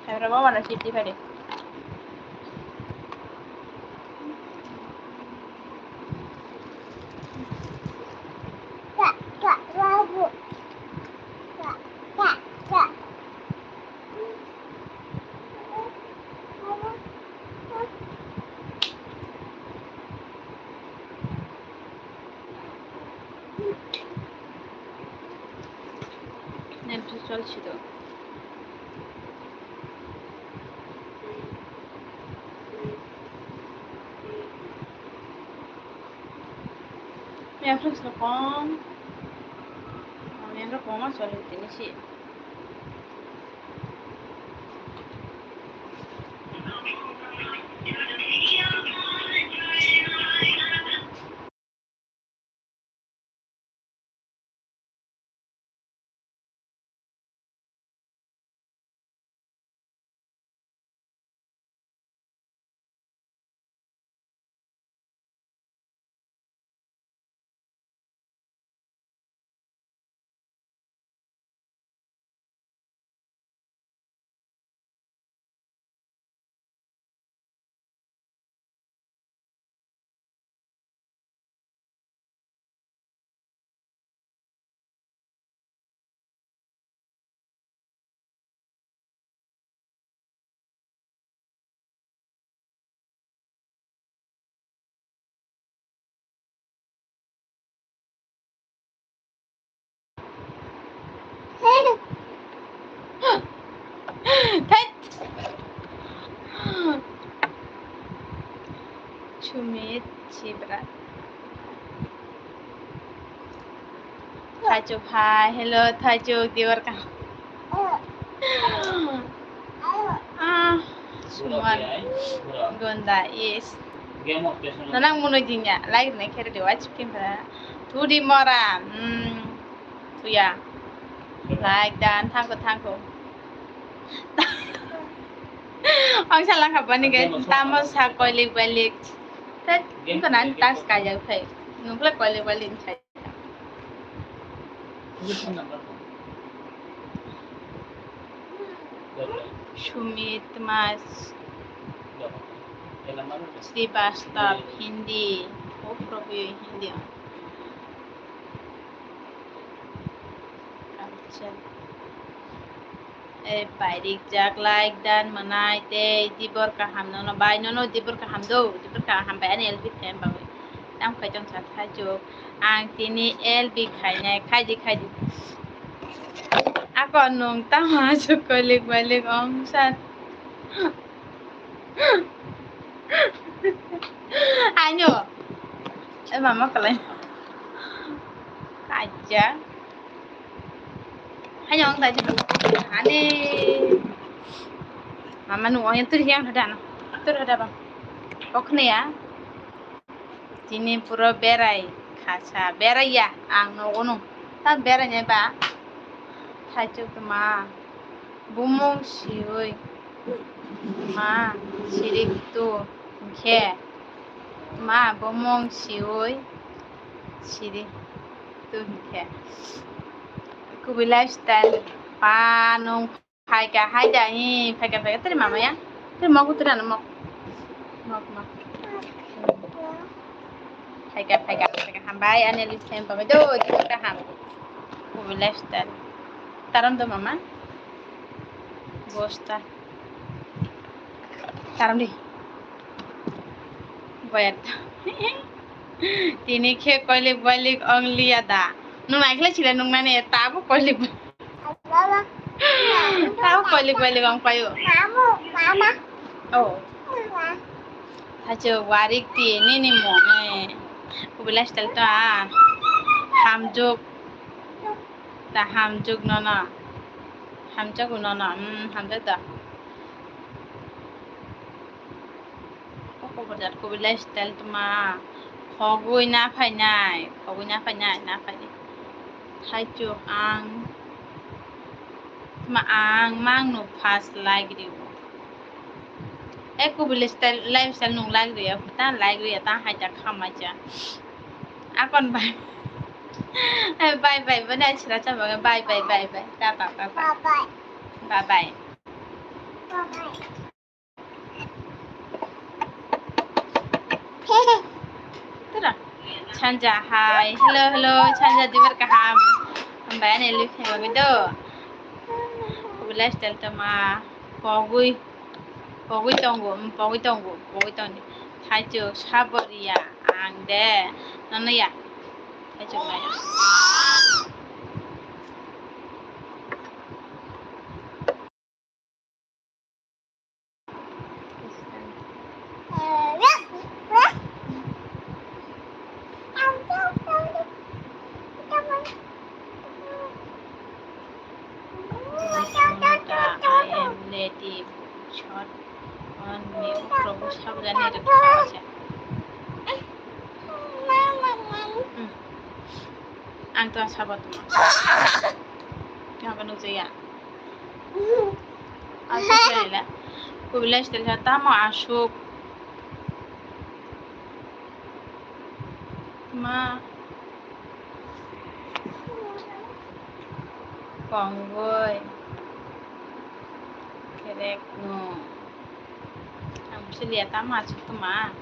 Pero vamos a decir diferente. Netflix চলছিল Netflix lo kong Netflix kong চলে তিনিছি Chumit Chibra Thajuk hi hello Thajuk diwar ka Suman Gonda yes Nanang muno dinya like ne kere de watch kimra Tudi mora tuya like dan thangko Ang salang kapani ke tamos ha kolik balik Tet ko nan tas kaya phai nungla kolik balik chai Shumit Mas Srivastava Hindi Hindi Pairik jak like dan manai te dibor ka ham no bai no dibor ka ham do dibor ka ham bai ani elbi them ba tam khai jong sa thajo ang tini elbi khai nai khai di ako nung tama so kolik balik ong san Anyo mama kalian aja hanya orang tadi ane mama nu orang tu yang ada bang okne ya ini pura berai kasa berai ya ang no gunung tan berainya ba Thajuk ma bumong sioi ma sirik tu khe ma bumong sioi sirik tu khe Kubi lifestyle panung hai ka teri mama ya teri mau teri anu mau hai ka hambai ane lisem pame do kita ham Kubi lifestyle taram do mama bosta taram di bayat tini khe kolik balik ongli ada nung naikle chile nung nane tabu kolik balik ong payo mama oh Thajuk warik ti ni mo Kubi lifestyle to hamjuk ta hamjuk nona hamjuk nona hamjuk ta Kubi lifestyle to ma khogui na phai nai na phai Thajuk ang ma ang mang no fast like ri Kubi lifestyle nung like ri ta like ri ta hai ta khama cha akon bye bye chira cha bye ta bye Chanja hi hello Chanja dibar kaham bayan elu khema bido kubilas tel tama pogui pogui tongi thaichu saboria ang de nanaya thaichu maya I am native short on me প্রভু সাবধানে রেখে আছে ang to sabat mo ngapain udah ya aku kira kubilas ternyata mau asuk ma Ponggoy kerek no ang bisa lihat tama asuk tuh ma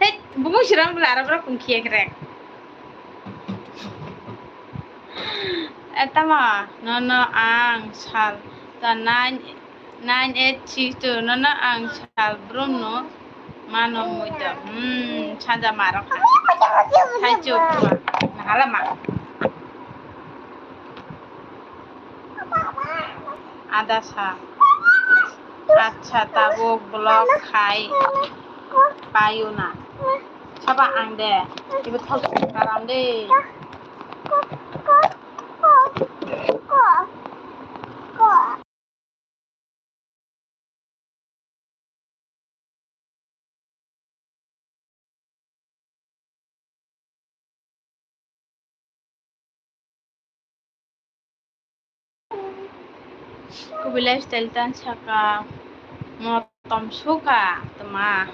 Tết bụng siram belara berapa kungki kerek Etama nono ang sal ta 9862 nono ang sal bruno mano muida chanja marok hai chukwa nahala ma ada sa acha tabo blog khai payu na chaba ang de ibu thok karam de kubilas teltan saka motom suka tema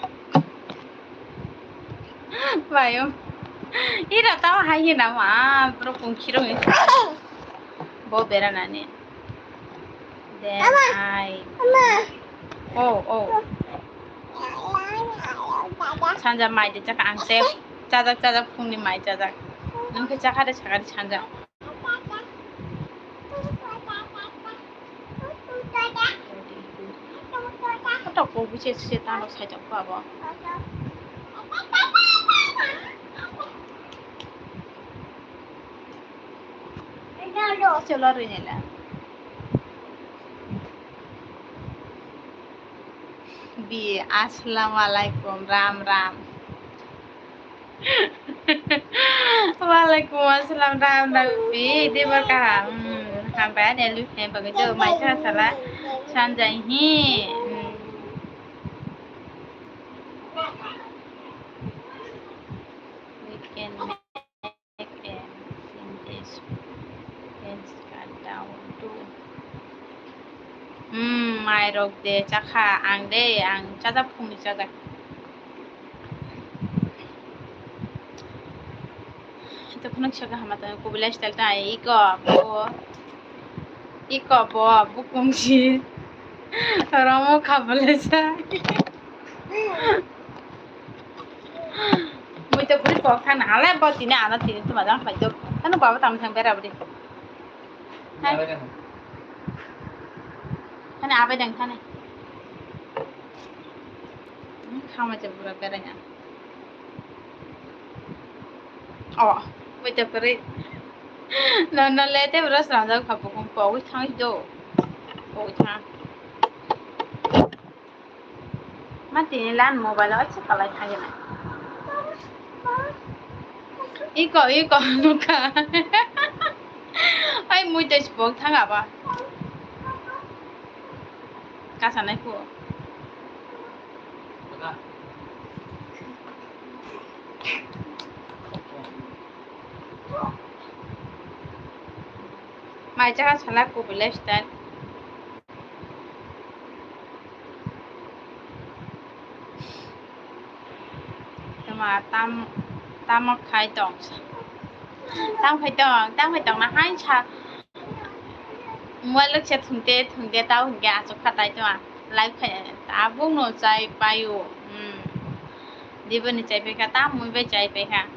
bayo ira tahu hai nama bro kungkiro bo berana ne then oh chanja mai de chaka angse chajak phungni mai chajak nungke chaka de chanja tok bo biche se ta lo sai chak pa bo চলো রিনেলা বিয়ে আসসালামু আলাইকুম রাম ওয়ালাইকুম আসসালাম Ram B দেবার কাহা hampa ne lu ne begitu mai cha salah sanjai hi we can make a in this and cut down to mai rok de chakha ang de ang chaja phungni chaja to phunuk chaga hamata kubilas talta iko bo bukungsi ramo khabale cha moi to buri pok thang hala bo tine ana tine to majang khai do anu baba tam thang bera buri Kana abai dang thane khama je pura beranya moi to kore no lete bros ranja khabu kum poi thang do poi thang ma tine lan mobile acha kalai thage na iko nuka ai moi to spok thang aba kasanai ku mai cha salah ku bilestan tama tam khai tong Tao phải tòng là hai cha mua lúc sẽ thùng tê tao hùng gà cho khát tay cho à lại phải ta buông nó chạy bay u đi bên chạy phải cả ta muốn về chạy phải cả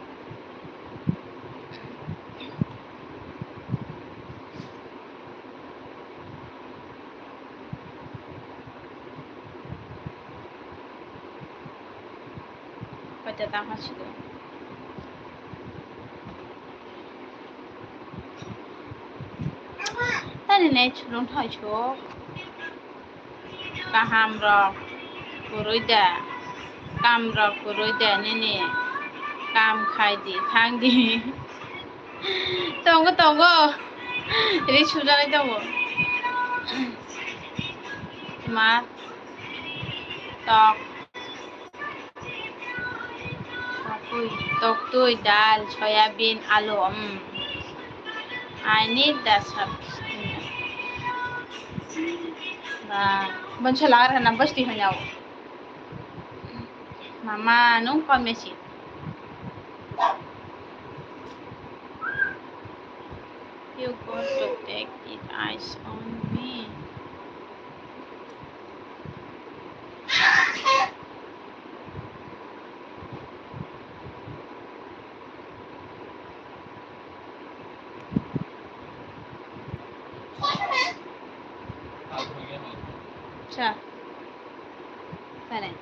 bây giờ tao phải chịu ta này chulung thôi chú cả ham rồi rồi đã cam rồi rồi đã nè cam khai đi khang đi tông có 이리 주전에 좀 mà tọc tọc tui dal soybean alu I need that substance và bên chơi lá là nằm bất đi nhau mama nung con mẹ chị you got to take it eyes on me Cha. Đây này.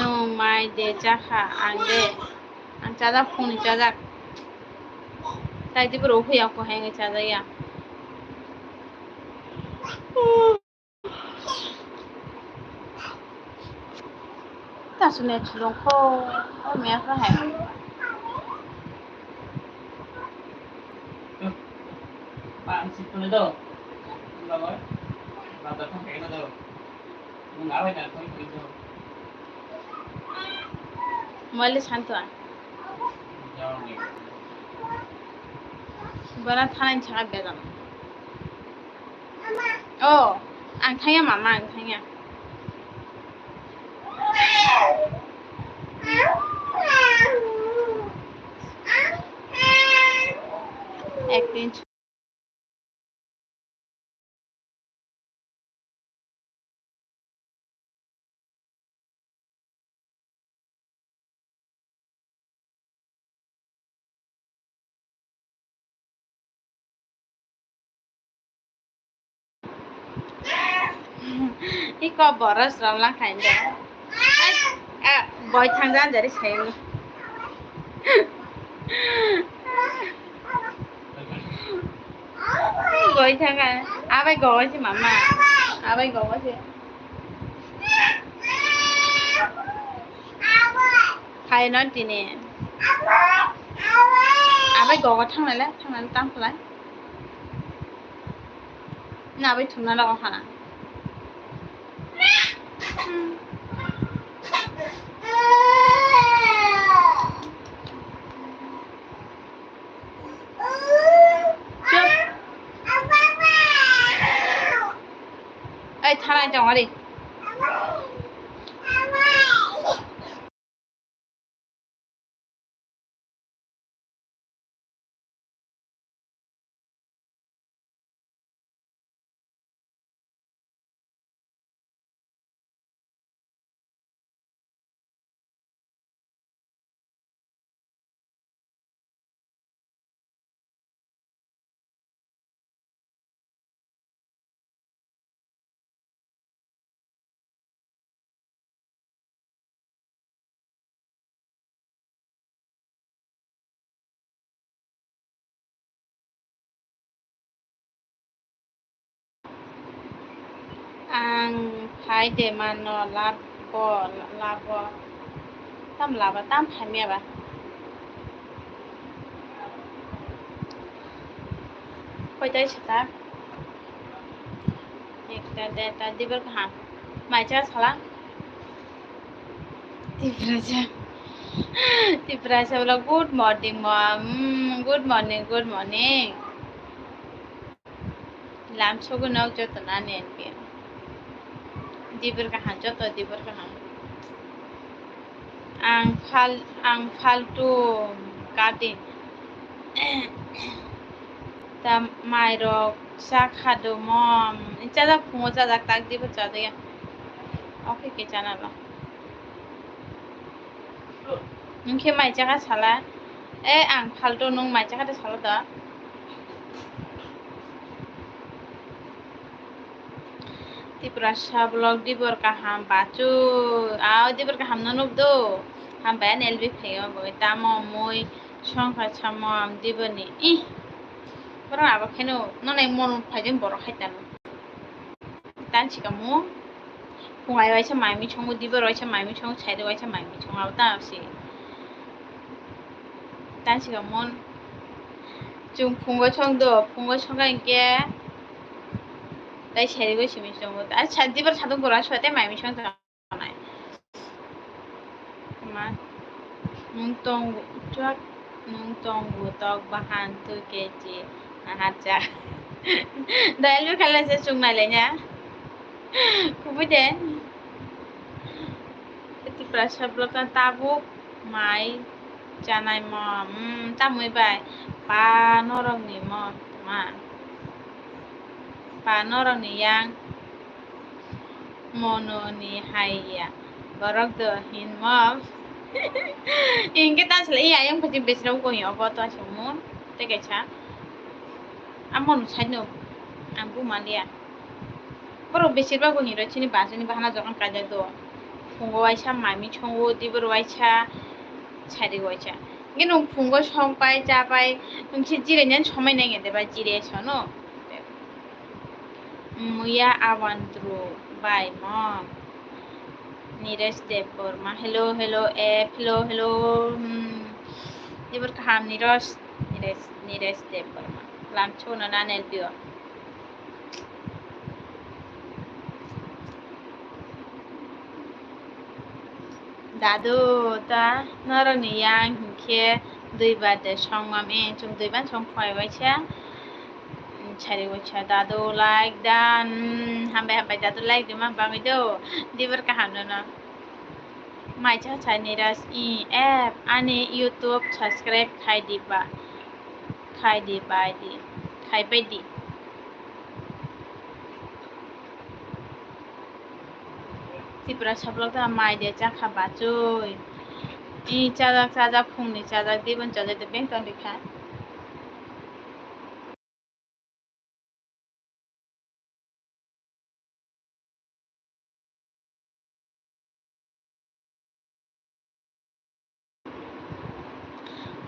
No mai de chaha ande ang chaja phone chaja tai ti bro huya ko hang chaja ya ta sune chulong ko o me fa ha bạn xịt vào đâu là mới làm tập không hẹn ở đâu muốn ngáo hay là thôi bình thường मैले शान्त बना थानाय छागा बेजाम ओ आं थाङा मामा आं थाङा একদিন 이거 버릇스럽랑 खाइन्छ बय थांजान जरि छैन बय थांगा आबै गएछि मामा आबै गएछि खाइन दिने आबै गग थांनानै तामखौलाय ना आबै थुमना लागाव खाना Ê, थानाय दङ ओरै ang phai de man no labo tam laba tam phai me ba কয়টায় সেটা একটা দেড়টা দিবার কাহা মাইচা ছালা Tiprasa bilang good morning mom, good morning, good morning. Lam sogo nak joto na nenpi. Dibur kahan joto dibur kahan. Ang faltu kadin. Ta mai rok sak hado mom. Icara pungo jajak tak dibur jada ya. Okay ke chana ba. Nungke mai jaga salah. Ang faltu nung mai jaga de salah da. Tiprasa blog dibur kaham bacu. Dibur kaham nanuk do. Ham bayan elbi phayo boy tamo moi songkha chamam dibani. Orang apa keno nonai mon phajin borok khaitan. Tan chikamu. Pungai waisa maimi chongu dibur waisa maimi chongu chaide waisa maimi chongu awta si. Tan chikamon chung pungo chong do pungo chonga inke dai chaide go simi chongu. Chad dibur chadung boran sote maimi chong tanai. Ma nung tong tok bahan tu keji ahaja. Dai lu kala se chung nai le nya. Kemudian Tiprasa blokan tabuk mai janai mom tamui bai pa norong ni mom ma pa norong ni yang mono ni haya borok do hin mom ingke tan sele iya yang pati besrau ko yo ko to asamun te kecha amon saino ambu mandia boro besirba ko ni ro chini basuni bahana jokan kaja do fungo waisa mami chongo dibur waisa ছাড়ি গইছা কিন্তু ফুঙ্গ সংপাই চাপাই নংসি জিরে নেন সময় নাই গেতে বা জিরে ছনো মুয়া আওয়ান্দ্রু বাই মম নিরেশ দেব বর্মা হেলো হেলো এপ হেলো হেলো এবার কাহাম নিরেশ দেব বর্মা লামছো না নেলপিও Dadu ta norong ni yang hingke dui bade song mame chung dui ban song khoi waisa chari waisa dadu like dan hambai dadu like dima bangi do dibur kaham na mai cha chai niras app ani YouTube subscribe khai di bai di Tiprasa blog ta mai de cha kha ba choi chajak phungni chajak dibon chajak de beng tong dikha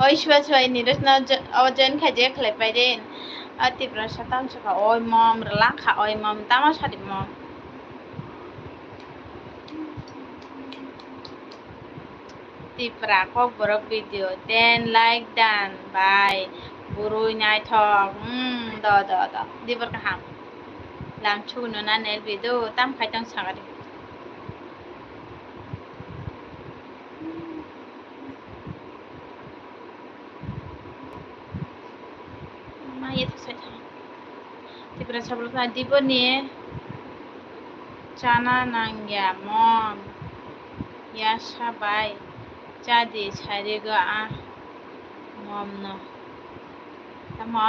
oi shwa niras na awajan khaje khlai pai den Tiprasa tam chaka oi mom relak kha oi mom tama sadi mom Tipra kok borok video then like dan bye burui nyai thok do dibur kaham lam chu no na nel video tam khai tang sagari ma ye thak sai Tipra sabul ka dibo ni chana nangya mom ya sabai jadi chari ga mom no tama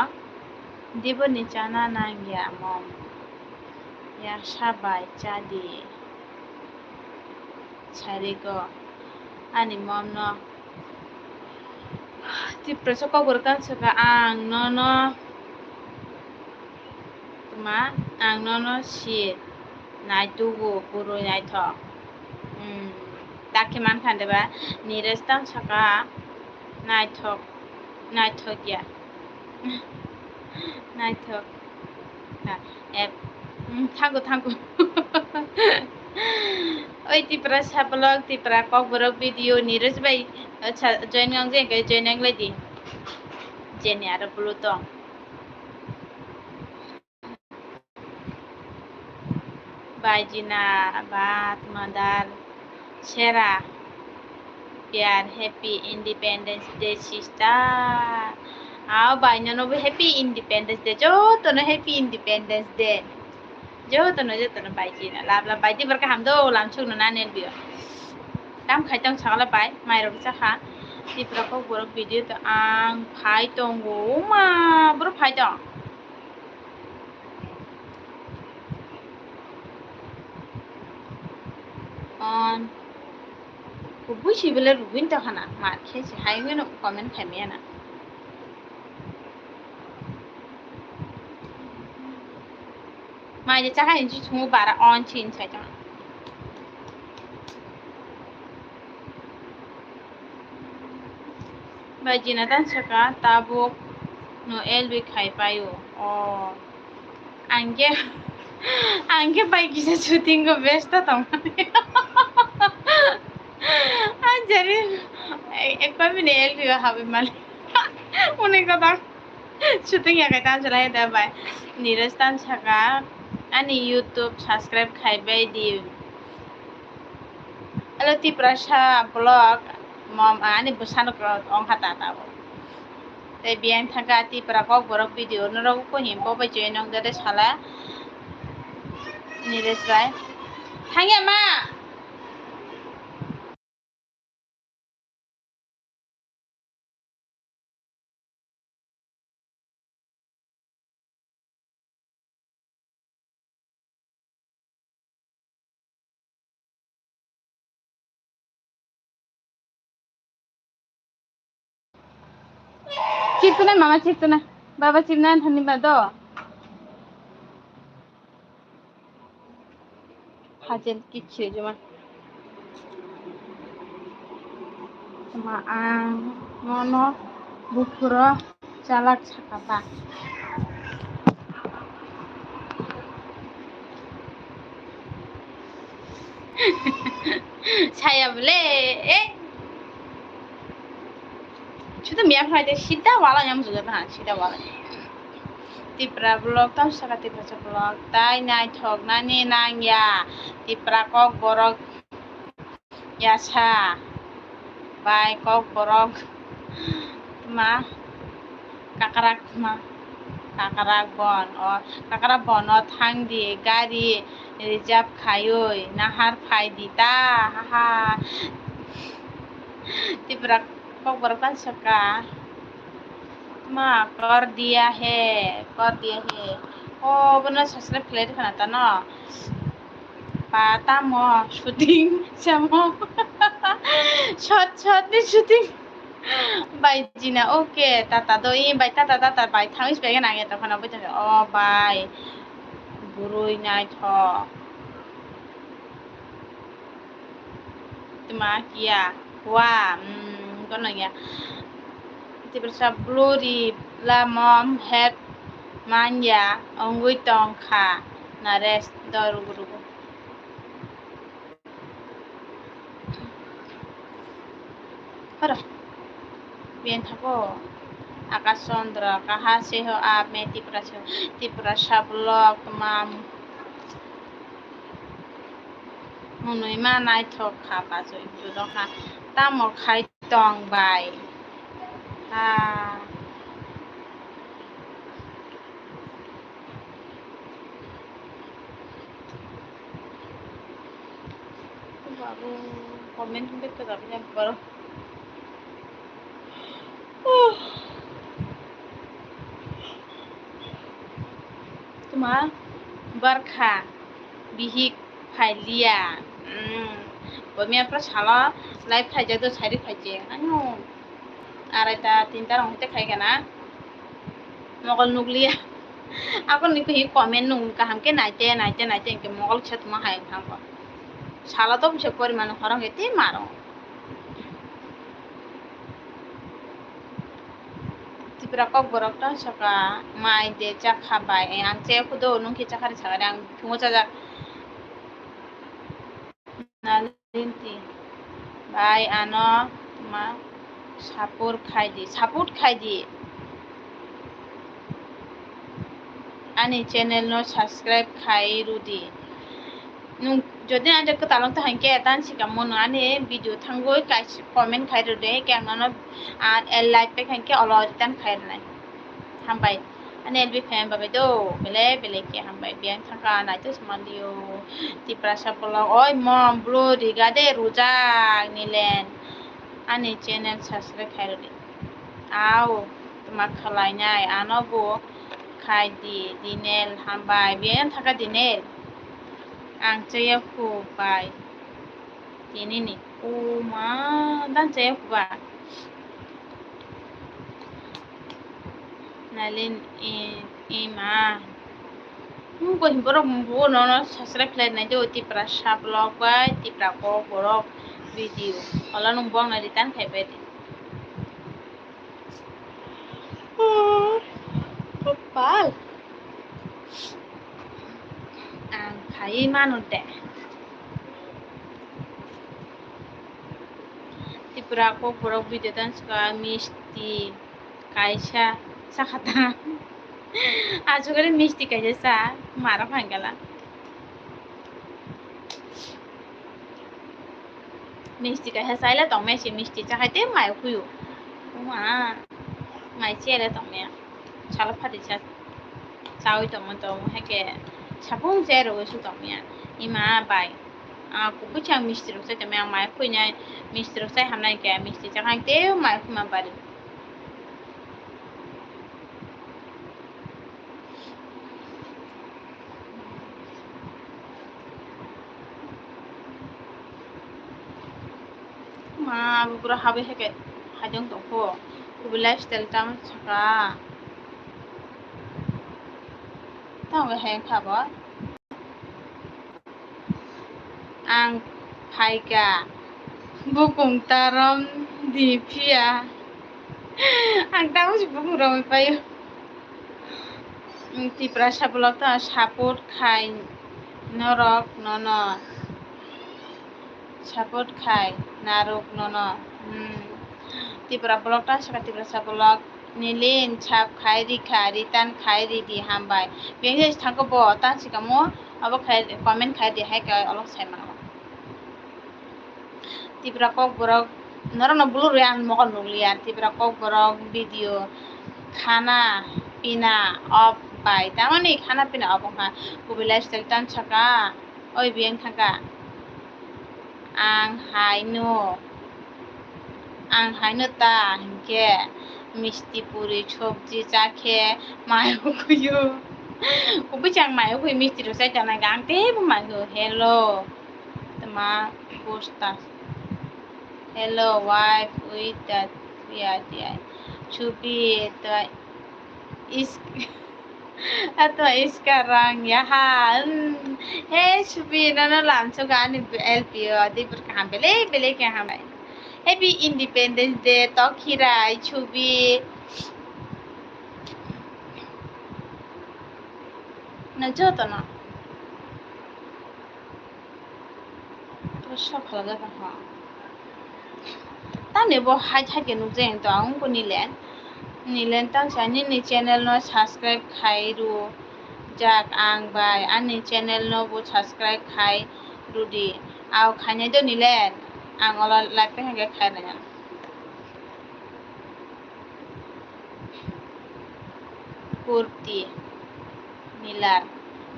dibo ni chana nangya mom ya sabai jadi chari ga ani mom no Tipra soko berkan saka ang no ma ang no shit nai tugu puro nai thok Daki man khande ba niras tam saka nai thok ya nai thok app thangu oi Tipra sablog Tipra kok borok video niras bai join ngang je join nang lady jeni ara bulu tong বাইজিনা বা তোমাদার সেরা প্যার happy independence day sister আও বাইনানোবো happy independence day jotono happi independence day jotono বাইজিনা লাভ বাইদি বারকা হামদো লামসুনো না নেলবিও দাম খাইতাম সাগলা বাই মাইরক চাখা তিপ্রাকো বরক ভিডিও তো আং ফাইতং গো মা বড় ফাইতং on bushi bele rubin ta khana ma khesi haingen comment khame na mai de chaka inji chumu bara on chin sai ta bai jina tan chaka tabuk no elbi khai payo o angge bai kisa shooting ko best ta tamane anjari ekbar bine elbi habe mal unek ta shooting ya kai tan chalai da bai niraj tan chaka ani YouTube subscribe khai bai di alo ti prasha blog mom ani busano ko ong hata ta bo te bian thaka ti prakok borok video noro ko himbo ba je nong dare sala niraj bai thangya ma চিপনা মামা চিপনা বাবা চিপনা ধন্যবাদ Hazel কিচ্ছে জমা মা আং মনো বুকুরো চালাক ছাকাপা ছায়া বলে এ শুধু মিয়া ফ্রাইডে সিধা ওয়ালা নাম জুজা না সিধা ওয়ালা tipra blog tam saka tipra blog tai nai thok nani nangya tipra kok borok yasa bai kok borok ma kakarak ma kakarak bon or kakarak bonot hang di gari reserve khayoi nahar phai dita ha tipra kok borok kan saka ma कर दिया है ओ बना ससुर flat खाना था ना पाता मो शूटिंग समो shot ni shooting bai jina okay tata do i bai tata bai thamis bai na ta khana bai ta o bai burui nai tho tuma kia wa kono ya tibersa blurry la mom have manja ongui tong kha na rest daru guru hara bien thako akash chandra kaha se ho aap mein tiprasha blog mam monoi ma nai thok kha pa so ju do kha ta mo khai tong bai baru komen sampai ke tapi baru cuma barkha bihik phailia bami apra sala live khai jado sari khaije anu araita tinta rong te khai kana mogol nuklia akon ni hi comment nung kaham ke naite ke mogol chat ma hai thang sala to se poriman horong ete maro tipra kok borok ta saka mai de cha khabai ang che khudo nung ki cha khari sagare ang thumo cha ja nalinti bai ano ma sapur khai di ani channel no subscribe khai rudi nung যদি আজ কতালং তো হাইকে তান seeker মন আনে video থাঙ্গই কাই comment খাইরো দে কেন না আর এল live pay খাইকে অলরি তান খাইর নাই হামবাই ane elbi fan babe do bele ke hambai biang thaka na to smandio ti prasa polo oi mom bro diga de roja nilen ane channel subscribe khairo de ao তোমাক খালাই নাই আনবো খাই di dinel hambai biang thaka dinel ang chaya kubai ini nih uma dan chaya kubai nalin ima ko himboro mbo no subscribe play na jo ti pra sha blog bai ti pra ko borok video ala nung bong na ditan khai be di kopal ang khai manu de ti pra ko borok video tan ska misti kaisa sakata আজ করে মিষ্টি খাইছে চা মারা ভাঙ্গালা মিষ্টি খাইছে চাইলে তমে সে মিষ্টি চা খাইতে মায় খুঁয়ো মা মাই চেয়ারে তমে সালা ফাটি চা চাওই তম তম হেকে সাপুং চেয়ারে ওইসু তমে ইমা বাই কুকুর চাং মিষ্টি রোসাই তমে মায় খুঁয়নাই মিষ্টি রোসাই হামনাই কে মিষ্টি চা খাইতে মায় খুঁমা বাড়ি ma bubura habe heke hajong tongko kubi lifestyle tam chaka tang heng khabo ang phaika bukung taram dipia ang tahu si bukung ramai payo ti prasa blog ta support khai norok nono support khai narok nono tipra blog ta saka tipra sa blog nilin chap khai ritan khai di hambai beng je thangko bo ta sikamo abo khai comment khai di hai ka olok sai ma tipra kok borok noro blur yan mokon nulian tipra kok borok video khana pina off bai tamani khana pina off ha kubi lifestyle tan chaka oi beng thaka ang haino ta hinke misti puri sobji chakhe mayo kuyo kubi chang mayo kuy misti ro sai jana gang te mayo hello tama posta hello wife with that dia chubi to is atau sekarang ya hey chubi nana lamso gani LPO di berkaham bele ke hamai happy independence day tokirai chubi na joto na to sab khalaga ha tane bo hai ke nu jeng to ang ko nilen tang sani ni channel no subscribe khairu jak ang bai ani channel no bo subscribe khai rudi au khane do nilen ang ola live pe hage khai na kurti nilar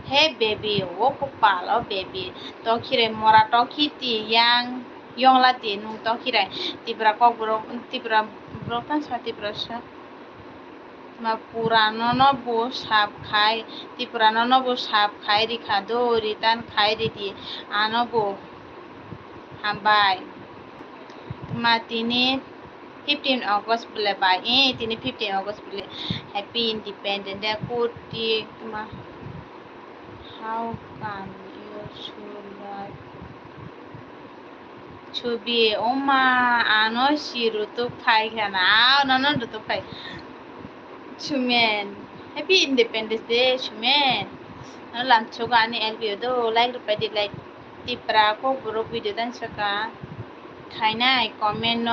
hey baby wo ko palo baby to khire mora to khiti yang yong la ti nu to khire tibra ko bro tibra brokan sa tibra sa ma purano no bo sap khai ti purano no bo sap khai ri kha do ritan khai ri di ano bo hambai ma tini 15 August bule bai tini 15 August bule happy independent day ko ti ma how can you show that ছবি ওমা আনো শিরু তো খাই খানা নানো তো খাই Chumen, happy Independence Day, Chumen. Nó làm cho cái này LVO đó like được phải like tipra ko bro video dan saka khai nai comment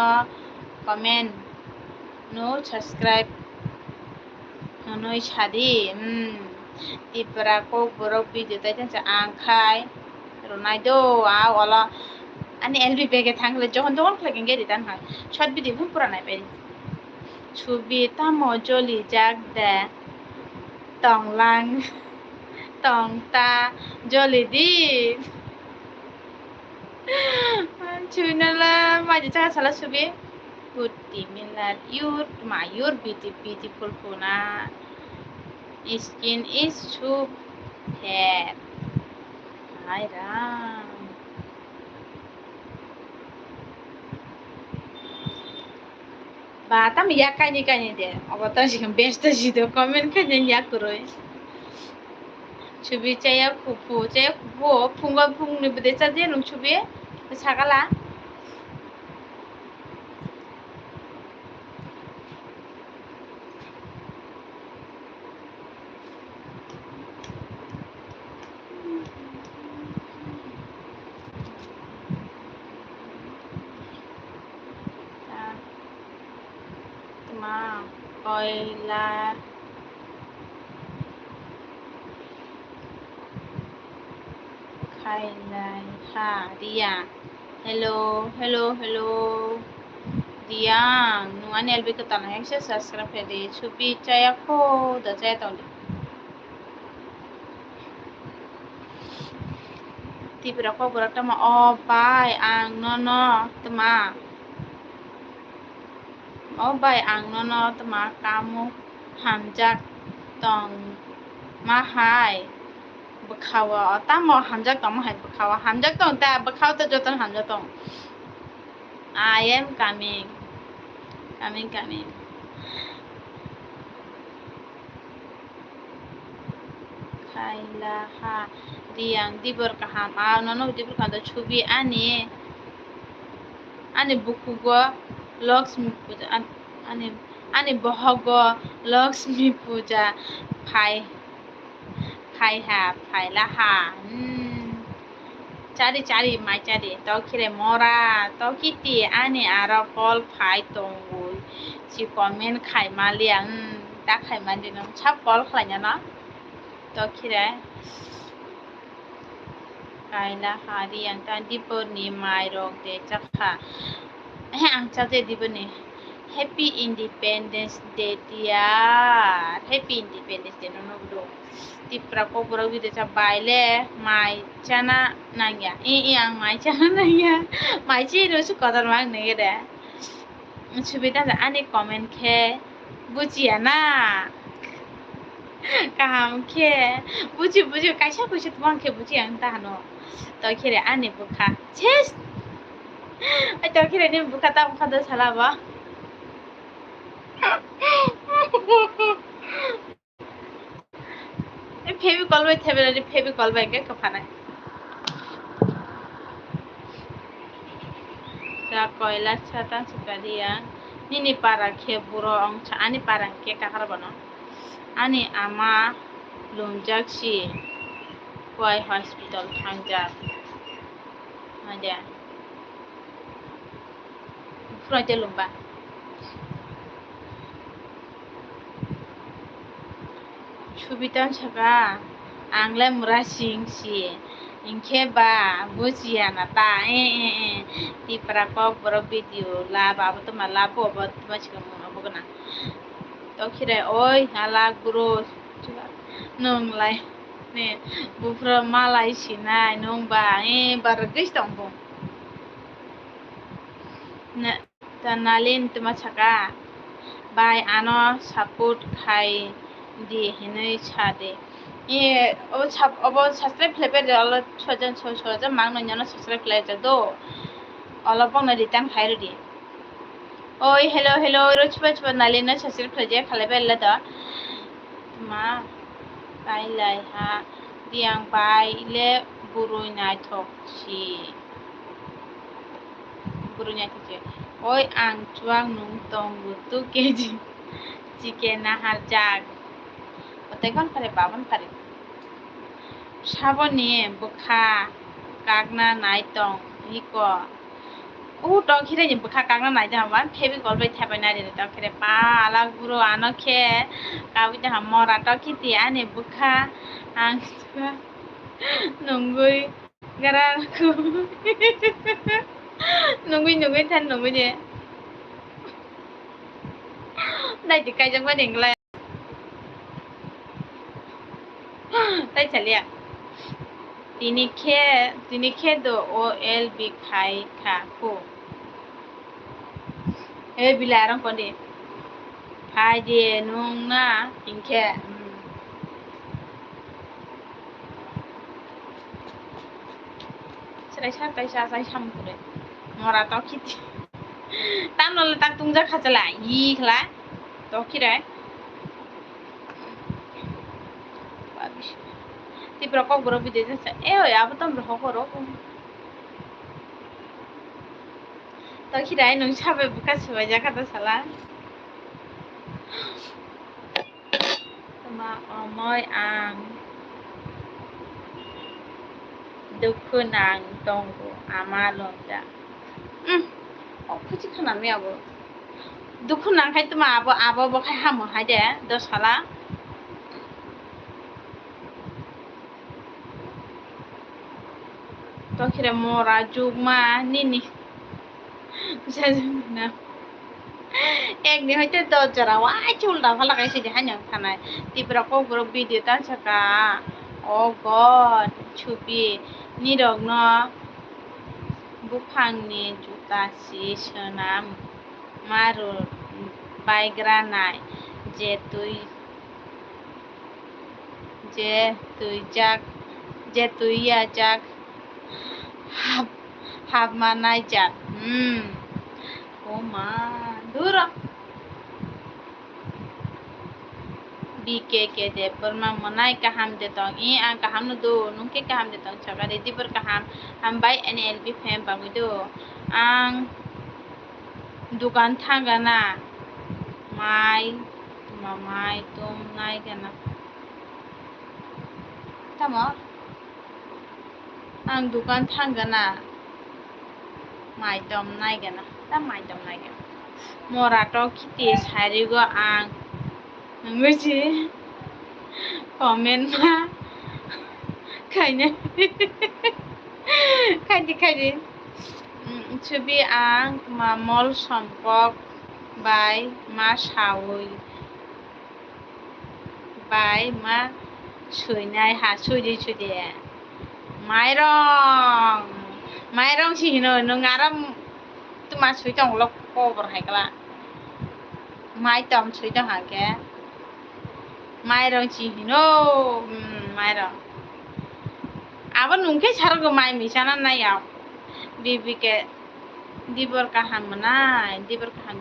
no subscribe no chadi tipra ko bro video dan sa ang khai Ronaldo wala ani LB bege thangle যখন khlegin ge return হয় short video hu pura nai peri ছবি tamo joli jak de tonglang tongta joli di chunala maji cha sala ছবি Putih milat yur mayur beautiful puna skin is so fair Hai Ram Batam ya kani de obata jikan besta jido comment kanya ya kuroi ছবি চাইয়া ফুফু ফুঙ্গা ফুংনি বদে চাজে নং ছবি সাগালা তোমা কয়লা খাইলাই হা Riya hello Diang nuan LB ke tanah yang saya subscribe pede cubi caya ko da caya tahu ti berapa berat ma oh bai ang nono tema oh bai ang nono tema kamu hamjak tong mahai bekawa tamo hamjak tong mahai bekawa hamjak tong ta bekawa ta jotan hamjak tong I am coming Kailaha Diang dibur kaham nono dibur kanda ছবি ani buku go Lakshmi puja ani bohogo Lakshmi puja phai laha cari mai cari tau kire mora tau kiti ani ara kol phai tongul si comment khai maliang ta khai mandi nang chap kol khlanya na tau kire kaila hari yang tadi ni mai rok de chakha ang chaje dibani Happy Independence Day dia Happy Independence Day nono bro tipra ko bro video cha baile mai chana nangya ang mai chana nangya mai chi ro su kadar mang ne de ছবিটা ani comment khe bujiya na kaham khe buji kaisa tumang khe buji ang ta no to khere ani bukha ches ai to khere ni bukha ta bukha da sala ba Fevicol में थे बेरे फेविकॉल में के कफाना ता कोयला छाता सुकारिया निनी पारा खे बुरो अंग ani parang ke kakar bano ani ama lumjakshi wai hospital thangjak aja frote lumba ছবিটান ছাকা Angla Mura সিংসি ইনকে বা বুঝিয়া না তা তিপরা ক বড় ভিডিও লা বাবা তো মালা বব তোমা ছিকা মনে বগনা তো খিরে ওই হালা গুরু নংলাই নে বুফরা মালাই সিনাই নংবা বার গিস দংব না তা নালিন তোমা ছাকা বাই আনো সাপোর্ট খাই di hinai chade obo subscribe flebe de all chojan mang no nyano subscribe flebe do all pong na return khai di oi hello rochpa nalina subscribe flebe khalebe la da ma kai lai ha diang bai le burui nai thok chi burui nai thok oi ang chuang nung tong tu keji chicken na har jag Otegon pare babon pare saboni bukha kagna nai tong hiko tong khire ni bukha kagna nai ja ban febi gol bai thabai na re ta khire pa ala guru ano khe kawi ta mora ta khiti ani bukha ang nungui Gara aku. Nungguin tan nungguin ya. Đây thì cây trong quá điện lên. Đây chả liệt. Tini khe do OL bi khai kha ko. E bilarang kon de. Khai de nung na ingkhe. Sai sam kure. Mora to kiti. Tam lo tak tungja khachala yi khla. To kirai. Babish. Ti prokok bro bi de sa. Oi abatam ro ko ro. To kirai nung sabe buka sebaja kata salah. Tama omoy ang दुखु नां दंगो आमालंदा खुची खानानै आबो दुखु नांखाय तुमा आबो बखाय हामो हायदे दसाला तखिरे मरा जुगमा निनि जाजोना एक नि हयते दजरा वाय चुलदा फला गायसे दे हान्याव थानाय तिब्रा कग्र भिडिअ तानसाका ओ गड छुबि निरग्न बुफांनि जुता सि सोनाम मारु बायग्रानाय जे तुइया जाक हाबमानाय जाक ओ मा दूर BKK de perma monai kaham de tong I ang kaham no do nungke kaham de tong chaka de diber kaham bai NLP fam bangu do ang dukan thangana mai tum nai gana tamo ang dukan thangana mai tom nai gana ta mai tom nai gana morato khiti sarigo ang nungguji komen ma खायदि छुबि आं मा मल सम्पक बाय मा सावै बाय मा सुइनाय हा सुइदे माइरं सिहिनो नों आराम तुमा सुइदं ल खबर हायगला माइतम सुइदं हागे माइरं सिहिनो माइरं आबो नुंखे सारगो माइ मिसाना नायाव बिबिके दिबर kaham menai दिबर kaham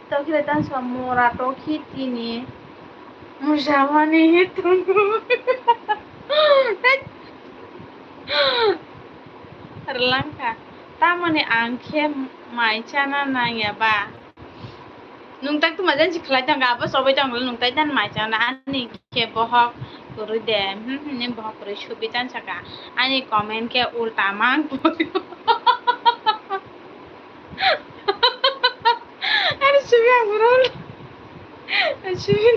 to kira tan samora to khitini musawani hitunggu Erlangka tamani angke mai chana nanya ba nungtak tu majan siklai tang apa sobai tang nungtak dan mai chana ani ke bohok guru de ne bohok guru shubitan saka ani comment ke ulta mang ani shubi agurol shubi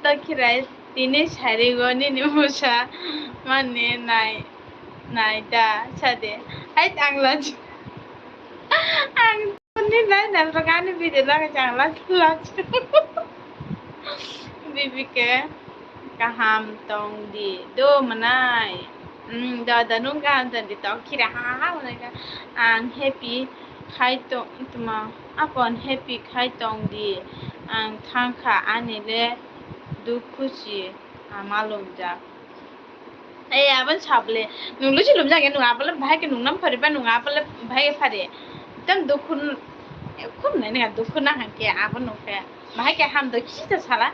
takirai tini sarigoni ni musa mane nai da sade ai tanglas ang ni nai na ragani video la janglas bibike kaham tong di do manai da nung kaham tong di tong kira ha manai ang happy khai tong tuma akon happy khai tong di ang thangkha anile दुखुची आमालुमजा ए आबन साबले नुलुची लुमजा के नुआबले भाई के नुंगनाम फरिबा नुआबले भाई फारे तम दुखुन खुम ने दुखुना हके आबन नुखे भाई के हम दखि त साला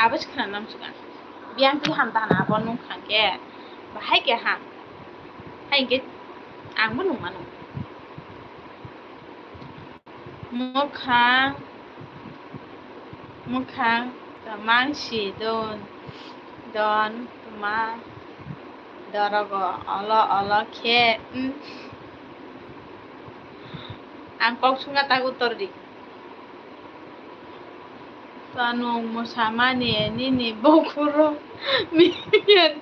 आबस खना नाम सुगा बियान की हम दाना आबन नु खाके भाई के हम हाय के आंबो नुमानु Mokha Mangsi don tuma darago olo khe ang kok sunga tagu tordi tanung musamani nini bokuro miyan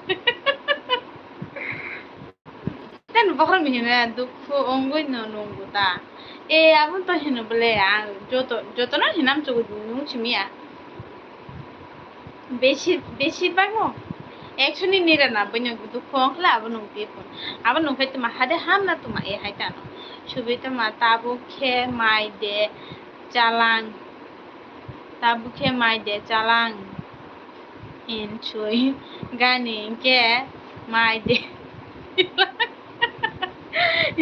tan bokuro miyan dukhu ongoi no nungu ta abun to hinu bole ang joto na hinam chugu nung chimiya বেশিরভাগ 199 দুঃখ অংকলে আবার নংকে phone আবার নংকে তোমা হাদে হাম না তোমা এ হাইতানো সুবি তোমা তাবুখে মাইদে চালাং ইন সুই গানি কে মাইদে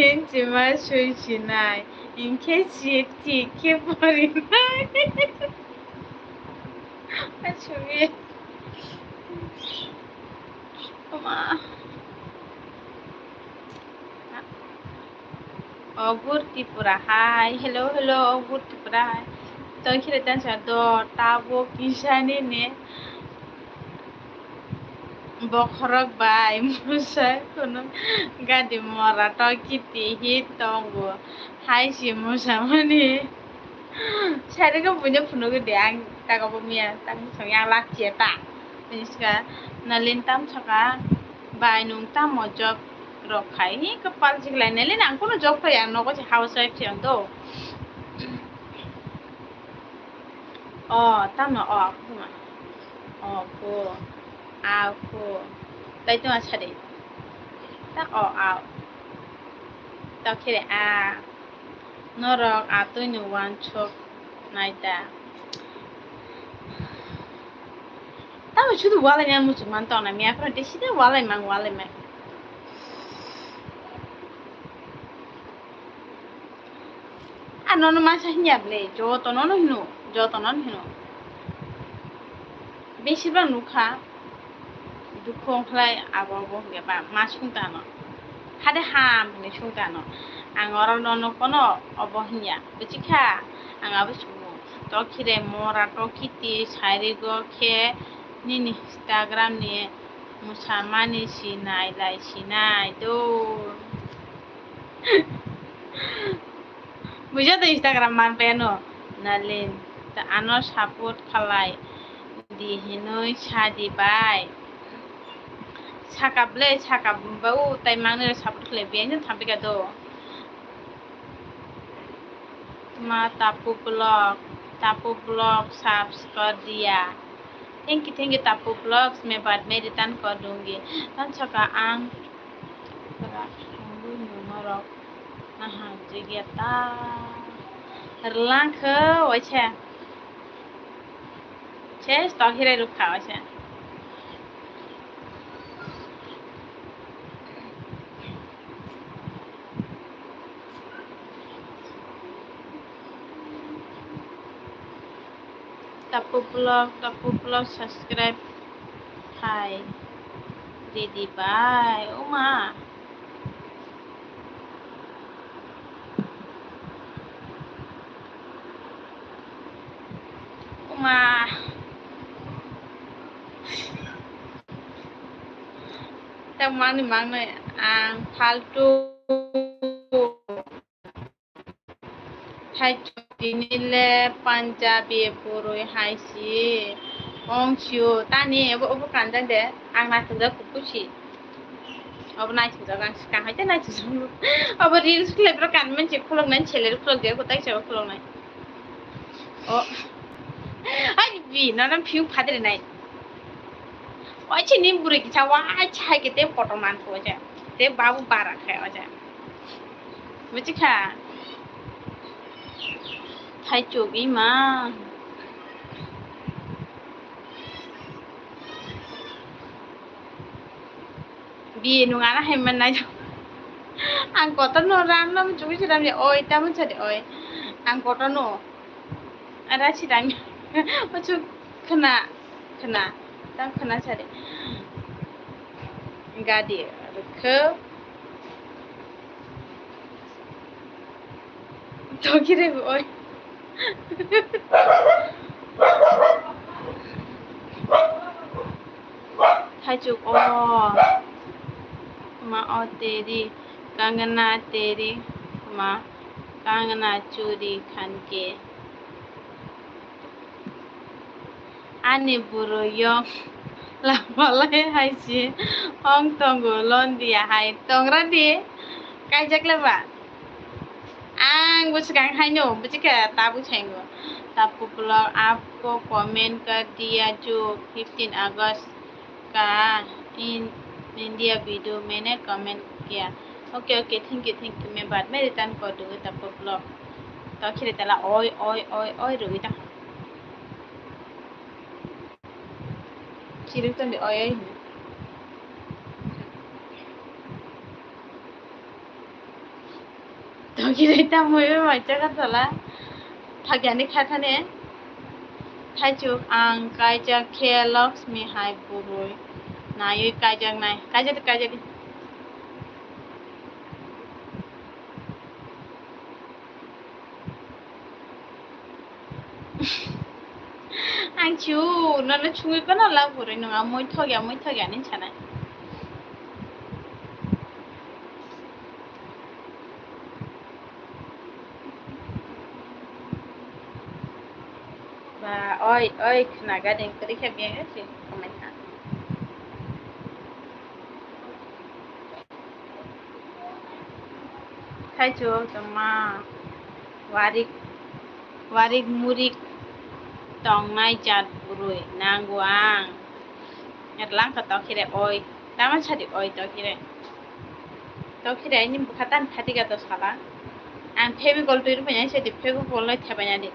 ইন চিমা সুই চিনাই ইনকে চিটি কে পরি নাই ছবি Ogur Tripura, hi, hello, Ogur Tripura, hi. To kira tan sa do tabo kisani ne bokhorok bai musa kono gadi mora to kiti hit tongo hi si musa mani sare ko punya punugo deang taga pumia tang songyang lak cieta niska nalin tam saka bai nung tam mojok rokai ni kepal jiglai nalin ang kono jok to yang nogo si housewife yang do tam no kuma ko aku tay tu asade ta au ta kire norok atu ni wan chok naita tahu শুধু ওয়ালাই না মুসলমান তো না মিয়া করে দেশিতে ওয়ালাই মাং আর নন মাসা হিয়াবলে যত নন Hino বেশিরভাগ নুখা দুঃখ অংখ্লাই আবব গেবা মা সুংতানো হাদে হাম হনে সুংতানো ang orang nono kono obohnya becika ang abis to kire mora to kiti sairi go ke nini Instagram ni musamani sinai do buja to Instagram man peno nalin ta ano support khalai di hinoi chadi bai sakable bau tai mangne support khle bian thampi ka do Ma Tapu blog subscribe दिया thank you तापू blogs में बाद में return कर दूंगी तन सका आंग नरक नहा जगियाता रलांख ओछे छे स्टॉक हिरे रुखा ओछे Tapu blog subscribe hi Didi bye Uma ta mang này ang faltu hai dinile Punjabi puroi haisi ongchiu tani obo kanjan de ang na tunda kupuchi obo nai tunda gang kan haite nai tunda obo reels kle pro kan men che khulong nan chele khulong de kotai che khulong nai ai bi na nam phiu phadre nai oi che nim buri ki chawa ai chai ke te photo man tho ja te babu bara kha ja buchi kha thay chugi ma bi nunga na hem man nai ang kota no ram nam chugi chiram je oi ta mun chade oi ang kota no ara chiram ochu khana ta khana chade gadi rukho to kire oi Tajuk ma teri Kangana teri ma Kangana churi khanke ani buru yong la malai hai si hong tongo lon dia hai tongra di kajak leba ang buskang hai no bujika tabu chengo tapu blog आपको comment कर दिया जो 15 अगस्त का in India video मैंने comment किया okay thank you मैं बाद में return कर दूँगी तब ब्लॉग तो खिले तला ओय रुई ता खिले तो ओय तो खिले ता मुझे मजा का तला थाग्यानि खाथाने थाइजुक आं कायजा के लक्ष्मी हाय बुरुय नायै कायजाक नाय कायजाक आं चिउ नोंनो चुङैखौ नाला बुरुय नङा मैथ'गिया नि सानाय ba oi kena gading tadi kayak biasa sih komentar Tajo tama warik murik tongnai jat burui nangguang ngerlang ke tokire oi taman sadi oi tokire ini bukatan hati kata salah ang febi gol tu punya sedi febi gol lai thapanya di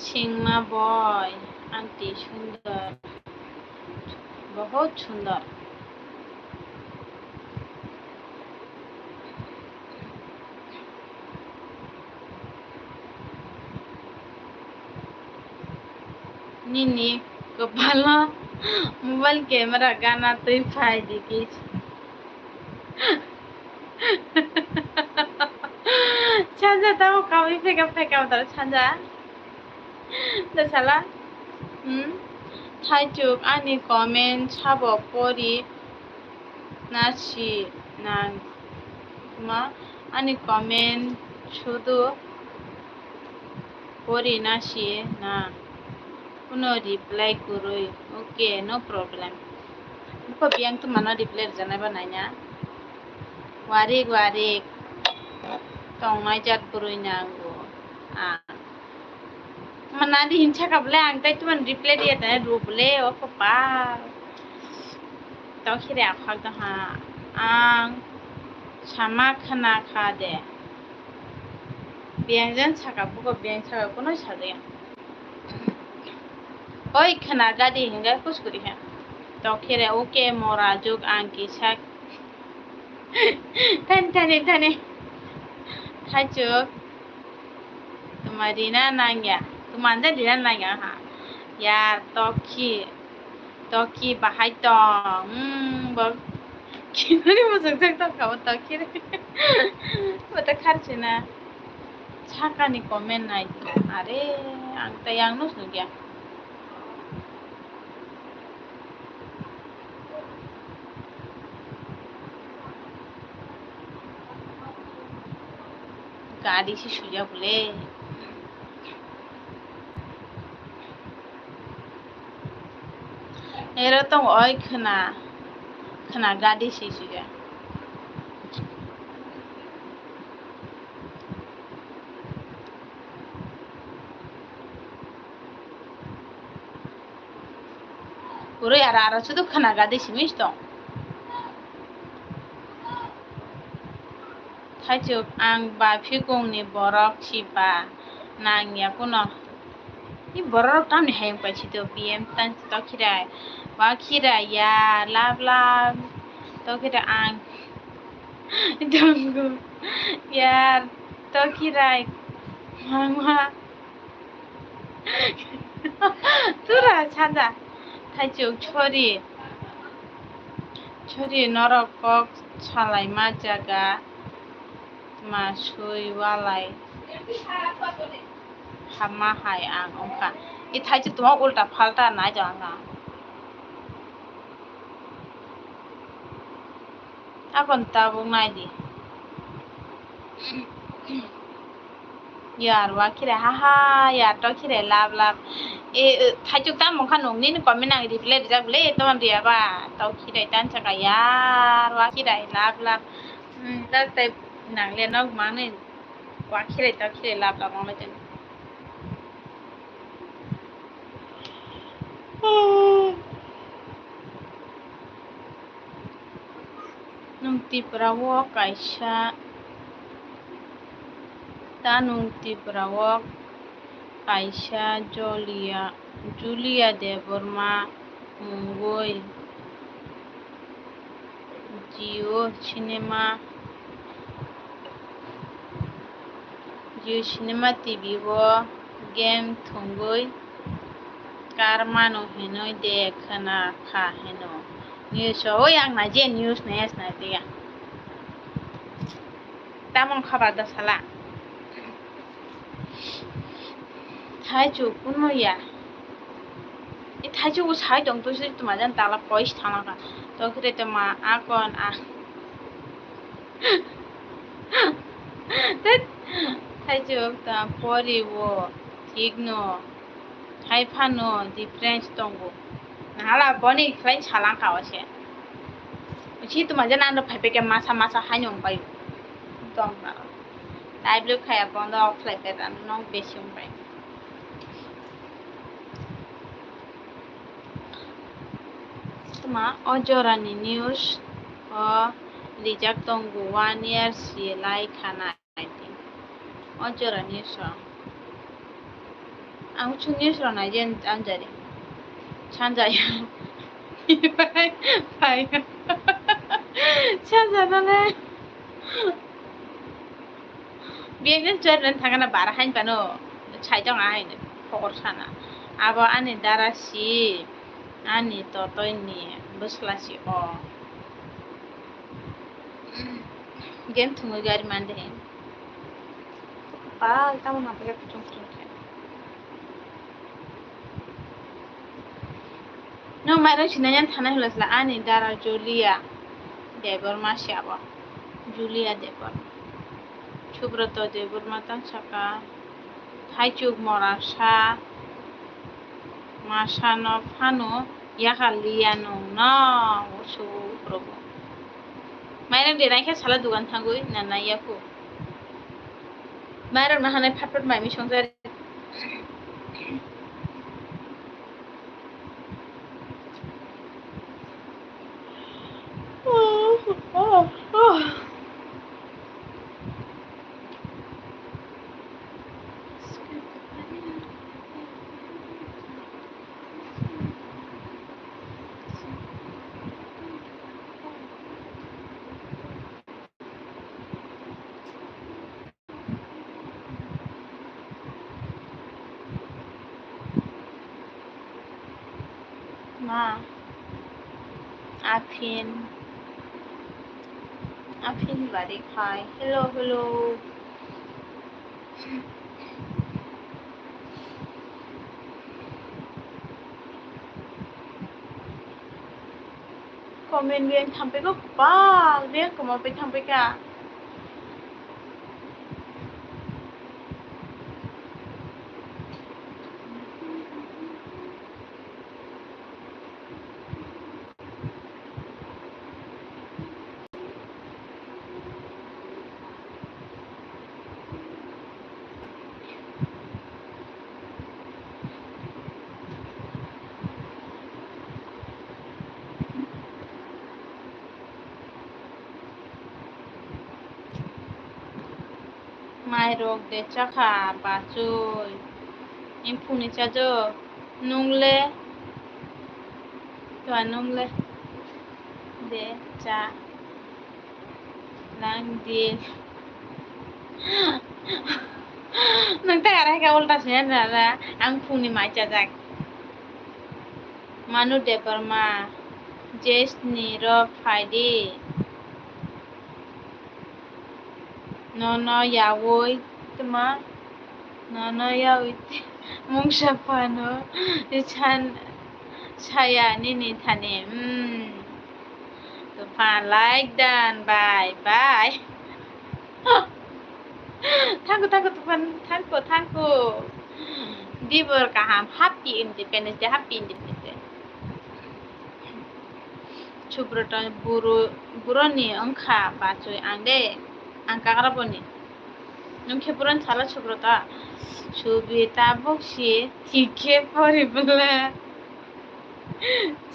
सिंगमा बॉय aunty सुंदर बहुत सुंदर Nini kepala mobile camera gana tuh file dikit Chanja tahu kau ini pegang terus Chanja dah salah Tajuk ani komen chabo pori nasi nang ma ani komen শুধু pori nasi na কোনো reply করই okay no problem ko biang tu mana reply janaba nanya warik tong mai jat burui nango mana di hincha kable ang tai tuman reply dia tane ruble o pa to khire akhak da ha ang sama khana kha de biang jan chaka buko biang chaka kono chade oi khana gadi hinga kuskuri ha to khire oke mora jog ang ki sak tane Tajuk tumadina nanya tumanda dina nanya ha ya toki bahai tong bak kinari masuk tak kau toki bata kharche na chaka ni komen nai are ang tayang nus nugia गाड़ी से सुजा बोले एरो तो ओय खना गाड़ी से सुजा पूरे यार शुद्ध खना गाड़ी से मिस तो Tajuk ang bafigongni borok sipa nangya kuno ni borok tamni hayang pa chito BM tan to khira ba khira ya lab to khira ang Tunggu. Yar, tokirai. Mama. Tura chanda. Thaichuk chori. Chori norok kok chalai ma jaga. Ma sui walai. Hama hai ang ongka. I thaichuk tuma ulta falta na janga. Akon tabung nai di. Yar wa kire haha yar to kire lab lab e thaichuk tam mong khanong ni ko menang di play bijak le ton dia ba to kire tan chaka yar wa kire lab lab da te nang le nok mang ni wa kire to kire lab lab mong le chen nung ti prawo kaisa ta nung ti prawo kaisa Julia de Burma Mungoi Jio Cinema TV wo game thungoi karmano henoi de khana kha heno news o yang na je news nes na dia tamong khabar da sala thaichu kuno ya I thaichu ko sai dong to si tuma jan tala pois thana ka to kire te ma akon a thaichu ta pori wo tigno haifano difference tongo nahala boni klein chalang ka wase uchi tuma jan ando phaipe ke masa hanyong pai tong na dai blue khaya bonda off like that and no besium pai tuma ojorani news o rijak tongo 1 year si lai khana I think ojora news ang chu news ro na jen anjari chanjaya pai chanjana le biyen chen thangana bara hain pano chaijong ai ne phokor sana abo ani darasi ani totoini buslasi o gen thungu gari mande hen pa tamo na pega chung no mara chinanyan thana hulasla ani dara Julia Debor Masiabo Julia Debor Subroto Debor Matan Saka Thaichuk Morasa Masano Pano Yakaliano na usu probo Mayram de naikha sala dugan thangui nana yaku Mayram na hanai phatpat maimi songjar Ma Afin bari khai hello comment viên thăm pe ko pa viên ko ma pe thăm pe ka mai rok de chakha ba chui impuni cha jo nungle to nungle de cha Langdil. Nang ta ara ka ulta sinen ra ang phuni mai cha jak. Manu deparma jesni ro Friday. No yawoi tuma no yawoi mungsa pano chan saya ni thane to fan like dan bye thanku to fan thanku dibor kaham happy independence day happy independence day chubrota buroni angkha bachoi angde angkakara boni nungke buron chala chubrota chubita boksi tike poribla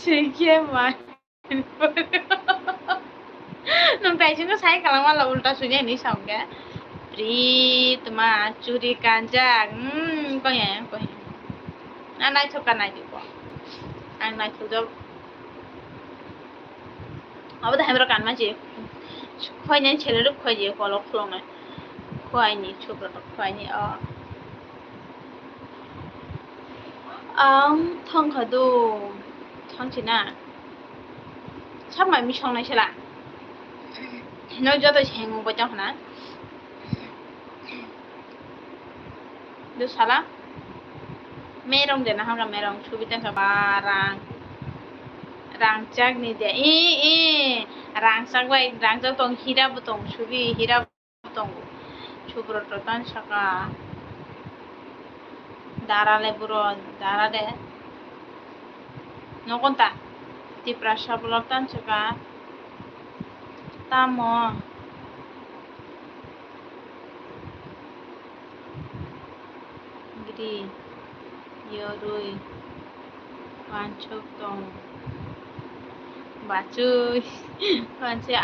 tike mai nung tai chung sai kalama la ulta sunya ni saungga pri tuma curi kanjang ko anai thoka nai dibo anai thojo abada hamro kan ma je khoi nai chele ru khoi je kolo khlong nai khoi ni chupra khoi ni ang thong khadu thong china sab mai mi song nai sela no joto chhengu bo chang na du sala merong de na hamra merong chubita ka barang rangchak ni de rangchak bai rangchak tong hira butong chubi hira butong chubro tan saka darale buron darade nokonta tiprasha bulotan saka tamo gidi yorui panchok tong bacuy panse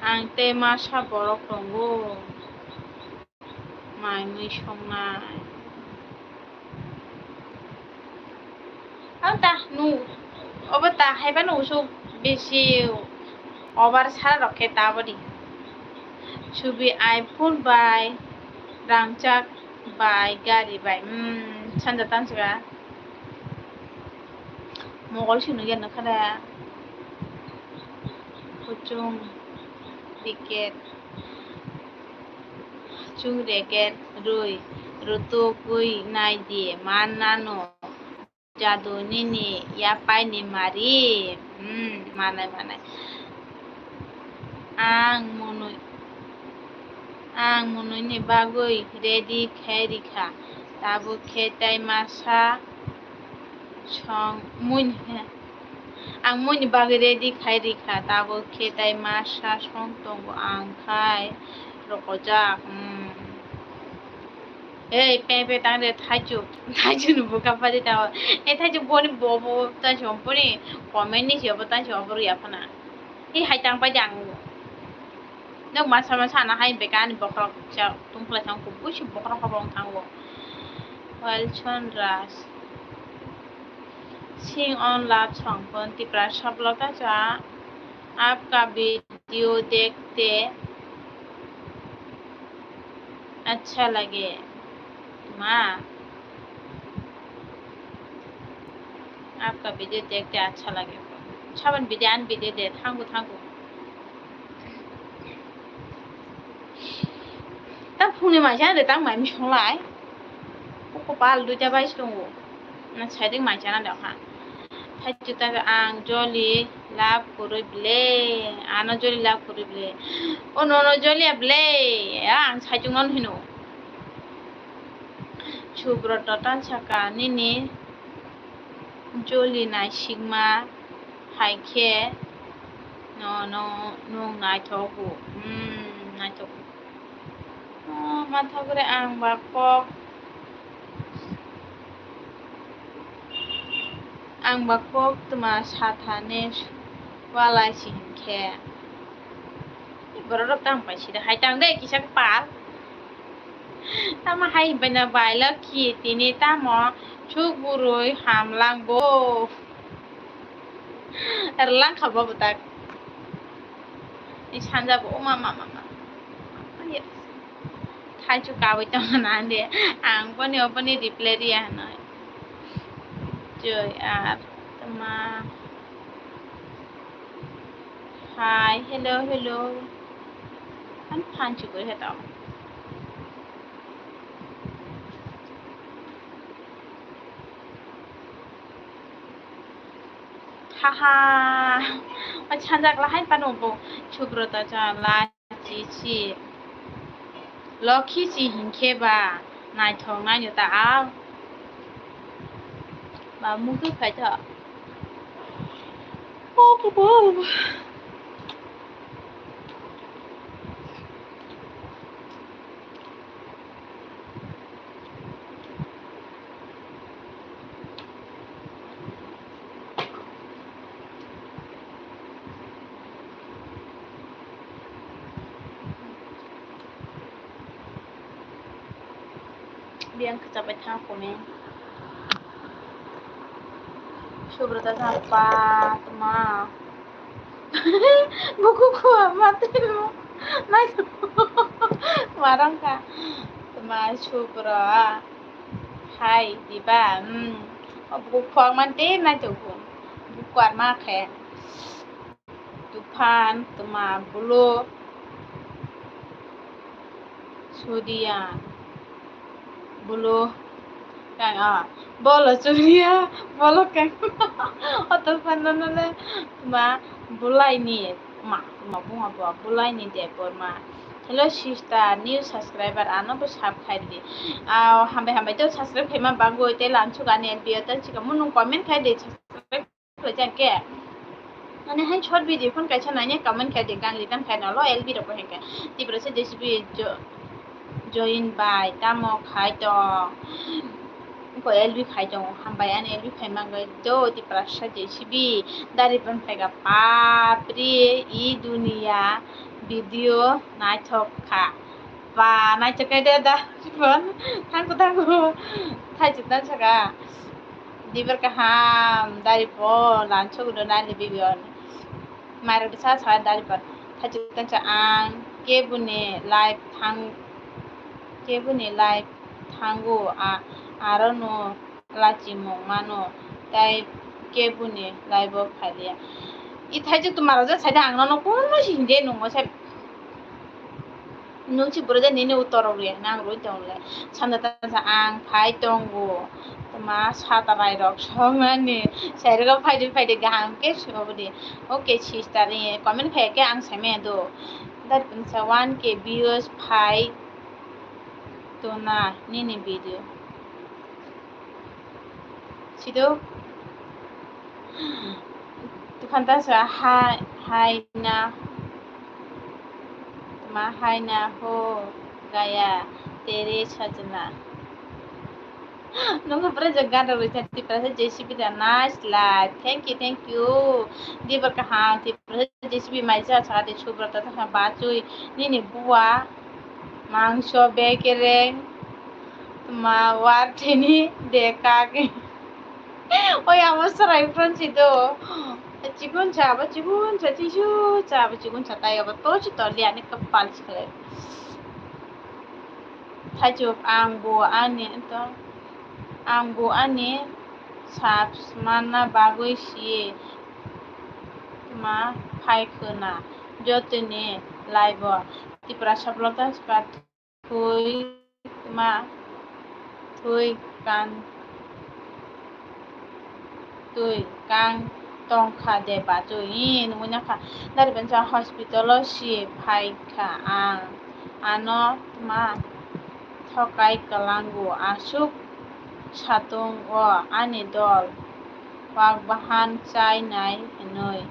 ang te masa borok tonggo mai mui songnai anta nu obata haiba nu so beshi obar sara rokhe tabodi chubi iphone bai rangchak bai gari bai sanja tansiga mogol sinu gen khada kucung tiket chung reket rui rutu kui nai die manano jadu nini ya pai ni mari manai ang monoi ni bagoi ready khairikha tabu khetai masa chong mun ang mun bagoi ready khairikha tabu khetai masa chong tongo ang khai rokojak ei pepe tangde thaichu nu buka padi ta ei thaichu boni bobo ta chomponi comment ni jobo ta choboru ya phana ei haitang pa jang nok masa na hai bekan bokrok cha tungpla thang ku bushi bokrok habong thangwo while chonras sing on love song pon tipra sablota cha आपका video देखते अच्छा लगे माँ आपका video देखते अच्छा लगे छावन बिदान video दे थांगु तब फुंनि माइसा दे तां माइ मिसं लाइ को बाल दुजा बाइस दङ ना साइदिं माइसा ना दहा थाइजु ता आं जलि लाभ करै ब्ले आनो जलि लाभ करै ब्ले ओ नो जलि ब्ले आं साइजु नन हिनो सुब्रत तान साका निनि जलि नाइ sigma हाइखे no naithogbu naithogbu mathogre ang bakok tuma sathane walai singkhe borok tang paisida haitang de kisak pal tama hai bena baila ki tini tamo chugburui hamlangbo erlang khaba butak 산자고 오마마마마 타이주 가보있던 나한테 앙번이 어번이 리플레리야 하나 저이 তোমার hi hello hello আমি ফাঞ্চু করে হেতাও 하하 찬작라 한 빠노보 추브로다 자라 지치 럭키지 힌케바 나이 통나 요다 아 마무그 파자 오보보เลี้ยงจะไปท่าผมเองชูบรตาท่าปาตมาบุกมาเต็มไม่มาร้องกันตมาชูบรไฮดีบ้าบุกควงมันเต็มนะจุกุนบุกกวาดมากแค่ตุพานตมาบุโลชูดียาbulu kang bolo curia bolo kang atau pandangannya ma bulai ni ma bunga buah bulai ni deh ma hello sister new subscriber ano bu subscribe di hambai tuh subscribe kema bago itu lanjut kan ya biar tuh jika mau nung komen kayak di subscribe kerja ke ane hai short video pun kayak nanya komen kayak di gang litan kayak nolo LB dapat hengke di proses DCP join by tamo khai tong ko LB khai tong hambai an LB khai mangai do di prasha JCB dari pun pega papri I dunia video nai thok kha và nai chakai de da pun tangku thai chitan saka di berkaham dari pon lanchuk do nai video mai bisa sa dari pun thai chitan cha ang ke bune live thang কেবুনি live থাঙ্গু আরনো লাচি মংমানো তাই কেবুনি live ফাইলিয়া ইথাইজে তোমার যে সাইডে আংনানো কোন হিন্দে নङ সাই নুচি বুরজে নিনে উত্তরলে নাং রই দংলে সানদাতা আং ফাই দंगु তোমা সাতারাই রক সমানে সাইরগা ফাইদে গাহাম কে সবদি ওকে সিস্টার কমেন্ট ফাইকে আং সাইমে দো that means 1k views 5 to na nini video sido tu kanta sa hai na ma hai na ho gaya tere sajna nunggu pernah jaga dari tadi pernah JCB dan nice live thank you di berkah di pernah JCB maja saat itu bertata sama bacui nini buah মাংস বেকেরে মা ওয়ার্টেনি দেখাকে ওই আমার সারাই ফ্রান্সি তো চিকুন চাবা চিসু চাবা চিকুন চাতাই আবার তো চিতলিয়ানি কপাল ছিলে থাইজুক आंबो आनि साबसमाना बागै सिए मा फाइखोना जतने लाइव तिप्रा सफलता सका थुई मा थुई कां tongkha de bajo in munya kha dari benca hospital si phaika ano ma thokai kalangu asuk satung o ani dol wak bahan chai nai enoi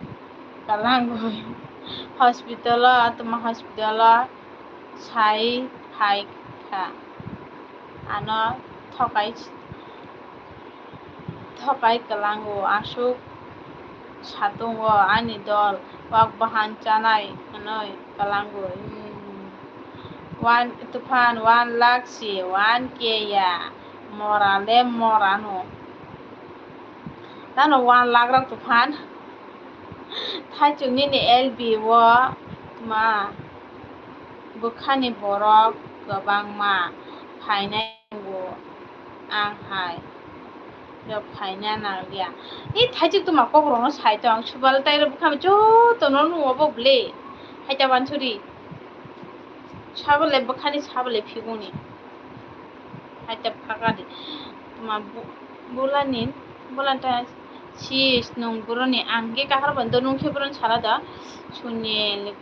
kalangu hospital tuma hospital sai phaika ano thokai kalangu asuk satung o ani dol wak bahan chanai enoi kalangu wan tufan wan laksi wan keya morano tano wan lagrang tufan thai chung ni LB wo मा बोखानि बरफ गोबां मा फायनांगौ आंहाय फायना Nagia 이 타이직도 막 거꾸로는 사이도 안 추발을 따이를 북하면 저또 너는 와보블레 하이다 반소리 사벌레 북하니 사벌레 피고니 하이다 파가리 마 몰라닌 몰란타 sis nung buroni angge kahar bando nung khebron salada sunye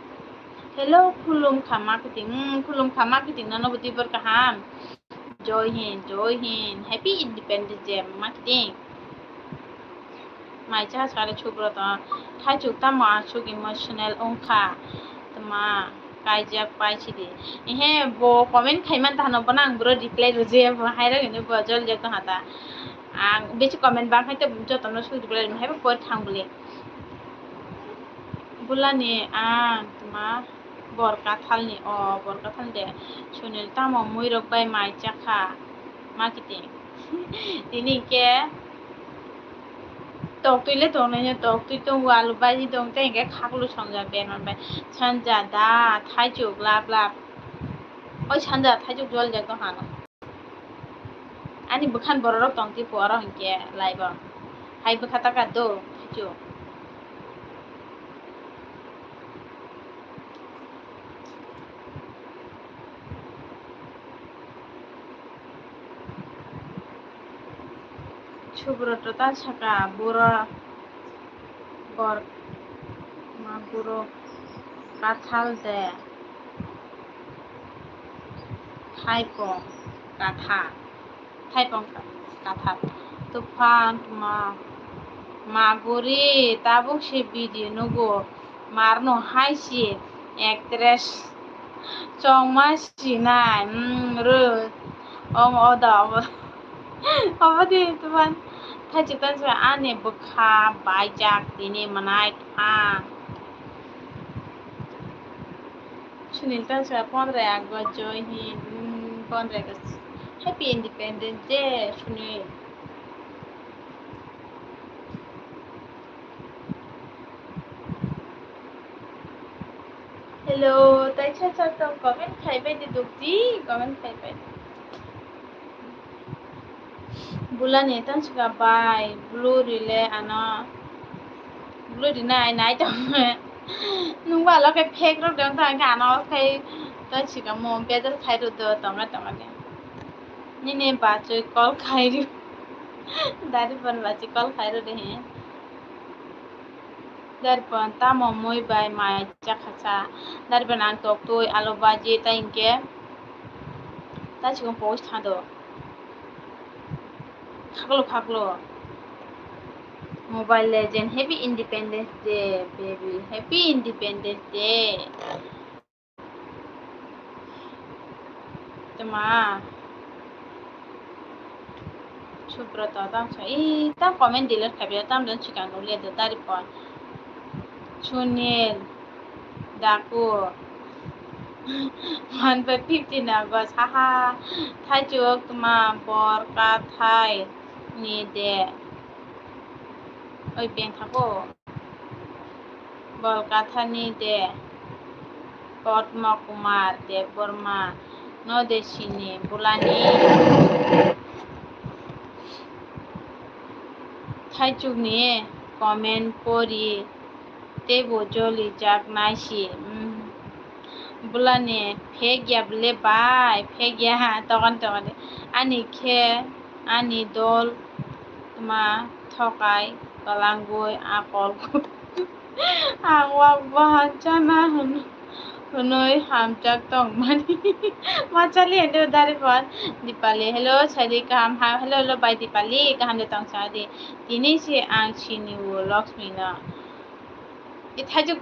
hello khulum marketing nano budi berkaham joy hin happy independence day marketing mai cha sare chubro ta thai chuk ta ma chuk emotional ongkha tama kaija paichi de he bo comment khaiman ta no banang bro reply roje haira gene bo jol je ko hata ang bechi comment bang haite joto no su dibule he bo thang bule bulani tama borka thalni borka thal de sunil tamo muirok bai mai chakha marketing tini ke tok tuile tok nanya tok tui tong alu baji tong teng ke khaklu songja benon bai sanja da thaijuk lap oi sanja thaijuk jol jak to hano ani bukhan borok tong ti poro hingke laibo hai bukhata ka do thaijuk Chubroto ta saka buro bor ma buro kathal de thaipong katha tufan maguri tabuk se video nugo marno haisi actress chongma sinai ru oda obadi tufan thaijikan sa ane bukha baijak dini manai Sunil ta sa 15 August joy hin 15 August happy independence day Sunil hello tai cha to comment khai bai de dukti comment khai bai bulani tan suka bai blue rile ano blue dinai to nung ba lo cái phek ro dang thang ka no khai ta chika mom pe dar khai ro do tama de ni ne ba choi call khai ri dari pan ba chi call khai ro de he dari pan ta mom moi bai mai cha khacha dari pan ang tok toi alo ba je ta inke ta chika post tha do khaklo Mobile Legend Happy Independence Day baby Happy Independence Day tama Subrata tam sa tam comment diler khabe tam dan chikang no le dari pon Sunil Daku 15 August haha Thai chuk tama borka Thai ni de oi beng thako bolkatha ni de Padma Kumar Dev Burma no desini bulani Thaichuk ni comment pori te bojoli jak naisi bulani phegya bile bai phegya tokan ani khe ani dol tuma thokai kalangoi akol awak bahana hunoi hamjak tong mani machali ende dari pon Dipali hello sadi kaham hello by Dipali kaham de tong sadi tini si ang chini wo Lakshmi na thaijuk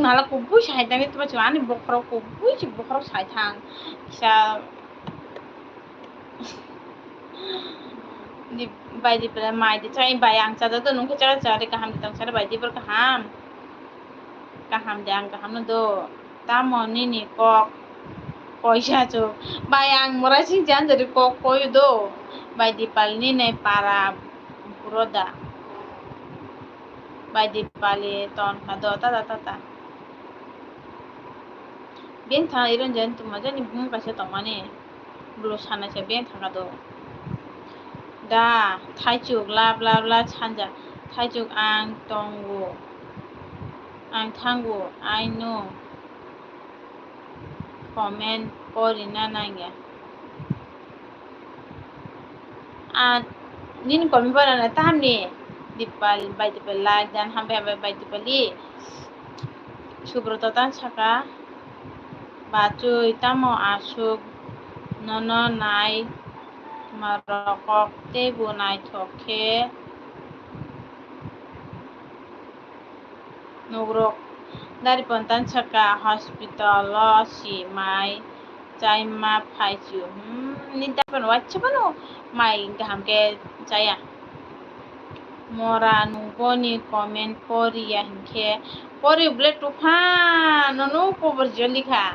nala ko bui sai tani tuma chani bokhro ko bui chi bokhro sai thang sa di by Dipali mai di chai bayang cha da nung cha de kaham de tong sa by Dipali kaham dang kaham no do tamoni ni kok koisa chu bayang mora sing jan dari kok koy do by Dipali ni ne para puroda by Dipali ton ka do ta beng thang iron jan tu maja ni bung ka se tongmani blo sana se beng thanga do da thaichuk la chanja thaichuk ang tongo ang thango I know comment kori na nangya and nin comment para na tamni dipal by dipal like dan hambe by dipali subrata tan saka bacui tamo asuk nono nai marokok tebu nai thoke nugrok dari pontan saka hospital lo si mai chai ma phaichu ni dapan wachapano mai gaham ke chaya mora nungoni comment koriya hinke kori ble tufa nono kobar jolika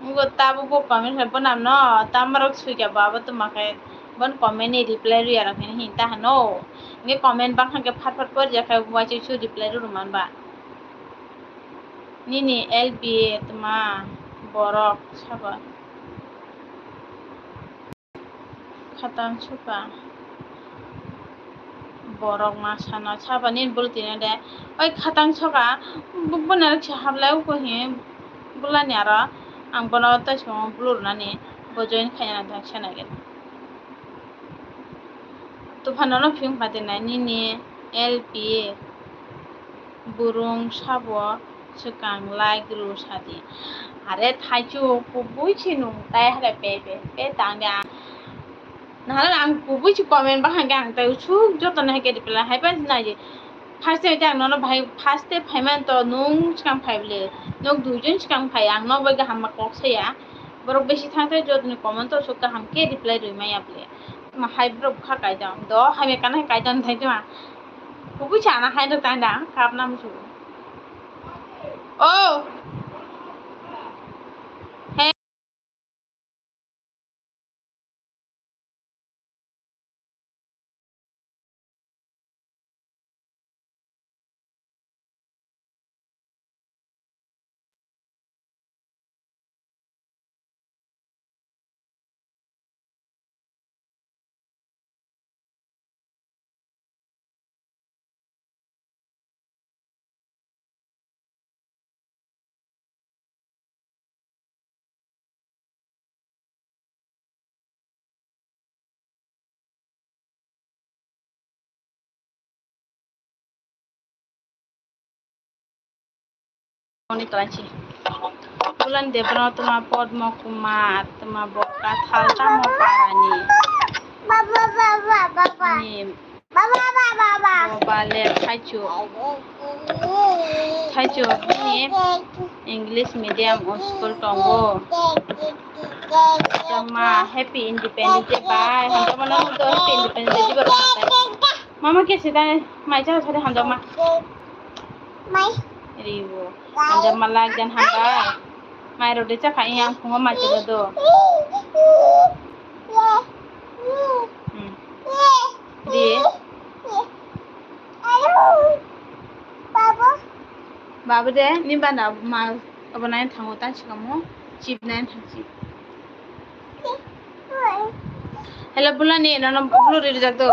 ngo tabu bo comment ha banam no tamarok suya baba tumake bon comment ni reply ri ara hin ta no nge comment bang hanke phat por ja ka wachi chu reply ru man ba nini lb tuma borok saba khatang suka borok ma sana saba nin bultine de oi khatang soka bunar hablai ko he bulani ara ang bono ta so blur nani bojoin khayana ta sanage tufanono film patina nini lp burung sabo sukang like ru sadi are thaichu kubui chinung tai hare pe tangya nahala ang kubui chi comment ba hanga ang tai chu joton ha ke dipla hai pa na je first time ang no bhai first step phaiman to nung skang phaible nok dujon skang phai ang no ba ga hamma kok saya borok beshi thangte jotni comment to sukka hamke reply rui mai aple ma hai brok kha kai dam do hai me kan kai dan thai ma kubui chana hai do tang da kap nam chu oh Oni klanchi bulan debra tuma podmo kumar tuma boka thalta mo parani ni bale thaichu ni English medium school tongo tama happy independence day bye hamja mana to happy independence day bar mama ke sida mai cha thare hamja ma mai riwo hamja malak jan hamba mai rode cha khai yang phunga ma che do di babu de ni bana ma abanain thango ta chikamo chip nain thangchi hello bulani nana blue ri jato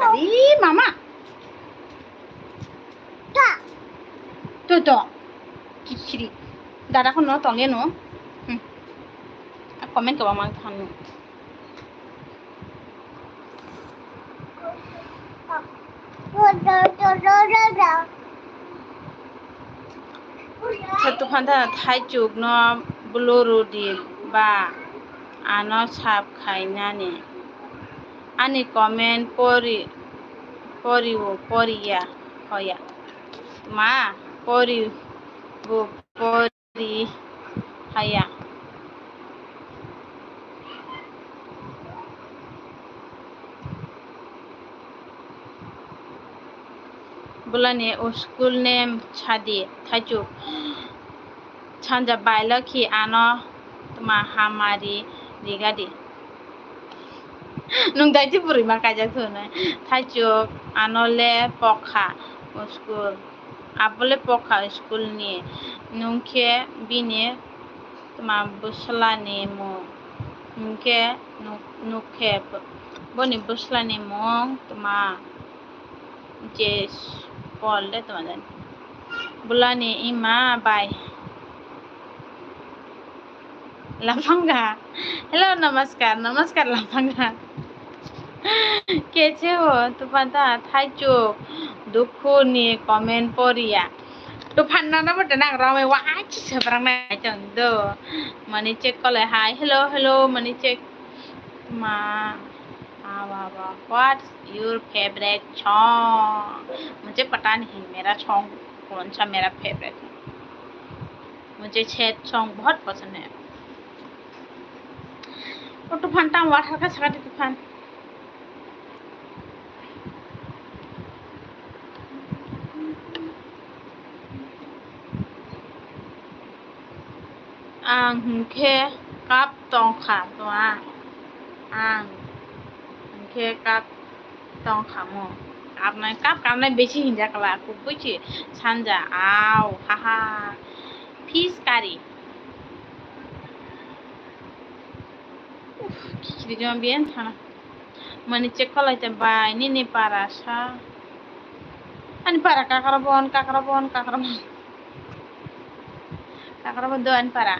ari mama to kichiri dada ko no tonge no comment ka mang thanu Satu khanta thaichuk no bluru di ba ano sap khainani ani comment poriya hoya ma pori haya bulani school name chadi thaichuk chanja bailaki ano tuma hamari rigadi nung dai ti puri ma kaja thuna thaichuk anole pokha school apole pokha school ni nungke bini tuma buslani mo nke nuke boni buslani mo tuma je bolle tuma dan bulani ima bai लाफांगा hello नमस्कार लाफांगा कैसे हो तो पता थाइचो दुखु नि comment परिया तो फानना ना बटे ना रामे वाच सेब्रांग ना चंदो मनी चेक कले हाय हेलो मनी चेक मा बाबा व्हाट्स योर फेवरेट सॉन्ग मुझे पता नहीं मेरा सॉन्ग कौन सा मेरा फेवरेट है मुझे सैड सॉन्ग बहुत पसंद है Tufan tawar harga sekali Tufan. Ang ke kap tong kham tua. Ang ke kap tong khamo. Kap nai beshi hinja kala aku buci sanja au haha fish curry. Kiri jom bien sana. Mani cek kalau itu bay ini para sa. Ani para kakarabon do an para.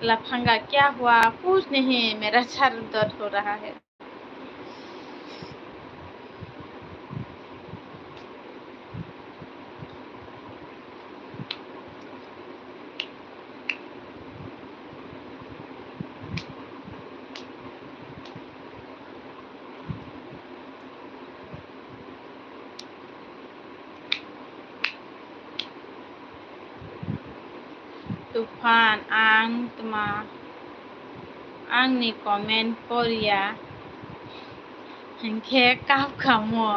लफंगा क्या हुआ कुछ नहीं मेरा सर दर्द हो रहा है Tufan ang tuma आंनि कमेन्ट परिया के काप खामो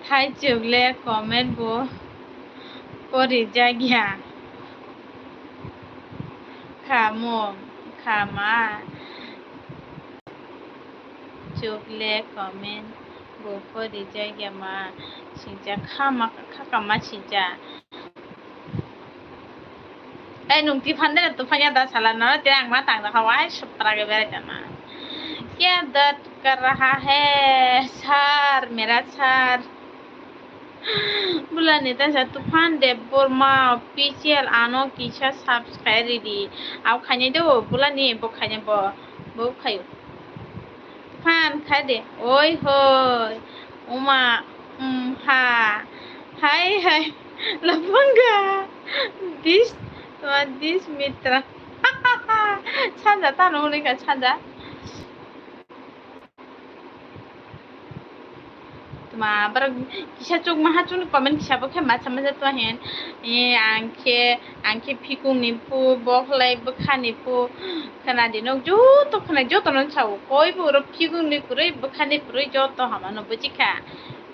थाइचुगले कमेन्ट बो परि जागिया खामो खामा चुगले कमेन्ट बो परि जागिया मा सिजा खामा सिजा nungti phande na tufanya da sala na te ang matang da hawai supra ke bere jana क्या दर्द कर रहा है सर मेरा सर बुलाने तसा तूफान दे बोरमा ऑफिशियल आनो किसा सब्सक्राइब रेडी आव खाने दो बुलाने बो खाने बो खायो तूफान खा दे ओय होय उमा हा हाय लफंगा this mitra 찾아 따라오니까 찾아 tuma barang kisah cuk maha cun komen kisah bokhe macam macam tu hen angke fikung nipu boklai bekhani pu kana dino joto khana joto non chau koi bu ro fikung ni kurei bekhani purei joto hama no bujika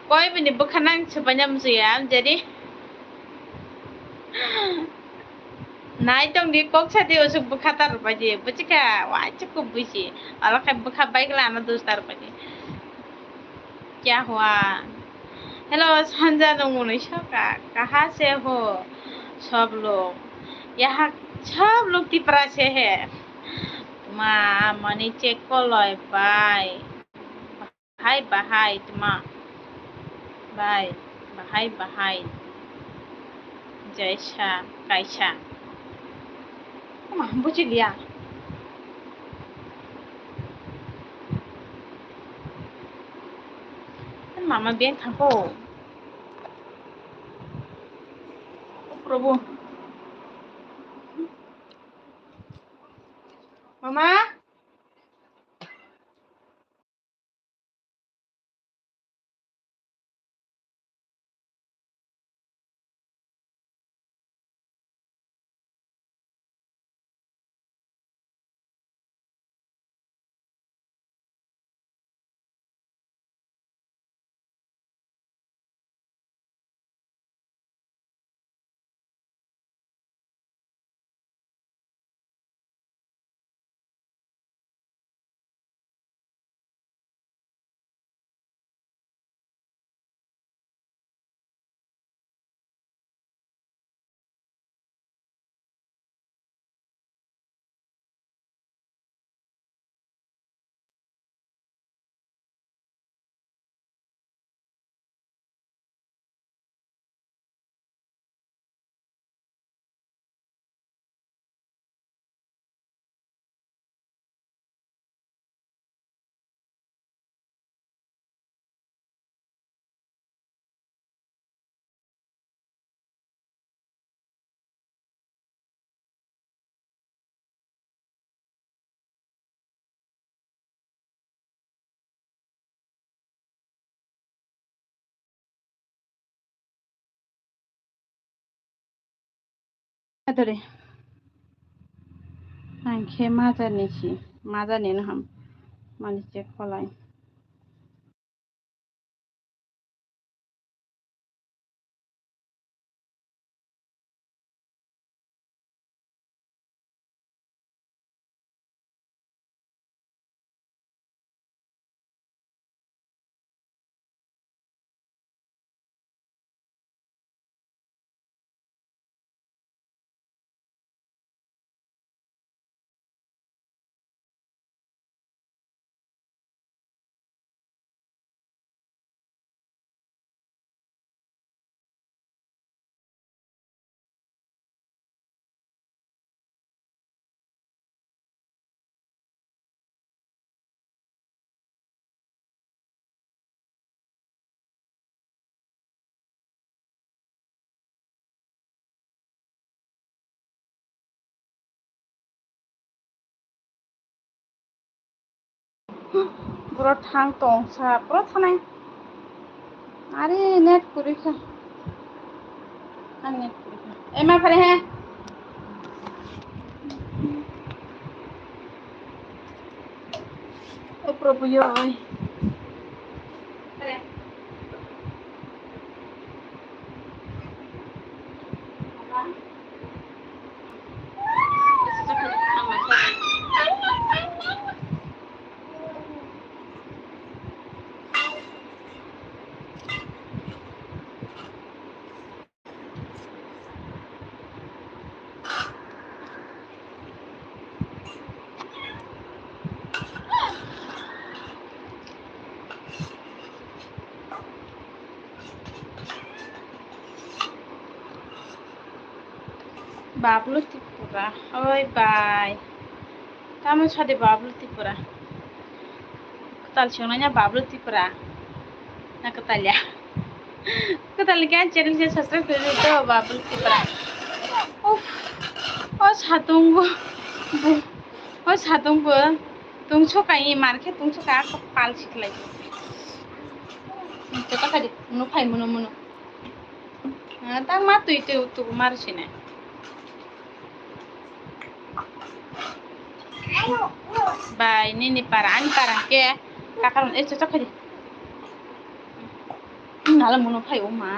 koi bu ni bekhanang sebanyak msuya jadi Nai tong di kok sa di usuk bukhatar paje buchika wacha ko buchi ala kai bukha baik la na dostar paje क्या हुआ hello संजा नंगुनी शका कहाँ से हो सब लोग यहाँ सब लोग तिपरा से है मा मनी चेक को लय बाय बाहाई तुमा बाहाई जैसा कैसा बुझ लिया Mama bien थांखौ प्रभु Mama ধরে খেয়ে মাজা নিছি মাজা নিয়ে নাম মানুষকে ফলাই পুরো ঠাং টংসা পুরো থানায় আরে নেট পরীক্ষা আর নেট পরীক্ষা এমা ফেলে হ্যাঁ ও প্রভু ওই Bablu Tripura. Oi, bye. Kamu sudah Bablu Tripura. Ketal sionanya Bablu Tripura. Nah, ketal ya. Ketal kan channel saya subscribe dulu tuh Bablu Tripura. Oh, satung bu. Tung sukai market, tung suka aku pal sih lagi. Coba kali, nupai munu. Nah, tak matu itu marusine. Ba ini parang ke kakaron cocok aja nala monopai oma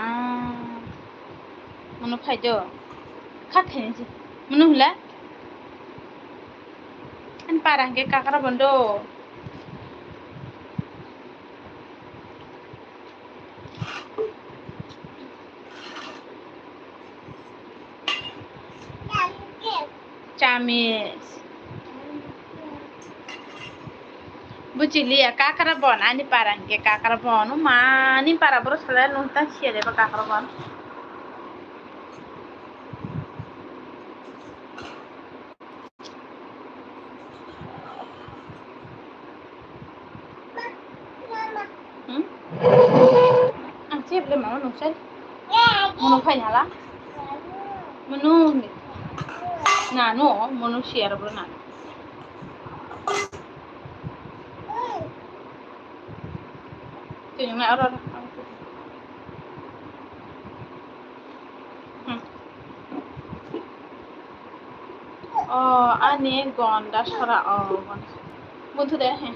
monopai jo kakek sih monohula kan parang ke kakara bondo camis bucili ya kakara bon ani parang ke kakara bon ma ni para bro sala nunta siale pa kakara bon Anjir le mau nusai mono pai nyala mono na no mono share bro na Tingnan na ara. Ani gonda sara বন্ধু দেয় হ্যাঁ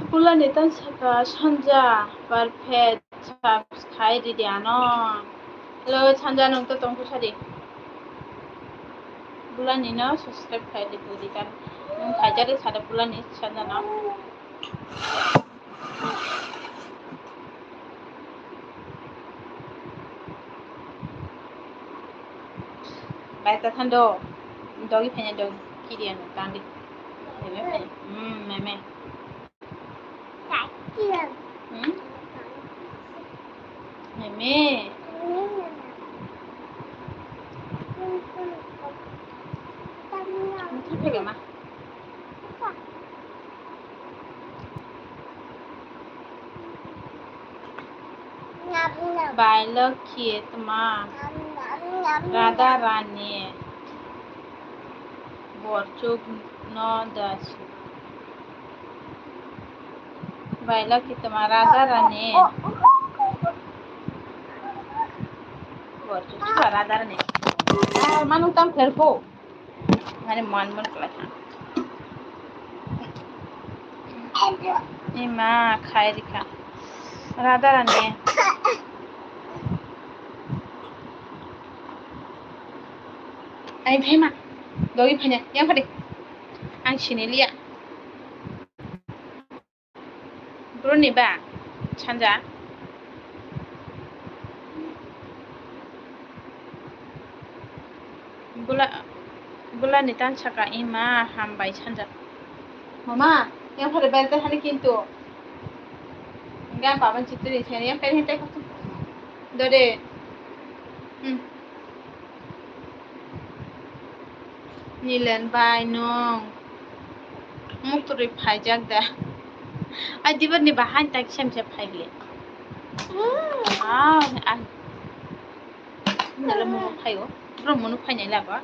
বুলা নেতান সাকা সানজা perfect subscribe di ano lo sanja nung to tong kusari bulan ni no subscribe kai di budi kan nung kajari sada bulan ni sanja no baita thando dogi phenya dogi kirian kandi meme meme Mungkin mah Bailok kiet ma Radha Rani Borchuk no dashi Bailok kiet ma Radha Rani bor tu radar ne manu tam kherko mane man kala ni ma khai rika radar ne ai phema doi phanya yang phade ang sinelia broni ba chanja gula ni tan saka ima hambai chanja mama yang phade belte hani kintu enggak papan citri sini yang pengen teh dode nilen bai nong muktori phajak da ai dibar ni bahan tak sem phaile nala mo phayo bro monu phainai laba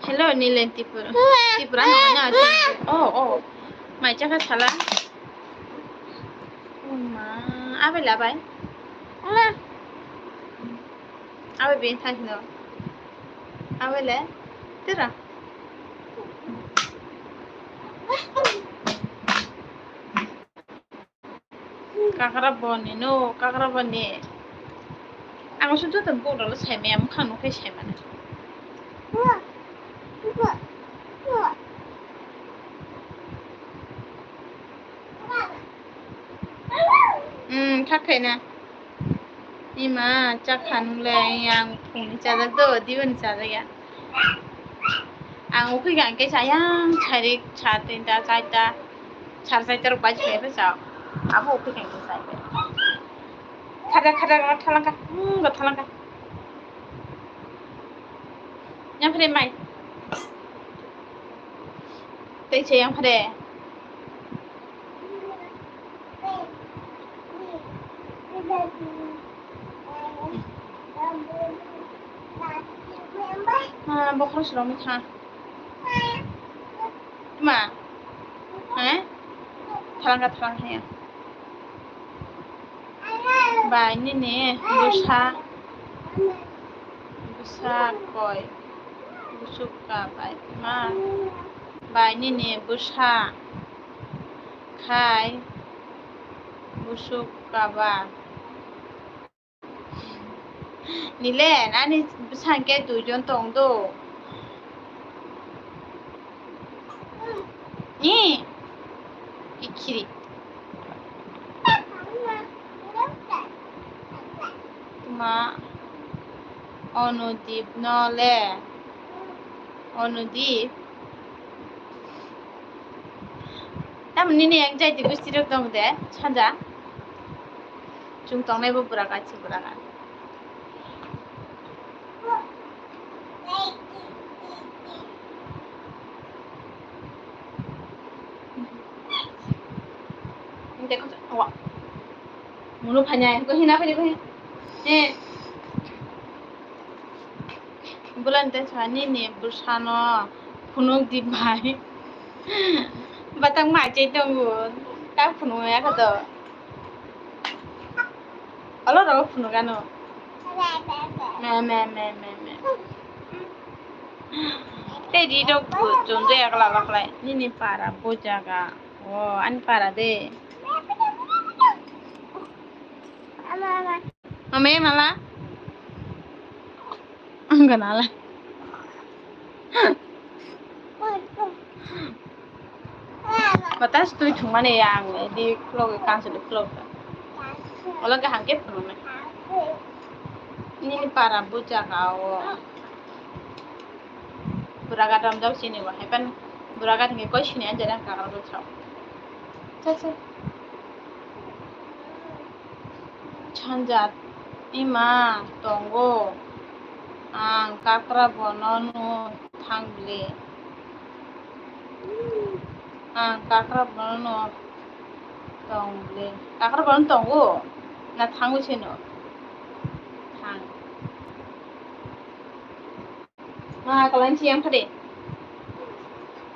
hello nilen tipura na oh mai chaka sala ma abe labai abe ben thakno abe le tera kakara boni aku sudah tempuh dulu saya memang kan oke saya mana kakek na ima cakhan le yang phuni chada do diwan chada ya ang ukhi gang ke sayang chari chatin da saita char saita ro baj pe sa abu ukhi gang ke sai pe khada thalangka ga thalangka yang phre mai tei che yang phre bokor suram kha ma thalangka ya bai ni ne busa koi busuk ka bai ma bai ni ne busa khai busuk ka ba nilen ani sangke dujon tongdo ni ikiri ma onudip nole onudip tamni ne ek jaiti gusti rok dong de chanja chung tongnai bo buraga chi buraga দেখো ওয়া Manu ফাnya ko hina phani ko bulan te chani ne bursano phunok di bhai batang ma chei tongu ka phunok ya ka to alo ro phunok ano me te di dok bu jonde akla baklai ni para bojaga an para de mama malah enggak nala batas tu cuma nih yang di vlog kan sudah vlog kalau nggak hangkep belum ini para bocah kau berangkat dalam jauh sini wah hepan berangkat nggak kau sini aja dah kakak bocah cek chanjat ima tonggo ang kakra bononu thangle ang kakra bononu tongle kakra bonon tongo na thangu chino thang ma kalan chiang phade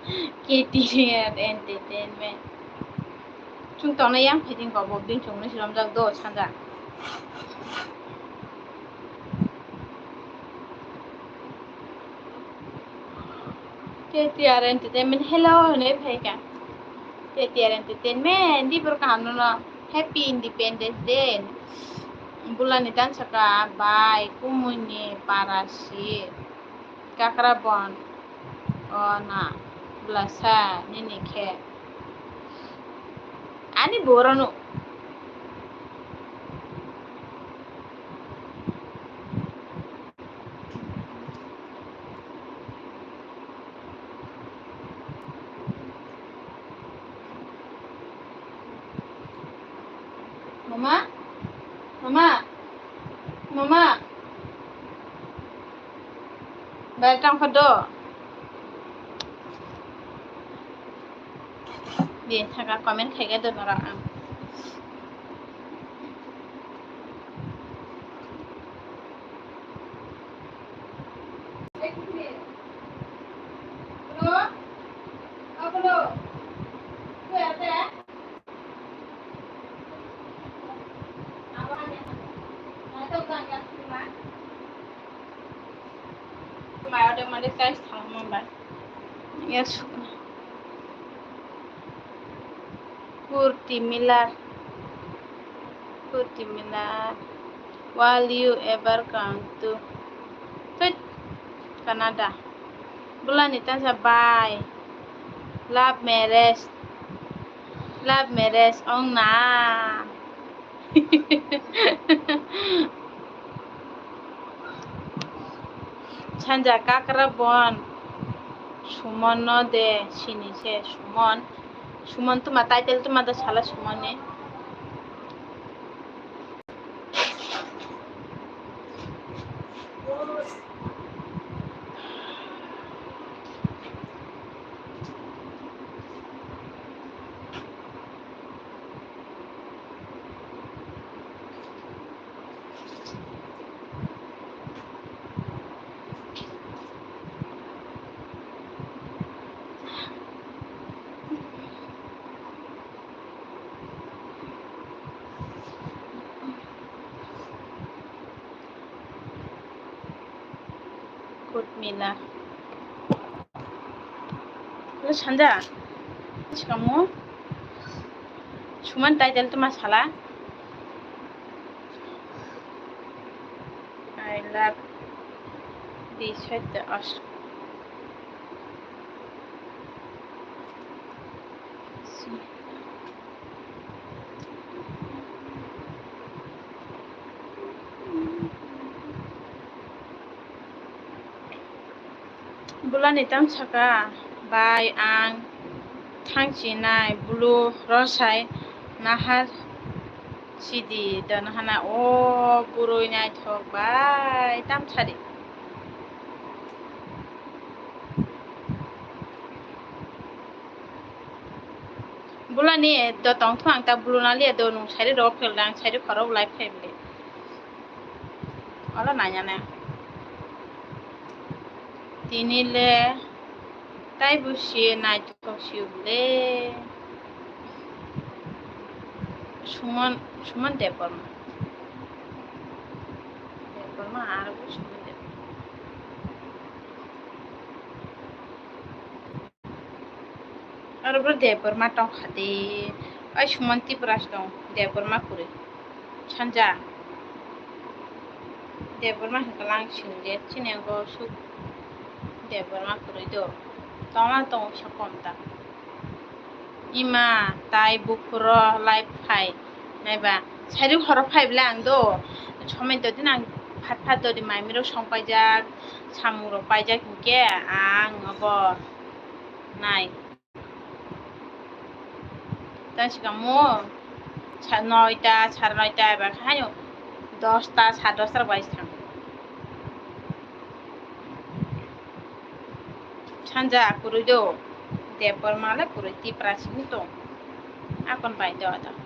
KTR Entertainment chung tong na yang phaiting ko bo ding chung na siram jak do chanja KTR Entertainment hello ne phaika KTR Entertainment di berkahno na Happy Independence Day bulan itan saka bai kumuni parasi kakrabon ona blasa nini khe ani borano mama mama mama batang phado di thaka comment khaiga do nara ang Mai ada mana guys thalang ba yes kurti milar will you ever come to Canada bulan itan sa bye love marriage ong na chanja kakra bon sumon no de siniche sumon to ma title to ma da sala sumone good mila lo chanja chikamu suman title to ma sala I love this with the us bulan itam saka bai ang thangchinai blue rosai nahar sidi dan hana o buroi nai thok bai tam chari bulani do tong thang ta bulunali do nung sari ro pheldang sari kharo lai phebli ala nanya na tinile tai busi nai thok siule suman deporma arabu suman depor arabu deporma tong khade ai suman tipras tong deporma kure chanja deporma hakalang singje chinengo su deporma kure do toma tong sakomta ima tai bukuro life phai naiba sari khoro phaibla ang do সময় তো দিন আং ভাত দদি মাইমিরো সংপাইজাক সামুরো পাইজাক হিংকে আং of নাই তার সিগামো 9টা 9:30 এবার খাইও 10টা 10:30 বাইস থাম সানজা কুরুই দো দেবর মালে কুরুই তিপ্রাসিনি তো এখন পাই দেওয়া দাও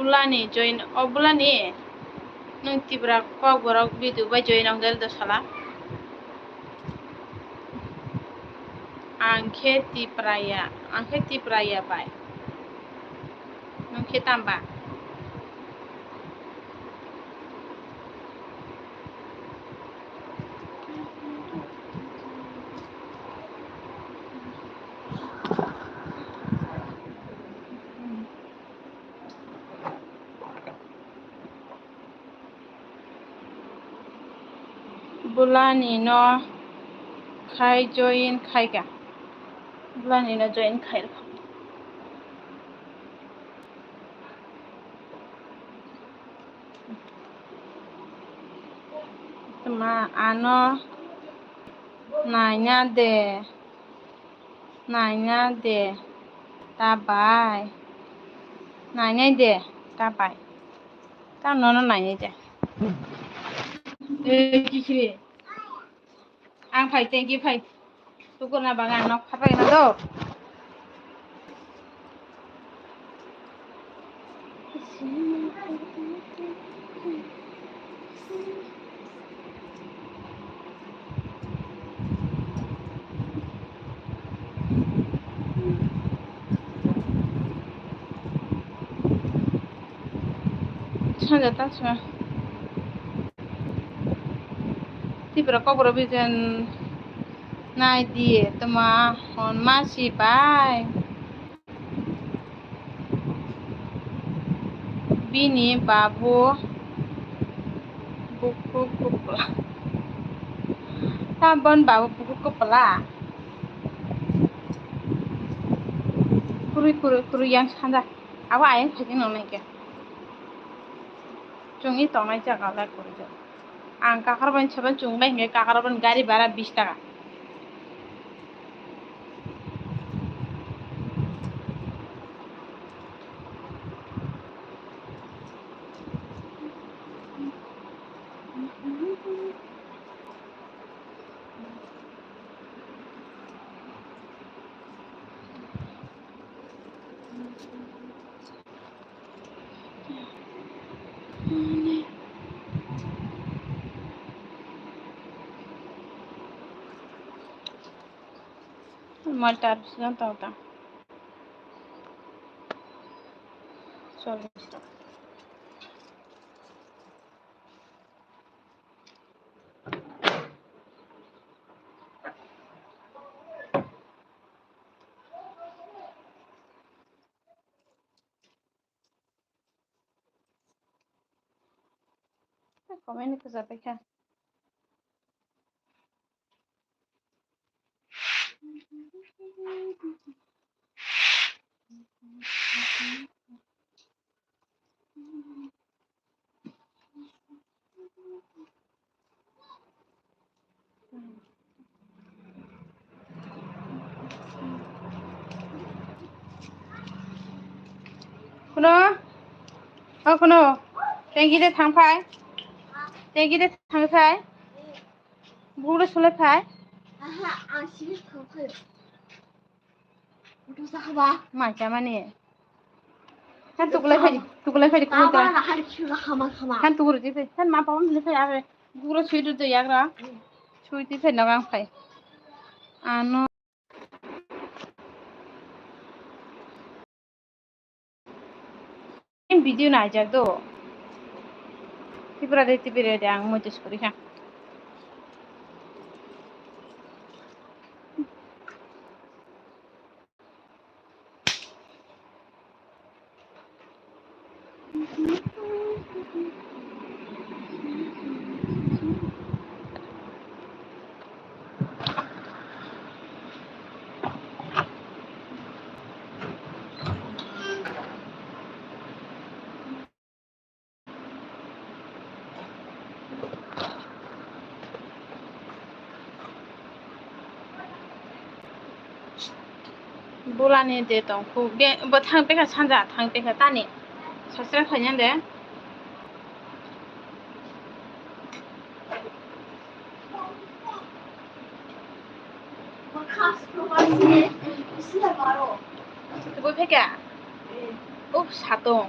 bulani join o bulani nung tibra kok borok bidu bai join ang del do sala angke tipraya bai nung ketamba bulani no khai join khaiga bulani no join khai ma ano nanya de tabai nanya de tabai ta no nanya de kikiri ang phai thank you phai tukuna bagan nok phapai na do chanja ta chma tibra kobro bijen nai die tama hon masi bai bini babu buku kupla tambon babu buku kupla kuri yang chanja awa ayen phajing no nai ke chungi tongnai jaga la kuri jo ang kakarban chaban chungbai nge kakarban gari bhara 20 টাকা malta arbisan tauta sorry komen ke zape kha kuno tengide thangphai bugle sule phai aha ang sini thangphai udah sahaba maca mani kan tukulai phai kuno na har chula khama kan tukuru di phai kan ma pawam le phai are bugle suidu de yagra suiti phai nagang phai ano video na jak do tibra de ang motis kori ha bulani de tong khu be bo thang pe kha sanja thang pe kha tani sasra khanya de tu bo pe ka up satong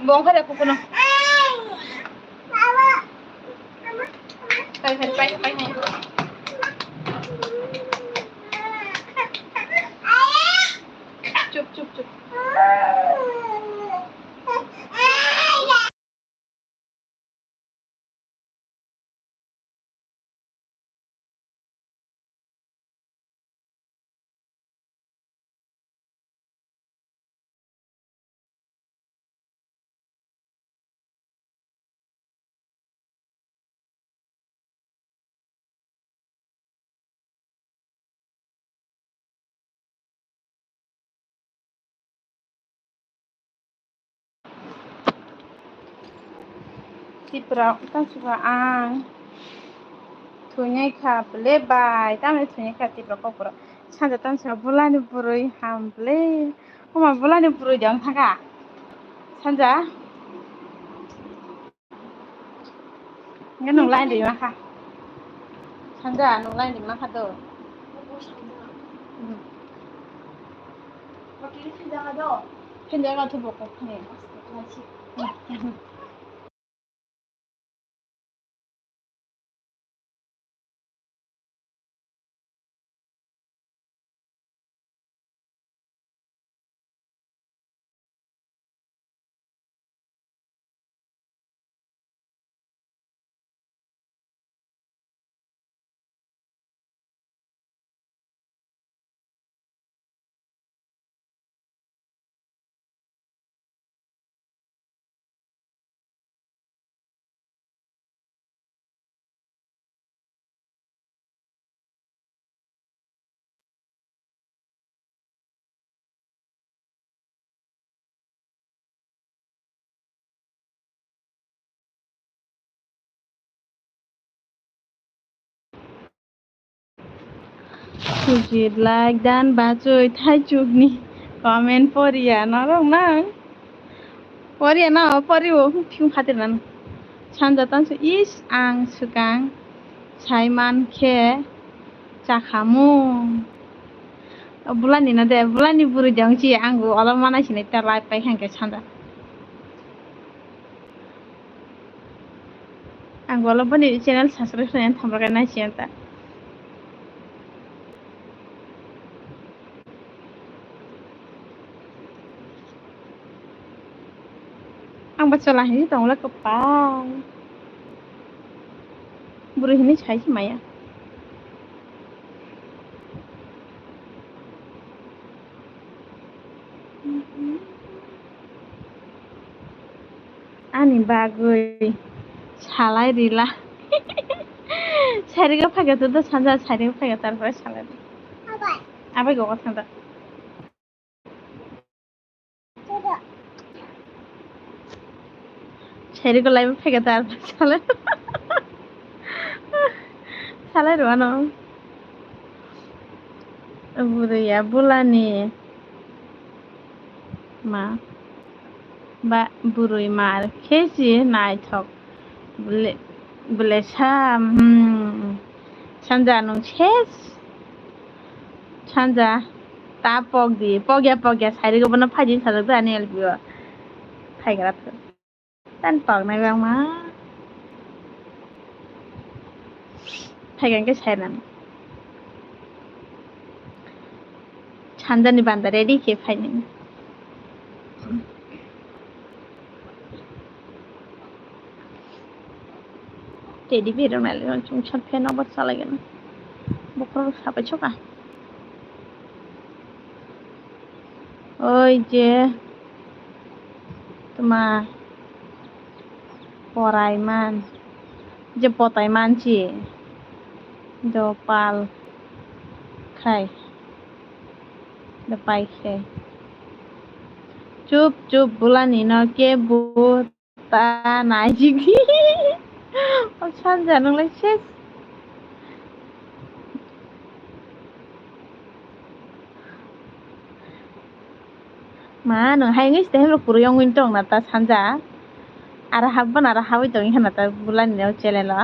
bongkar aku kuno. Pai. Cup. Tipra kan suka ang. Tunya ka ble bai, tamne tunya ka tipra ko pura. Sanja tan sa bulani purui hamble. Oma bulani purui jang thaka. Sanja. Ngan nong lain di maka. Sanja nong lain di maka do. Wakili pindah ada. Pindah ka tubo ko ne. Sujit like dan bacoy thai chukni comment poriya narong nang poriya na poriwo phim khatir nan sanja tan su is ang sukang saiman khe chakhamu bulani na de bulani buru jangchi anggu olam mana sinai ta live pai hangke sanja anggu olam bani channel subscribe khayan thamraga na sianta ang baca lahir tong la kepang buru ini chai maya ani bagui salai rila সাইরিগা ফাইগা তো সানজা সাইরিগা ফাইগা তারপরে সালাই আবার গো কথা সাইরিগা live ফাইগা তারপরে সালাই রোয়ানো বুড়িয়া বুলানি মা বা বুড়ি মার খেয়েছি নাই থক বলে সানজা নং শেষ সানজা তা পগিয়া সাইরিগা বনা ফাইজি সাজা দানি এলবিও ফাইগা tan pog này bang má ফাইগান কে সাইরান ছানজানি বান্দা রেডি কে ফাইনি টেডি বেরো মেলে চুমছান ফেন আবার চালা গেল বকর সাপে ছোকা ওই যে তোমার পরাইমান যে পতাই মানছি পাল খাই পাই খাই চুপ বুলানি ন কে বুতা নাই জিগি সানজা নংলাই শেষ মা নং high ngis teh lo kuruyong wintong na ta sanja ara habban ara hawi tong hana ta bulani no chele la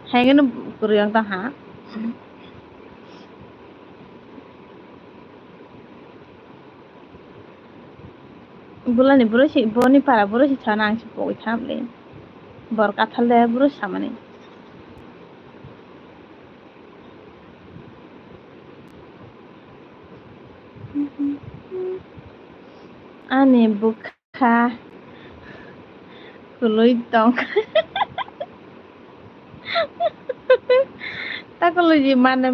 hay ngin kuruyong ta ha Bulani burusi boni para burusi sana ang sipo itamle. Bor kathale burus samani. Ani buka kului tong. Takuluji mana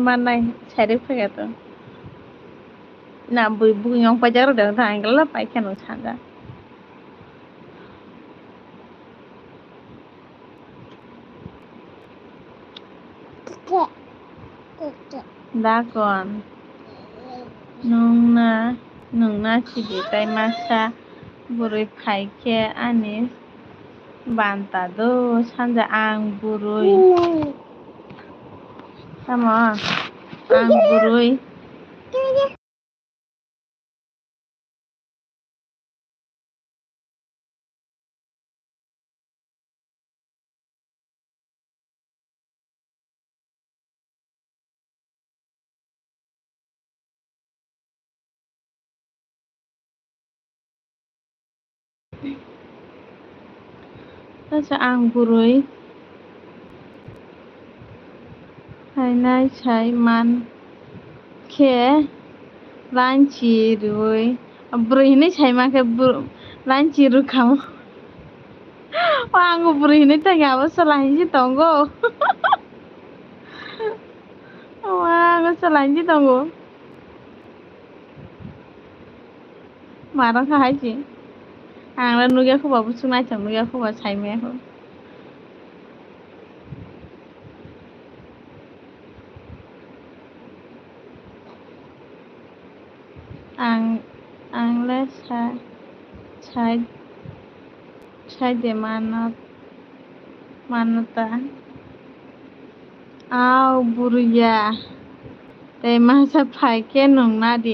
cari pegato. Na bu yang pajar udah tanggal lah paikan usanga. Dakon nungna sidi tay masa burui paike ani banta do sanja ang burui sama ang burui sanja ang burui hainai chai man ke lanchi rui burui ini chai man ke lanchi ru kamu ang burui ini tak apa selain tonggo ang selain tonggo marah kahai sih ang la nugia ko babu sunai chang nugia ko ba chai me ko ang le chai de manata au buruya te masa phai ke nong na di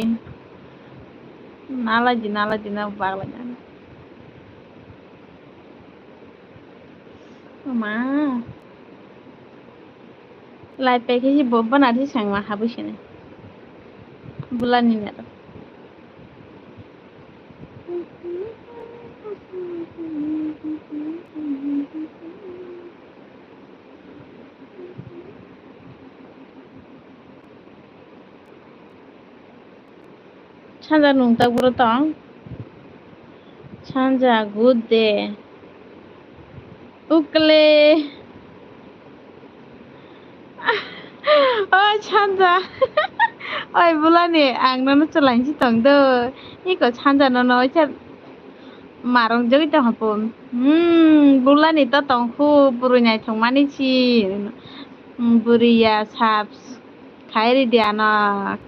nalaji na bagla jan ma lai pe ke ji bobba na di sang ma habu shine bulani ne chanja nung tak buro tong chanja good day ukle oi chanja oi bulani ang no chalain si tong do iko chanja no cha marong jogi ta hapon bulani ta tong khu burunyai thong mani chi buriya saps khairi diana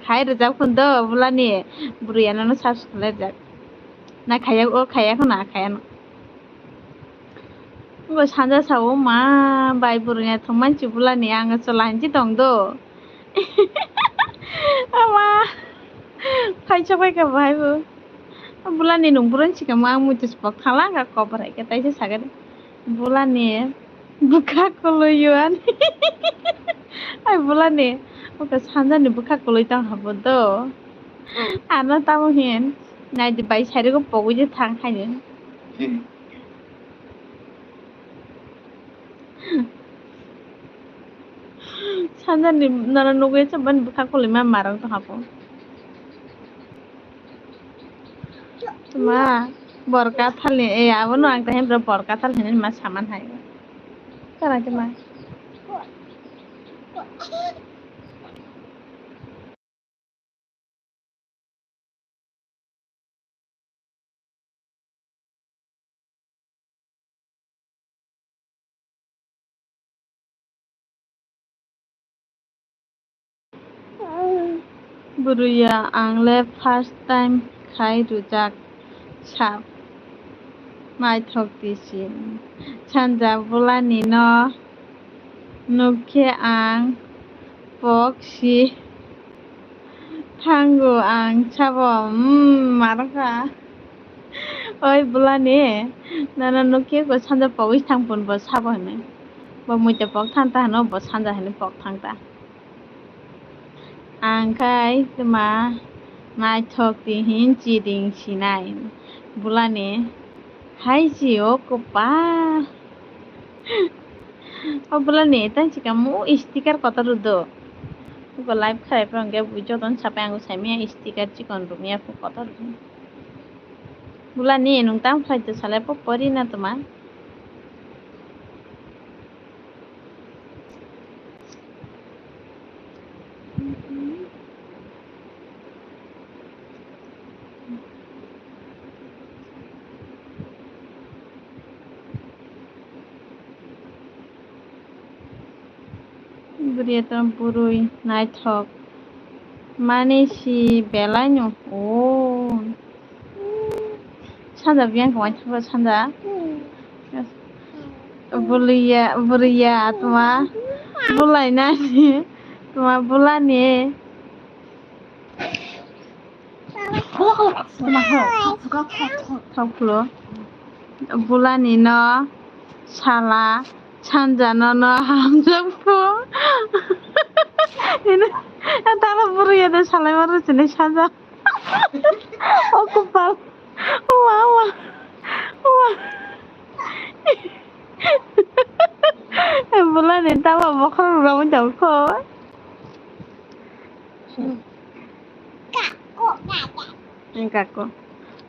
khairi jak khundo bulani buriya no saps khale jak na khaya ko na khaya no ngo sanja sawo ma bai burunya thong man chi bulani ang chalain chi tong do ama paisa pai ka bai bu bulani nung buran chi ka ma mu tis pok thala ka koparai ka tai se sagar bulani buka koluyuan ai bulani oka sanja ni buka koloi tang habo do ana tamu hen nai di bai sare ko pogu je thang khaine sanja ni nara noge chaban buka koloi ma marang to habo ma borka thalni e abono ang tahem bro borka thal hene ma saman hai kara ma buruya angle first time khai rujak sap mai thok tisin chanja bulani no nukhe ang pok si thangu ang chabo maraka oi bulani nana nukhe ko chanja pogis thangpon bo sabo hene bo muite pok thanta hano bo chanja hene pok thangta ang khai tuma mai thok ti hin chi ding sinai Bulani. Hai si ko pa. Oh bulani tang si kamu stiker kota rudo. Ko live khai prangge bujo ton sapai anggo saimia stiker cikon rumia fu kota rudo. Bulani nung tang flight to sale popori na toma. Buriatam purui naithok. Mane si belanyo. Oh. Sanda biang kawai thapa sanda. Buria tuma. Bulai nani. Tuma bulani. Tuma thok phulo. Bulani no. Sala. Sanja no hamjak phu. Ini antara buria dan salai maru jenis sanja. Oh kupal. Wah. Bulani tawa bokal ramu jauh kok. Kako.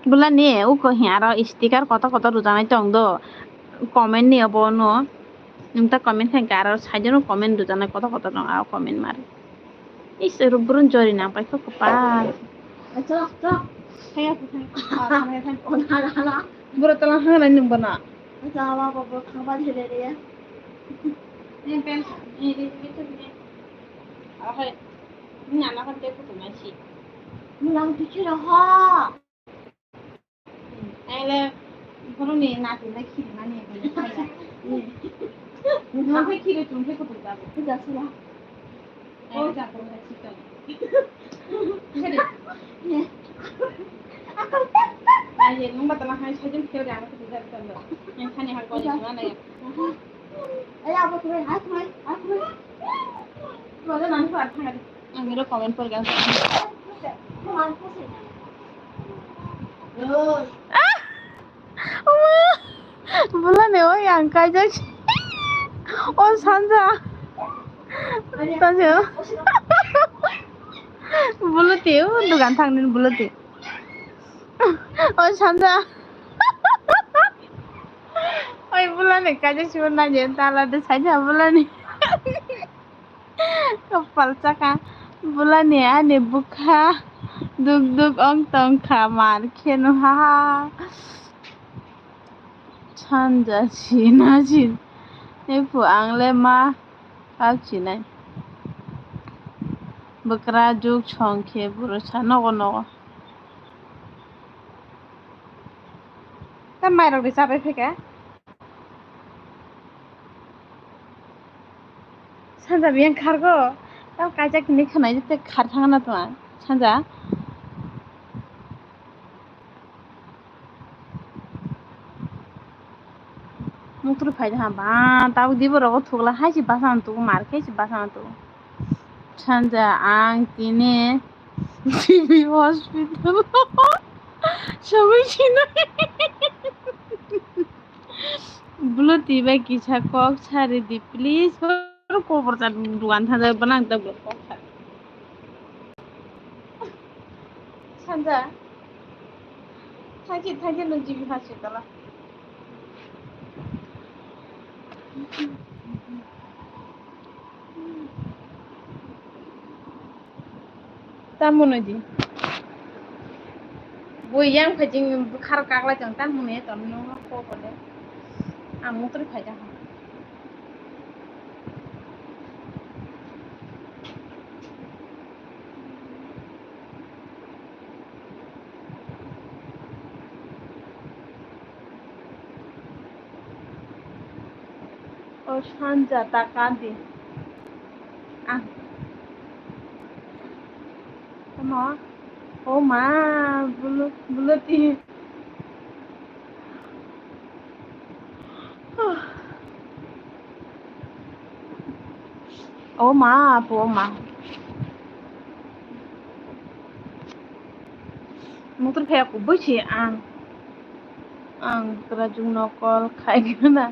Bulani uko hiaro stiker kota rujanai tong do. Comment ni abo no. Nungta comment kan karo sajono comment rujanai kota dong ao comment mari. Is burun jori nang pai kok kepal. Cok. Saya Buru telah hana ning bana. Sama papa kapan sudah dia? Ini pen ini gitu ni. Apa? Ini anak kan dia putus masih. Mulang pikir ha. Ele buru ni nanti nak kiri mana ni? Nanti kiri jumpa putus dah. Putus sudah. Oh, dah putus kita. Jadi. Aye, nung batala hai sajum kyo da ka tida tanda. Yang khani har ko jina na ya. Aye, apa tu hai hai. Wala nan ko artha ngade. Angero comment पर गया. बोला नहीं वो yang kajak. Oh Sanja. Tanya. Bulat ya, dugaan thangnin bulat ya. Oh Sanja. Oh bulan nih kajak cuma nanya tala deh saja bulan nih. Kepal cakap bulan nih ane buka duk ong tong kamar kenu ha. Sanja Cina Cina. Ini puang lema kau Cina. Bekerja chongke berusaha nogo. Kan mai rok dicapai fika. Sanja biang kargo. Kau kajak ini kena itu kar tangan atau apa? Sanja. Mutur faida hamba. Tahu di bawah thukla hai si basan tu market si basan tu. Sanja ang kini TV hospital. Sampai Cina. Belum tiba kisah kok cari di please. Baru kau percaya duaan tanda benang tak belum kok cari. Sanja. Thank you nung TV hospital lah. Tamu naji. Boy yang kajing khar kakla jang tamu ne tamu ko kode. Amu teri faida. Oh Sanja takadi. Ah. Sama. Oh ma, bulat ini. Oh ma, po ma. Motor kayak aku beci ang. आं राजुं नकल खायगोना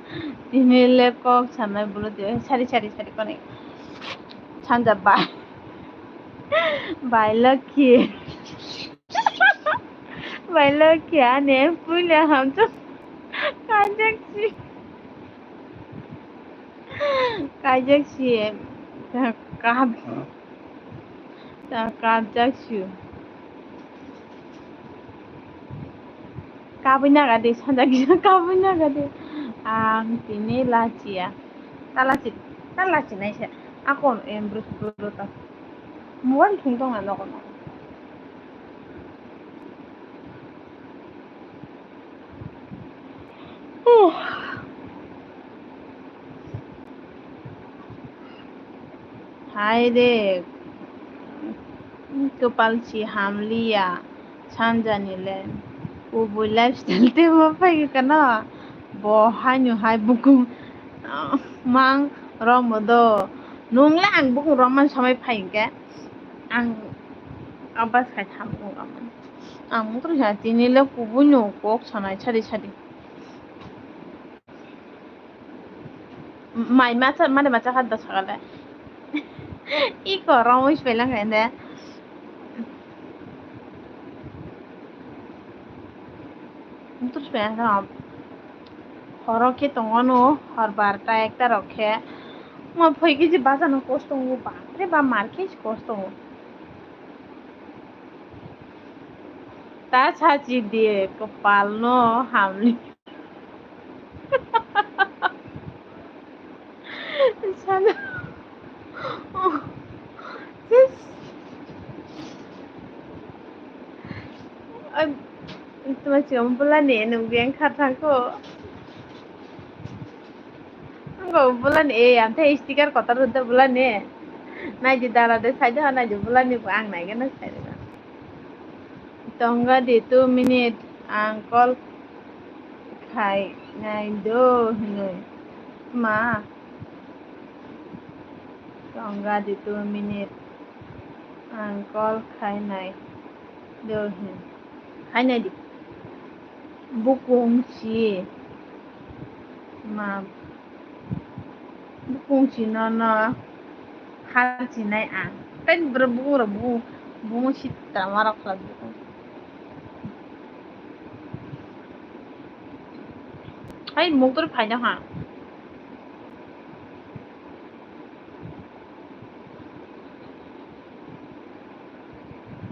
दिनै कक साननाय बुलुदे सारि सारि सारि कने सानजा बायलखि बायलखि आने पुले हमतो काजक्षी काजक्षी काब काजक्षी काबैनागादे सानजाखि काबैनागादे आं दिनै लाचिया तालाचि नायसे akon embrus bruta muan thungtong ano kono hai de kepalci hamlia sanjanile ubui lifestyle te mo pai kana bo hanyu hai buku mang romodo nungla ang buku roman samai pai ke ang abas khai thamu roman ang mutro jati nile kubunyo kok sanai chari chari mai macha mane macha khadda sagale iko romish pelang ende mutro pelang হরকে তঙানো হর বারটা একটা রক্ষে মা ফইকে যে বাজানো কষ্ট ও বাপরে বা Marquez কষ্ট তা ছাচি দিয়ে কপাল নো হামলি সানা তোমার চম্পলা নে নুবিয়াং খাতাকো bulan am the sticker kotar hudde bulan nai di dara de saide ha nai di bulan ang nai gana saide tonga di 2 minute ang call khai nai do hinoi ma tonga di 2 minute ang call khai nai do hin khai nai di bukung si ma bukung si na har si nai ang ten bungu si tamara klag bukung hai muktor phaina ha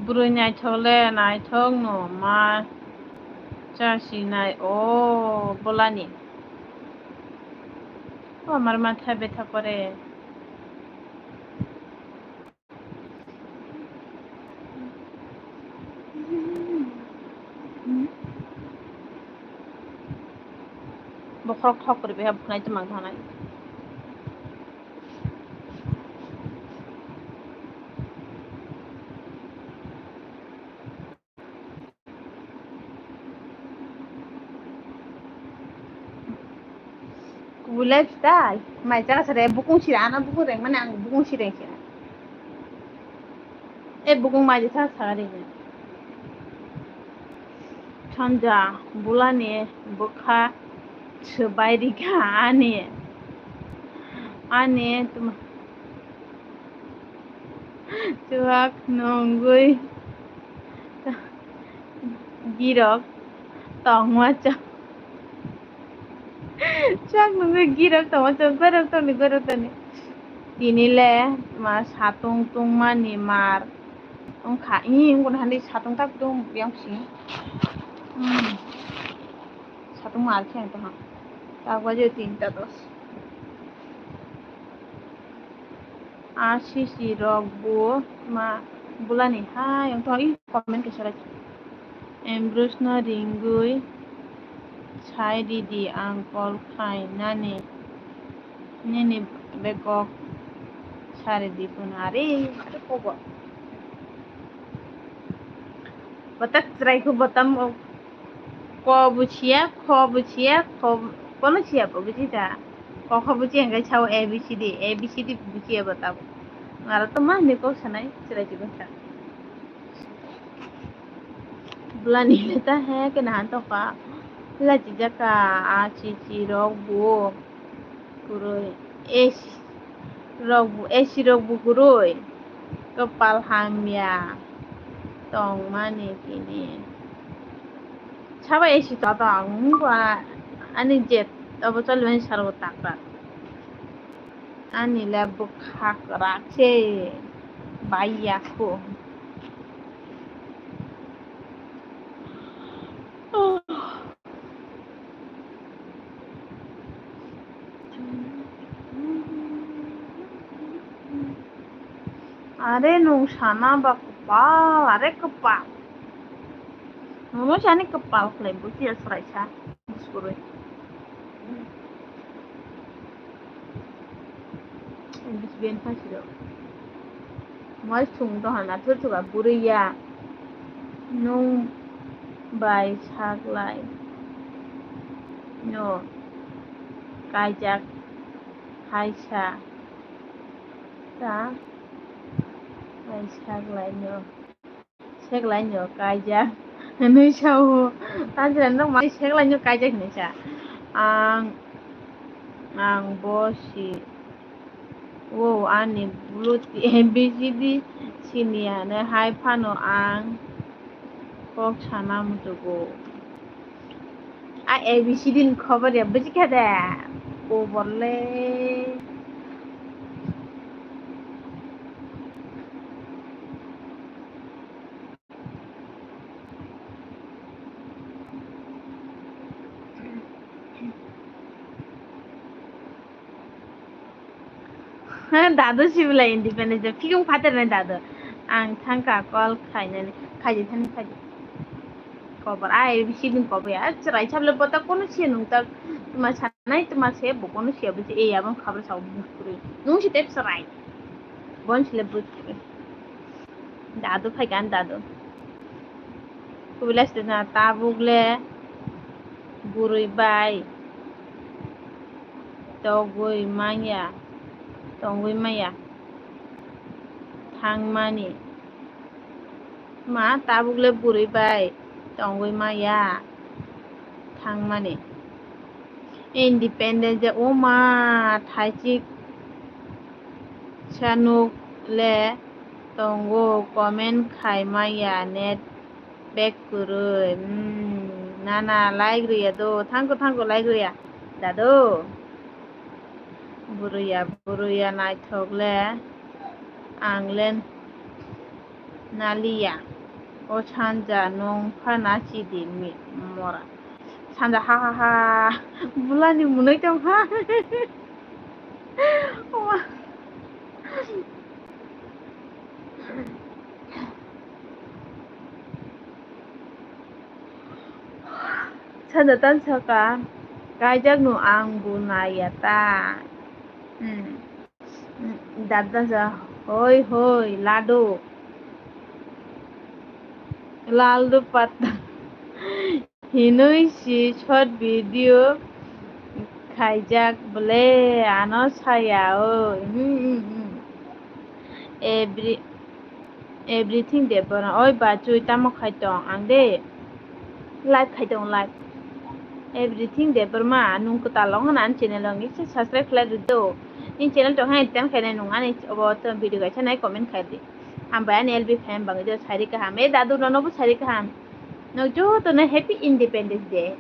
burui nai thok no ma চাষি নাই ও বলানি ও আমার মাথা ব্যথা করে বখরক ঠক করে বেহা বুনাই তো মাংস নাই lifestyle mai jaga sare bukung sira ana bukung reng mana ang bukung sireng sira bukung mai jasa sare ne sanja bulani bukha sebai rika ane tum tuak nonggui girok tongwa cha chak nunggu girok tongwa cha gorok tani dinile ma satung tung mani mar ong kha ngon handi satung tak tung yang sing satung mar khen to ha tak baje 3টা 10 asisi rogbo ma bulani hai yang to comment ke sara embrusna ringui chai didi angkol khai nani bekok sare dipun are kobo batak try ko batam ko buchia kono chia ko buchita ko buchi engai chao abcd buchia batabo ngara to ma ne ko sanai try ko sa bulani leta hai ke na to ka Lagi jaka acici rogbu kuroi esi rogbu kuroi kepal hamya tong mani kini sabai esi to angwa ani jet abo chalben sarbo takra ani labo khak rakse bayako Are nung sana ba kepal, are kepal. Nung sana kepal klaim buti ya serai sa. Busurui. Bis bien fasiro. Mas chung to hana thur thuga buriya. Nung bai saklai. No. Kajak haisa. Ta. Bai saklai no. Saklai no kajak. Nui sao. Ta jalan nang mai saklai no kajak ni sa. Ang bosi. Wow, ani buluti ABCD siniane hai pano ang kok sana mutugo. ABCD ni cover ya buji kada. O bolle. Dado sibla independent fiung pater na dado. Ang tangka call kainani kaji tani kaji. Cover ABCD ni cover ya. Cerai chabla pota kono sia nung tak tuma sanai tuma se bo kono sia buji e abang khabar sa buskuri. Nung si tep cerai. Bon sile buskuri. Dado khai kan dado. Kubilas na tabugle burui bai. Togoi maya. Tongoi maya. Thangmani. Ma tabugle burui bai. Tongoi maya. Thangmani. Independent je oma thaijik chanuk le tongo comment khai maya net back kurui. Nana like riya do. Thanko like riya. Dado. Buruya nai thogle anglen nalia o chanja nong phana chidi mi mora chanja ha bulani munai tong ha chanja tan chaka kaijak nu ang bunaya ta Dada sa hoi lado laldo pata hinoi si short video kaijak bole ano saya everything de bona oi ba chui tamo khaitong ang de live khaitong live everything de berma nung kota long an channel ang is subscribe like do in channel to hai tan khaina nung ani about video ga chanai comment khai di ham ba ani lb fan bang de sari ka ham e dadu no bu sari ka ham no jo to na happy independence day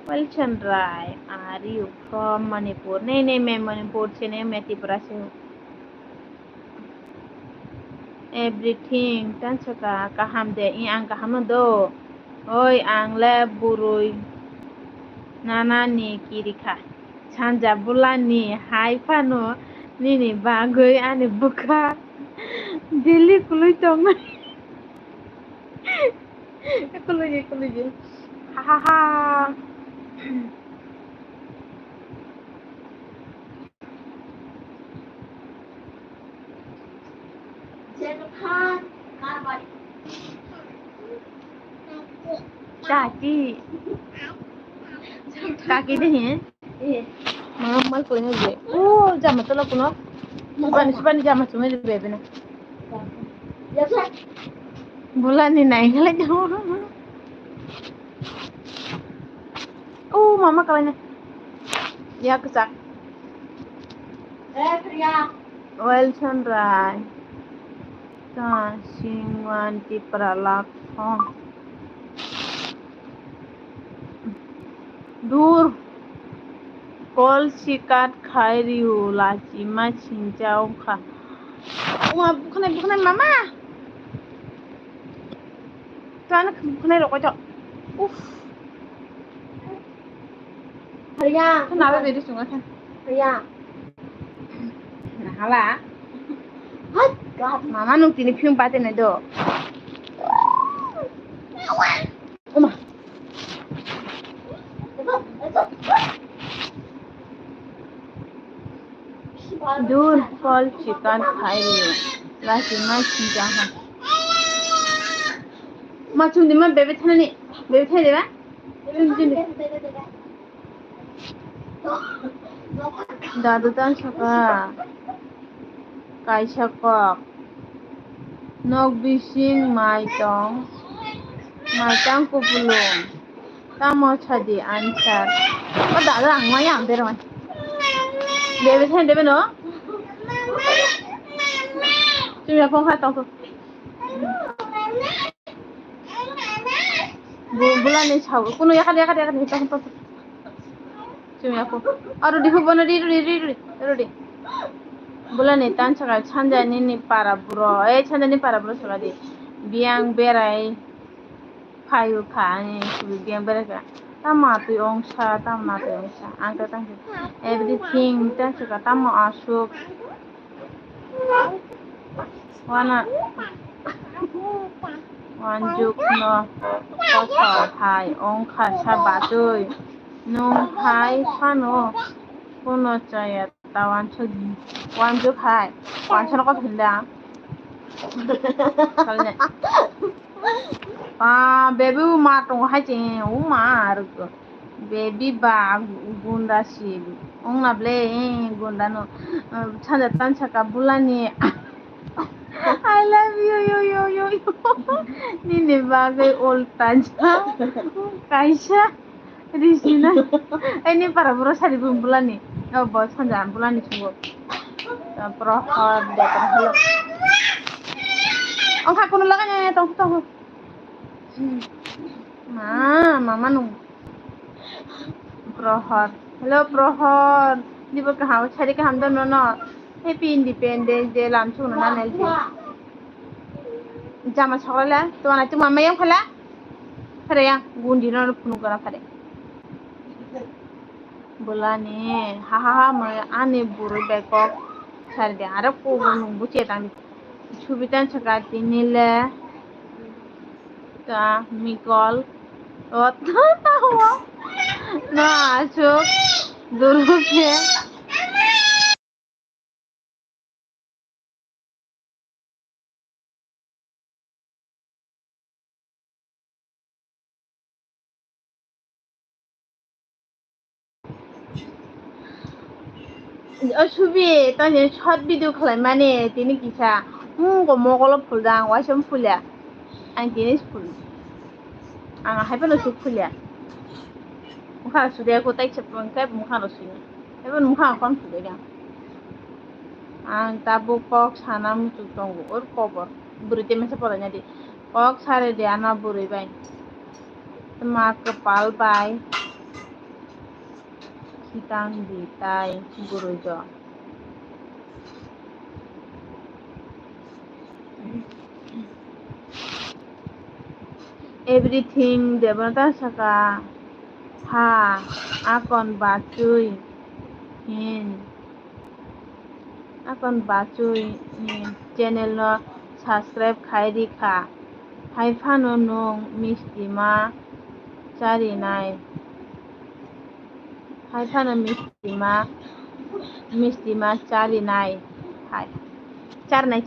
well chandrai are you from manipur ne मैं manipur से नहीं मैं त्रिपुरा से हूँ everything tan chaka ka ham de in ang ka ham do oi ang le burui nana ni kirika chanja bulani hai pano nini bagoi ani buka dili kului tong kului ha Kaki deh ya mama punya gue jam itu lo puno bukan jam cuma di bebe na bulan ni naik lagi Oh, mama kalanya. Ya kesak. Wilson Rai. Ta Singwanti Pralak. Dur. Kol sikat khairiu lachi ma chinchao kha. Bukan mama. Bukan rokok cok. Kenapa beda sungai kan? Nah, mama nung tini piung paten itu. Oma. Dur kol chicken khairiu lachi ma chinchao kha. Ma chung di ma bebe thana ni. Bebe thana deba? Dadu tan saka kaisa kok nok bising mai tang kupulung tamo chadi ansar o dadu ang mai am dera mai debe then debe no তুমি এখন খা তখন বুলানি ছাও কোনো একা তখন তখন তুমি এখন আর ডিহু বনে রি bulan tan saka chanjani ni para bro chanjani para bro saka di biang berai phayu khani subi biang berai ka tama tu ongsa angka tang everything tan saka tama asuk wanjuk no kosa thai ongkha sabatui nung thai phano kono chaya tawan chodi wanjuk hai wanchana ko thinda kalne baby ma tong hai che ma aruk baby ba gunda si ongna ble gunda no chanda tan chaka bulani I love you Nini bagai old taja Kaisha Risina ini para bro sari bulan nih oh bos sanjaan bulan nih sungguh prohor datang hello oh aku nulakannya tunggu mama nung prohor hello prohor di bawah kau cari ke hamdan nono happy independence day langsung nona nelti jama sekolah tuan itu mama yang kalah kare yang gundi nono penuh gara kare bulani hahaha mai ane buru bekok cari dia ada ko nunggu cetang subitan sekati nile ta mikol tahu na asuk dulu ke ছবি তই short video খালাই মানে তিনি কিছা গমক অলপ ফুল দাং ওয়াইসম ফুলিয়া আং তিনি ফুল আং হাইপানো সুখ ফুলিয়া মুখা সুদে কো তাই চেপংকে মুখা রসিনি এবার মুখা এখন ফুলে দাং আং তাবো কক সানা মুচুক দং ওর কবর বুড়িতে মেসে পড়াইনা দি কক সারে দে আনা বুড়ি বাই মা কপাল by Kitang di tai gurujo everything debanata saka ha akon bacui hin channel no subscribe khairi kha haifano nong mistima chari nai hai phana mistima chali nai hai char nai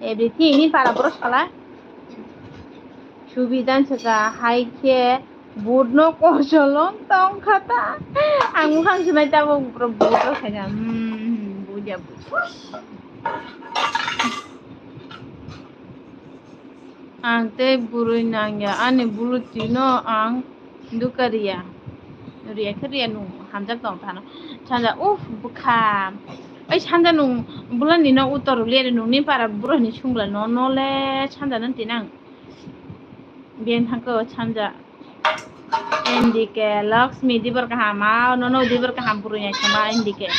everything ini para boros kala subidan saka hai ke budno kosolon tong khata ang khang sunai ta bo budno khaya buja ang te burui nangya ane bulutino ang dukaria Riya নু হামজা দং থানো ছানজা উফ বুখাম ওই ছানজা নু বুলানি না উত্তর লিয়ে নুনি পারা বুড়নি সুংলা নলে ছানজা নন তিনাং বেন থাকো ছানজা Indike Laksmi di berkahama nono di berkaham burunya sama Indike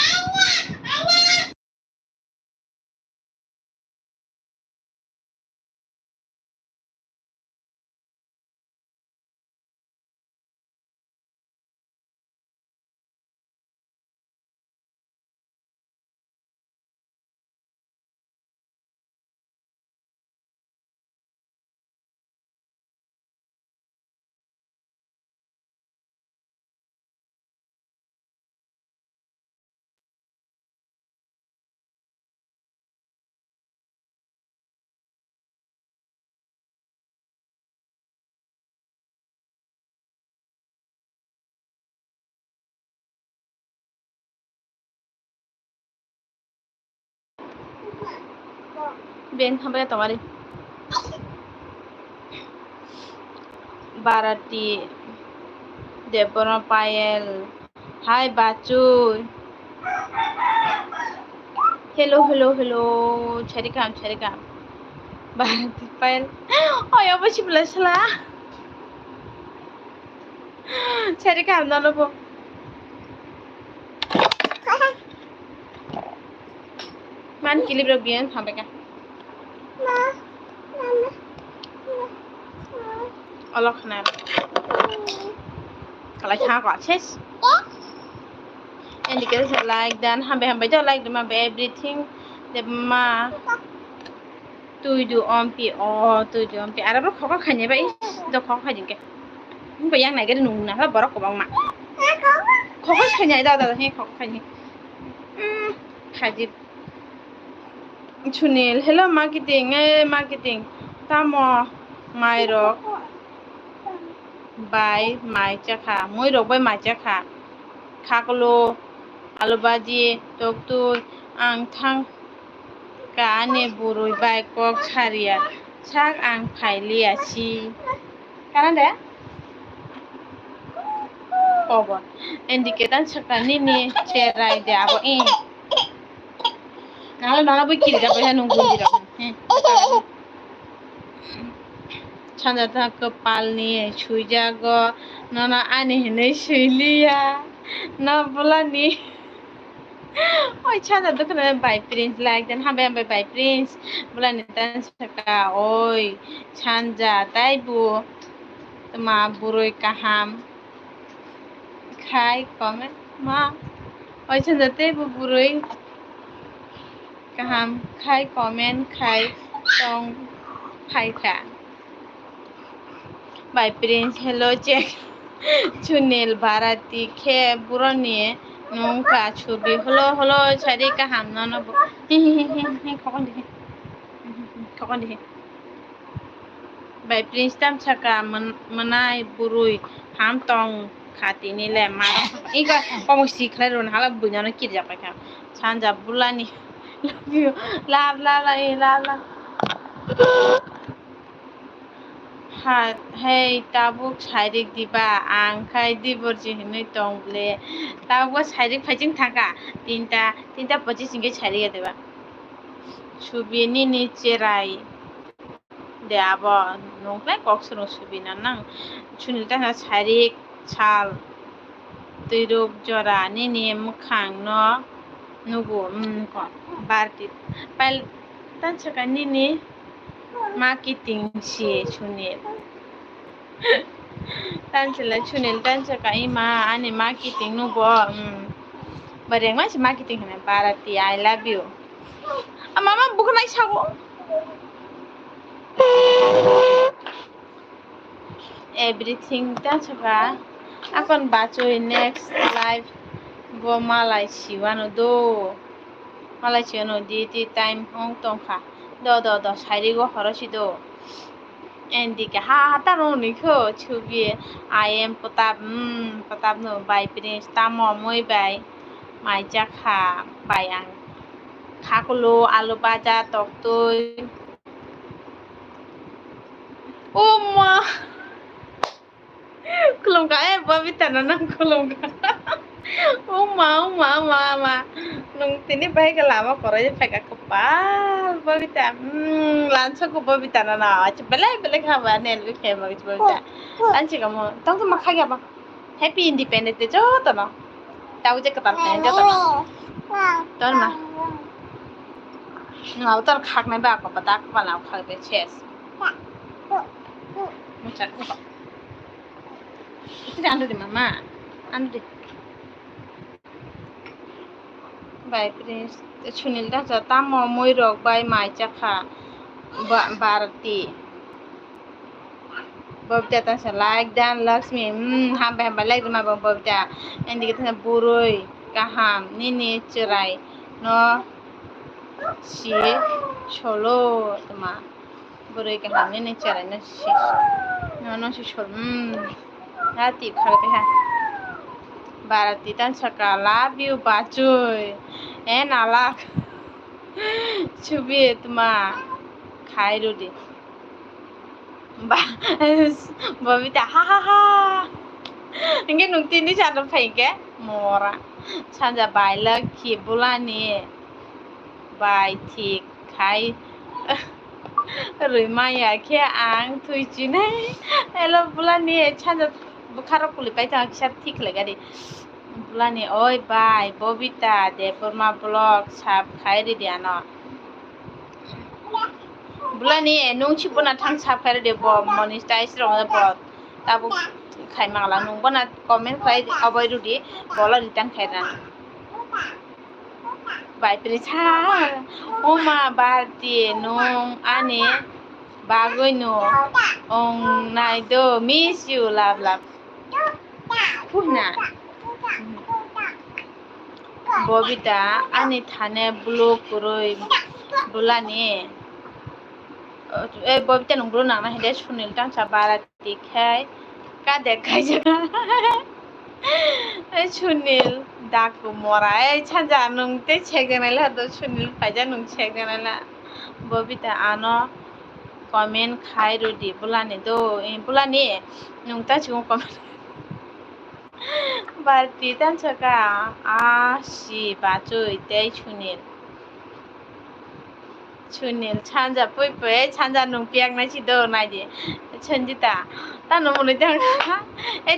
Ben sampai tawari Barati Debora Payel Hai Bacuy Hello Cerikam Barati Payel Oh ya apa sih belas lah Cerikam nono po Man kilib bian sampai kan Allah kenal kalau cakap ches indicate like dan hambai jo like ma everything de ma tu on pi ara bro khoko khanye ba do khoko khajin ke ba yang nai ke nu na ba borok ko bang ma khoko khanye da he khoko khanye khajib Chunil hello marketing tamo mairok by mai chakha moirok by mai chakha khaklo alubaji toktu ang thang kane burui bai kok saria sak ang phaili achi kana de obo indiketan sakani ni cherai de abo nala boi kiri da bai nung gundi da chanda ta kepal ni sujago nana ani hene suilia na bulani Oi chanda to kana by prince like then hambe by prince bulani tan saka oi chanja tai bu ma buroi kaham khai comment ma oi chanda te bu buroi kaham khai comment khai tong khai ka by prince hello check Chunil Bharati khe burani nungka ছবি হলো ছাড়ি কাহাম না খকন দেখে by Prince তাম ছাকা মনাই বুরুই হাম তং খাতি নিলে মা ইগা কমসি খাই রন হালা বুজানো কি যাবে খা সানজা বুলানি লাভ Hey tabuk sairik diba ang khai dibor jihinui tongle tabuk sairik phajing thaka tinta pochi singge sairik deba subi ni cherai de abo nongklai koksono subi nang chunilta na sairik chal tuiruk jora ni mukhang no nugu ko barti pal tan chaka ni marketing si chunil chunil tan chaka ima ani marketing no bo bareng ma si marketing hana Bharati I love you mama bukanai sago everything tan chaka akon bachoi next live bo malai siwano do malai siwano di time hong tong kha do sairigo horosi do endike hataro nikho chubi I am potap no by prince tamo moi by mai jakha by ang khaklo alu baja toktoi oma Kulungka babita na nang kulungka. Ma. Nung tini bahay ka lama koro je peka kapal babita. Lanso ko babita na na. Belai khaba nel bi kheba gi babita. Lanchi ka mo tong to makha gya ba. Happy Independence Day jo to no. Tau je katal ne jo to no. Ton ma. Ngau tor khak nai ba ko pata ka lao khak be ches. Mucha ko. Itu anu di mama. Anu di. Bai prince chunil da ja tamo moi rok bai mai chakha barati babta ta sa like dan lakshmi ham ba like ma babta endi kita buroi kaham nini cerai no si cholo tama buroi kaham nini cerai no si no si chol hati khale ha Barati tan saka love you bachoy alak chubi tuma khairo di ba babita ha inge nung tini chana phaike mora chanja baila ki bulani bai thik khai Maya ke ang thui chine hello bulani chanja bukhara kuli pai ta kisar thik lagadi bulani oi bai bobita deporma blog sab khairi diana bulani nung chipona thang sab khairi de bo monetize rong da bo tabu khai mangla nung bona comment khai abai rudi bola return khairan bai pricha oma barti nung ane bagoi no ong nai do miss you love Puna Bobita ani thane blue kuroi bulani Bobita nung blue na hede sunil tang sabara tikhai ka dekhai jaga sunil daku mora chanja nung te chegdenala do sunil paja nung chegdenala Bobita ano comment khai rudi bulani do bulani nung ta chung comment Barti tan saka si bachoi tei chunil chanja poi chanja nung piak na si do na je chanjita ta no mone jang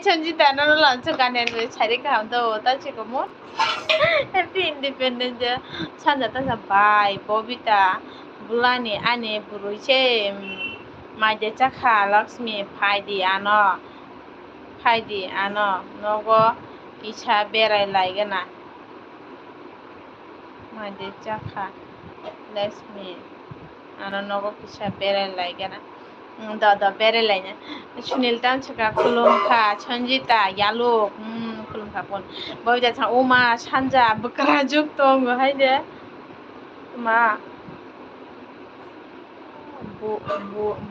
chanjita na lo chu kanen re chari ka do ta chi ko mo Happy Independence Day chanja ta sa bai bobita bulani ane buruche maje chakha Lakshmi phaidi ano nogo icha berai laigana maje chakha Lakshmi ano nogo icha berai laigana da berai laina sunil tan chaka kulumkha chanjita yaluk kulumkha pon boja cha oma chanja bukra juk tong haide ma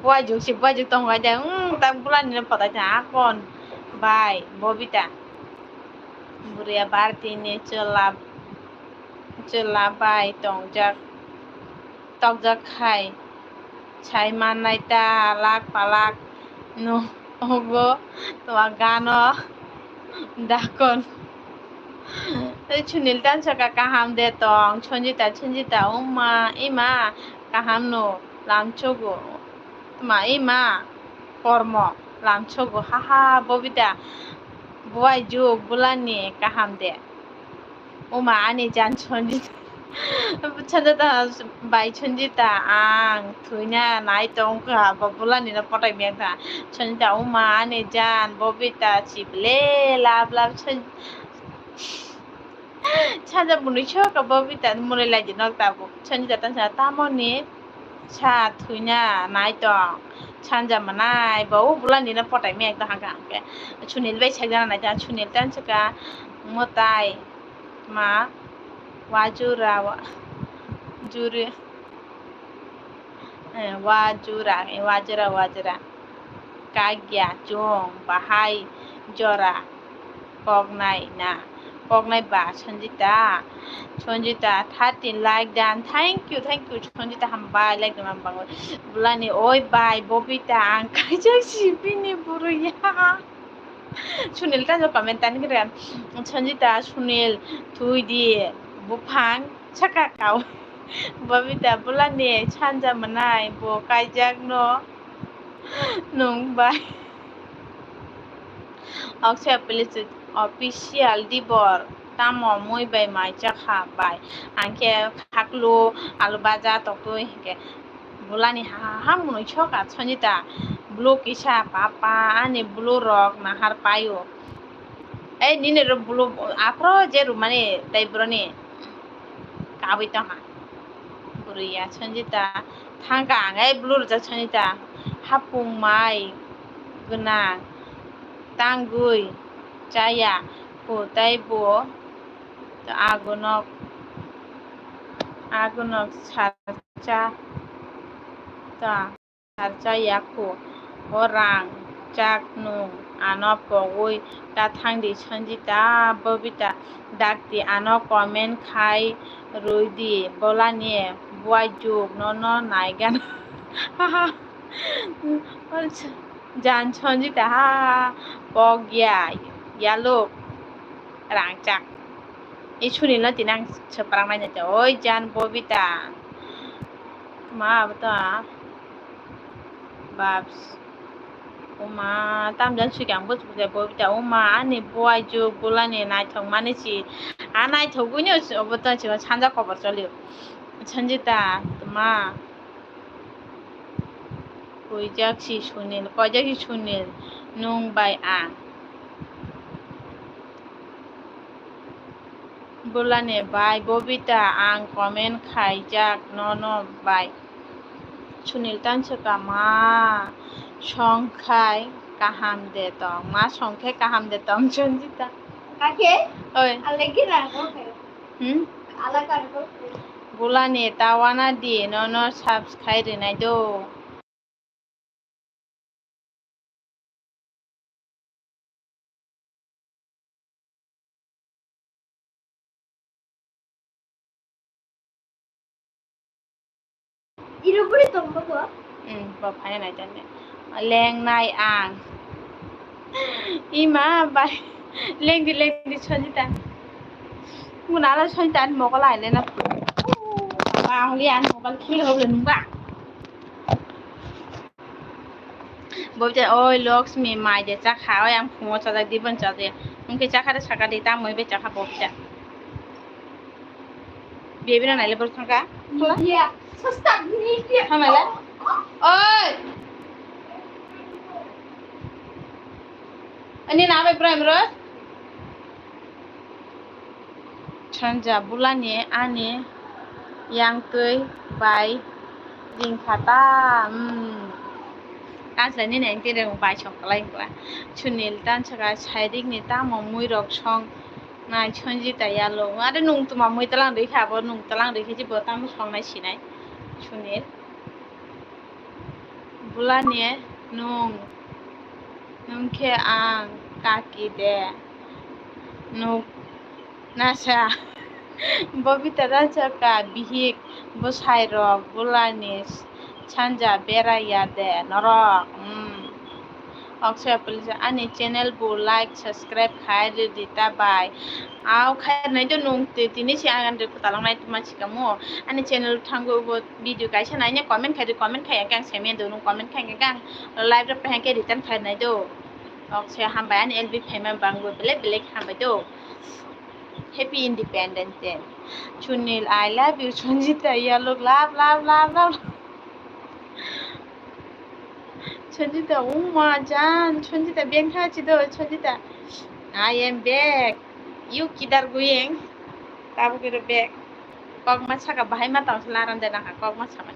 buai juk tong haide tang bulan ni pada cha kon Bye, Bobita. Buria Barti ne chela bai tok jak khai chai manai ta lak palak no ogo to gano dakon chunil tan saka kaham de tong chonjita ima kaham no lamchogo tuma ima kormo lamchogo haha bobita buai juk bulani kaham de oma ani jan chonjita bai chonjita ang thuina nai tong ka bulani na potai mek ta chonjita oma ani jan bobita chible lab chanja buni choka bobita mure lai jinok ta bu chonjita tan sa tamoni cha thuina nai tong chanja manai bau bulani na potai mek ta hanga ke chunil bai chagana na ja chunil tan chaka motai ma wajura jure wajura kagya chong bahai jora kognai ba chonjita 13 like dan thank you chonjita ham bai like dam bang bulani oi bai bobita ang kajak sipini buruya Sunil ta jo comment tan kren Sanjita Sunil thui di bupang chaka kau Babita bulani chanja manai bo kaijak no nung bai Akshay police official dibor tamo moi bai mai chakha bai angke khaklu alu baja tokoi ke bulani ha munoi choka Sanjita blue kisha papa ani blue rok nahar payo nini ro blue afro je rumani dai broni kabai tanga buria Sanjita thangka ngai blue ja Sanjita hapung mai gunang tanggui chaya ko tai bo agunok sarcha ta sarcha yakko orang chak nung anop pogoi ta thangdi Sanjita Babita dakti anop comment khai roidi bolani buai juk no naigan haha jan Sanjita ha pogya yalok rangchak Sunil na tinang separang nanya oi jan Babita ma bata babs Uma tam jan sukyang bus bus Babita Uma ani buai juk bulani nai thong mani si anai thogunyo obata chi chanja cover cholio Sanjita ma koijak si Sunil nung bai ang bulane bai Babita ang comment khaijak no bai Sunil tan chaka ma songkhai kaham de tong ma songkhai kaham de tong Sanjita Kake? oi Alagi na ko. Alaga ko. bulane tawana di no subscribe rinai do Irupuri tombo ko. ba phane nai tan leng nai ang ima bai leng di Sanjita munala Sanjita mo ko lai le na ba lian mo kan khil ho le nung ba Babita oi Lakshmi mai de cha khao yang phumo cha di ban cha de mungke cha khada saka de ta moi be cha kha Babita Baby na nai le bor khanga Iya. Susah ni dia. Hamala oi ani na be prime ros Chanja bulani ani yang tui bai ding khata Kasla ni neng tire bai chok lai kwa Sunil tan chaka saidik ni ta mo mui rok song nai Sanjita yalo are nung tuma mui talang ri kha bo nung talang ri khe bo tam song nai sinai Sunil bulani nung khe ang kaki de nung nasa Babita tan chaka bihik bosai rok bulani chanja beraya de norok Akshay police ani channel bo like subscribe khai dita bai au khai nai do nung te tini si agan de talang nai tuma chikamo ani channel thango bo video kaisa nai ne comment khai kang semen do nung comment khai kang live ra phe ke return khai nai do Akshay ham bai ani lb payment bangbo bele ham bai do Happy Independence Day Sunil I love you Sanjita yalok love Sanjita Uma Jan Sanjita bien khachi do Sanjita I am back you kidar going tabu kiro back kok ma saka bahai ma taw laran de na kok ma saman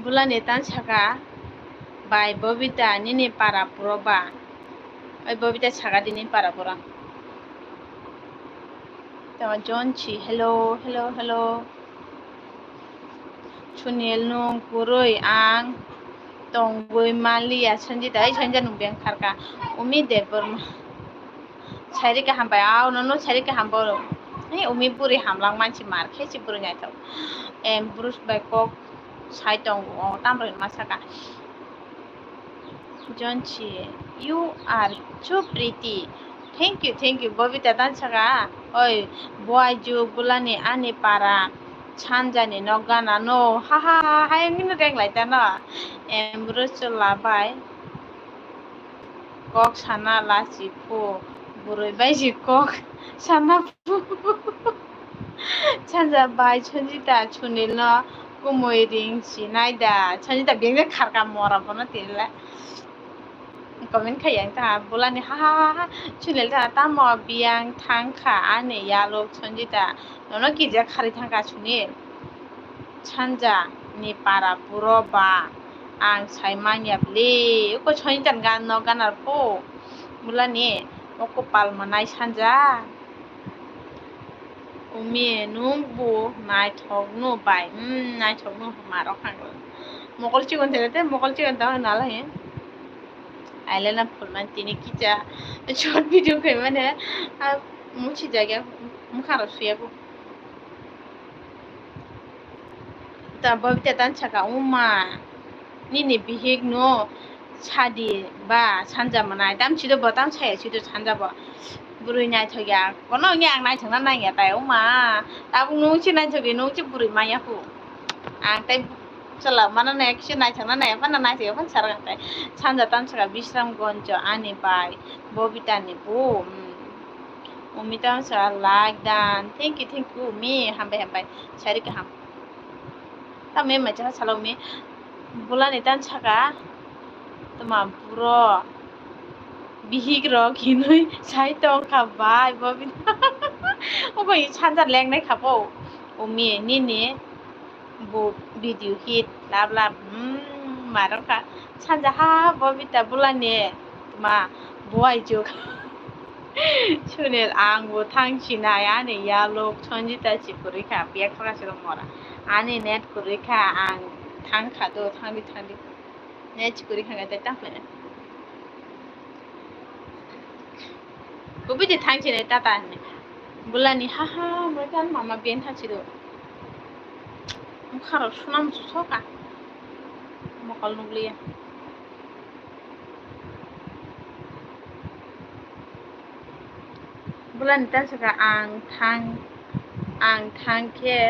bulani tan saka bai Babita nini para proba oi Babita saka dini para pura tawa Jonchi hello Sunil nung puroi ang tonggoi malia Sanjita ai Sanjita nung beng kharka umi de burma chari ka hambai au no chari ka hambo umi puri hamlang manchi mar khesi puri nyai thaw bruce bai kok sai tong tam ro ma saka Jonchi, you are so pretty. Thank you. Bobita tanchaga. Oi, boy ju bulani ani para. Chanjani no gana no. Ha ha ha. Hayangin reng like that no. Embrucho labai. Kok sana lasi po. Buroi bai ji kok sana po. Chanja bai chonjita chunil no. Kumoy ring sinaida. Chonjita biengga karka mora bono tilla. Comment khayang ta bulani ha ha ha chunel ta tamo biang thangkha ane yalo chonjita nono kija khari thangka chunil chanja ni para puro ba ang saimanya ble ko chonjitan gan no ganar po bulani oko palmanai chanja umi nungbu nai thok no bai nai thok no maro khang mogol chigon telete mogol chigon ta nala he आइलेना फुलमान तिनी किचा short video kai mane muchi jaga mukhara suyago ta babita tan chaka uma nini bihig no chadi ba chanja manai dam chido batam chaya chido chanja ba burui nai thoya kono ngyang nai thangna nai ya tai uma ta bung nung chi nai thogi nung chi burui maya hu ang tai चला mana na action nai thangna nai pa na nai thyo pan sarga tai chanja tan chaka Bishramganj ani bai bobita ni bu umita sa like dan thank you me hambai chari ka ham ta me ma cha chalo me bulani tan chaka tama puro bihig ro kinoi sai tong kha bai bobita obo i chanja leng nai khabo umi ni ni bu video hit lab maraka chanja ha bobita bulani ma boy juk chunel angbo thangchina yani yalok chonjita chikurika biak thaka siro mora ani net kurika ang thangkha do thangdi net chikurika ga ta mene bobiti thangchine tata ne bulani ha ha mereka mama bien thachiro mukharo sunam soka mokal nugliya bulan tan saka ang thang ke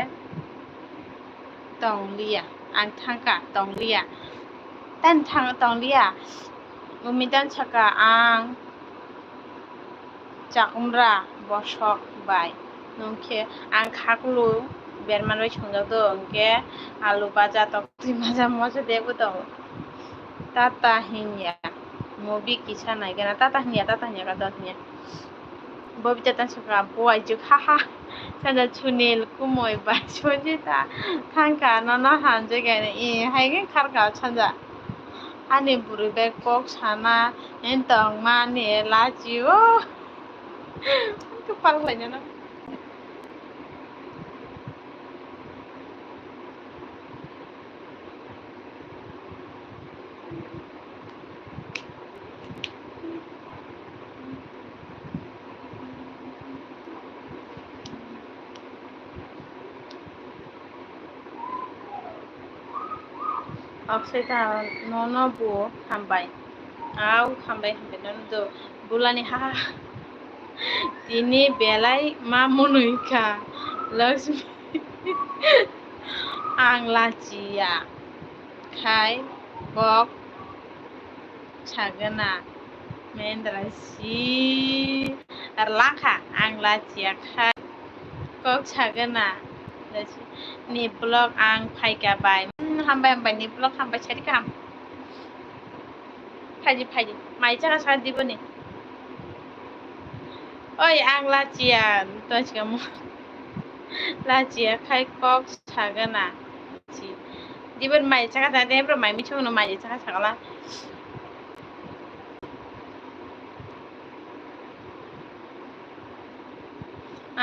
tonglia ang thangka tonglia tan thang tonglia umi tan saka ang chakumra bosok bai nongke ang khaklu berman bai chongjak do ke alu baja tokti baja moja debo do tata hinya movie kisa nai gana tata hinya ka dot hinya bobita tan saka boy juk ha ha chanja chunil kumoy ba chonjita thangka nono hanje gane e haige kharka chanja ani buri be kok sana entong mane lajio kepal lanya na Oksita nono bu hambai nono do bulani ha tini belai ma monuika Lakshmi ang lachia khai kok chagana mendrasi lakha ang lachia khai kok chagana ni blog ang phaika bai hambai ni blog hambai chari kam phaji mai cha sa diboni oi ang lachia to chikamu lachia khai kok chagana chi dibon mai cha ta de bro mai mi chono mai cha sagala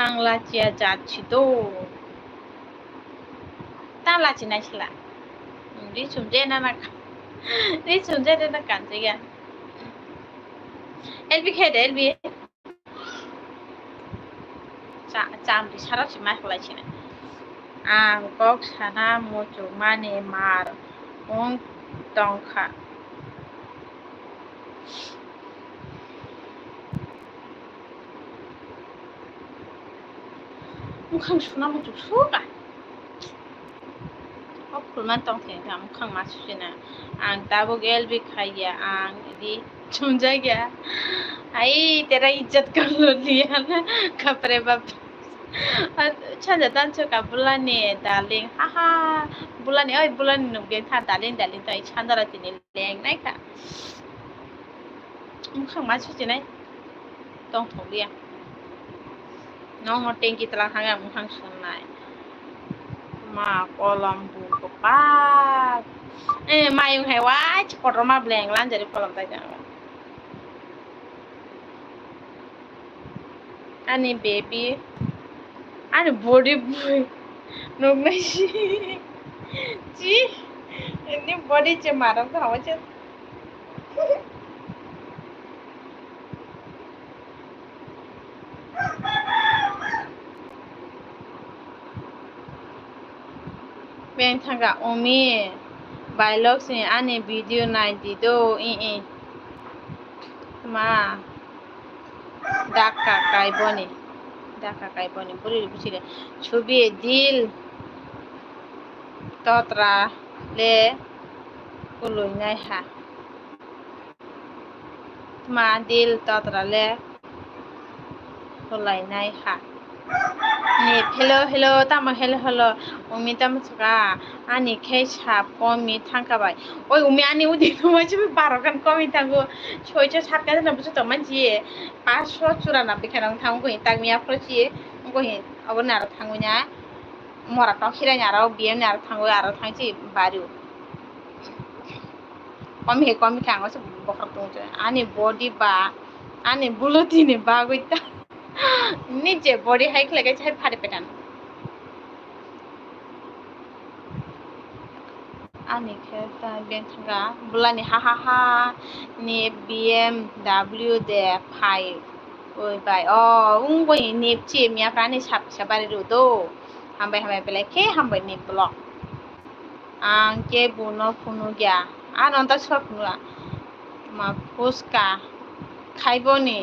ang lachia jachi do ta lachi nai chila ri chumje na kan je ya elbi khe de elbi cham di sara chi ma khlai chine ang kok sana mo chu mane mar ong tong kha मोखां सुनांगौ 좀 수가 어플만 똥탱이 मोखां मा सुजिना आं दाबो गेलबी खाइया आं इदि समझाइया I तेरा इज्जत कर लो लिया ना कपड़े बाप सानजा दानसो का बुलानि दार्लिं हाहा बुलानि ओइ बुलानि नंगें था दार्लिं दार्लिं तो सानजारा दिनै लेंनायखा मोखां मा सुजिनाय दंथ'लिया न'आव टेंकि तला थाङो मोखां सुनाय मा कलम बुकपाक मायुं हायवाय चिकटर मा ब्लें लानजारि कलम दायजा ani baby ani body boy nungna ji ini body ce marah sama ce beng thangga umi bailok sini ani video nai dido ma Dhaka kaiboni buri busiga ছবি দিল তত্রা le kuloi nai ha ma dil tatra le kuloi nai ha ni hello tama hello umi tama suka ani khai sap komi thangkabai oi umi ani udi koma chibi 12 kan komi thango 6 7 kan na busu to manji 594 kan thang ko tangmiya prochi ko hi abon nar thangunya mora ta khira nyara biem nyara thango aro thangchi baru komi kang so bokar tong ani body ba ani buloti ni ba goita nije body hike lege chai phare petan ani kheta ben thanga bulani ha ni BMW de phai oi bai ungoi ni chi mia prani sap sabari ru do hambai belai ke hambai ni blog ang ke buno phunu gya an onta sop nula ma fuska খাইবনি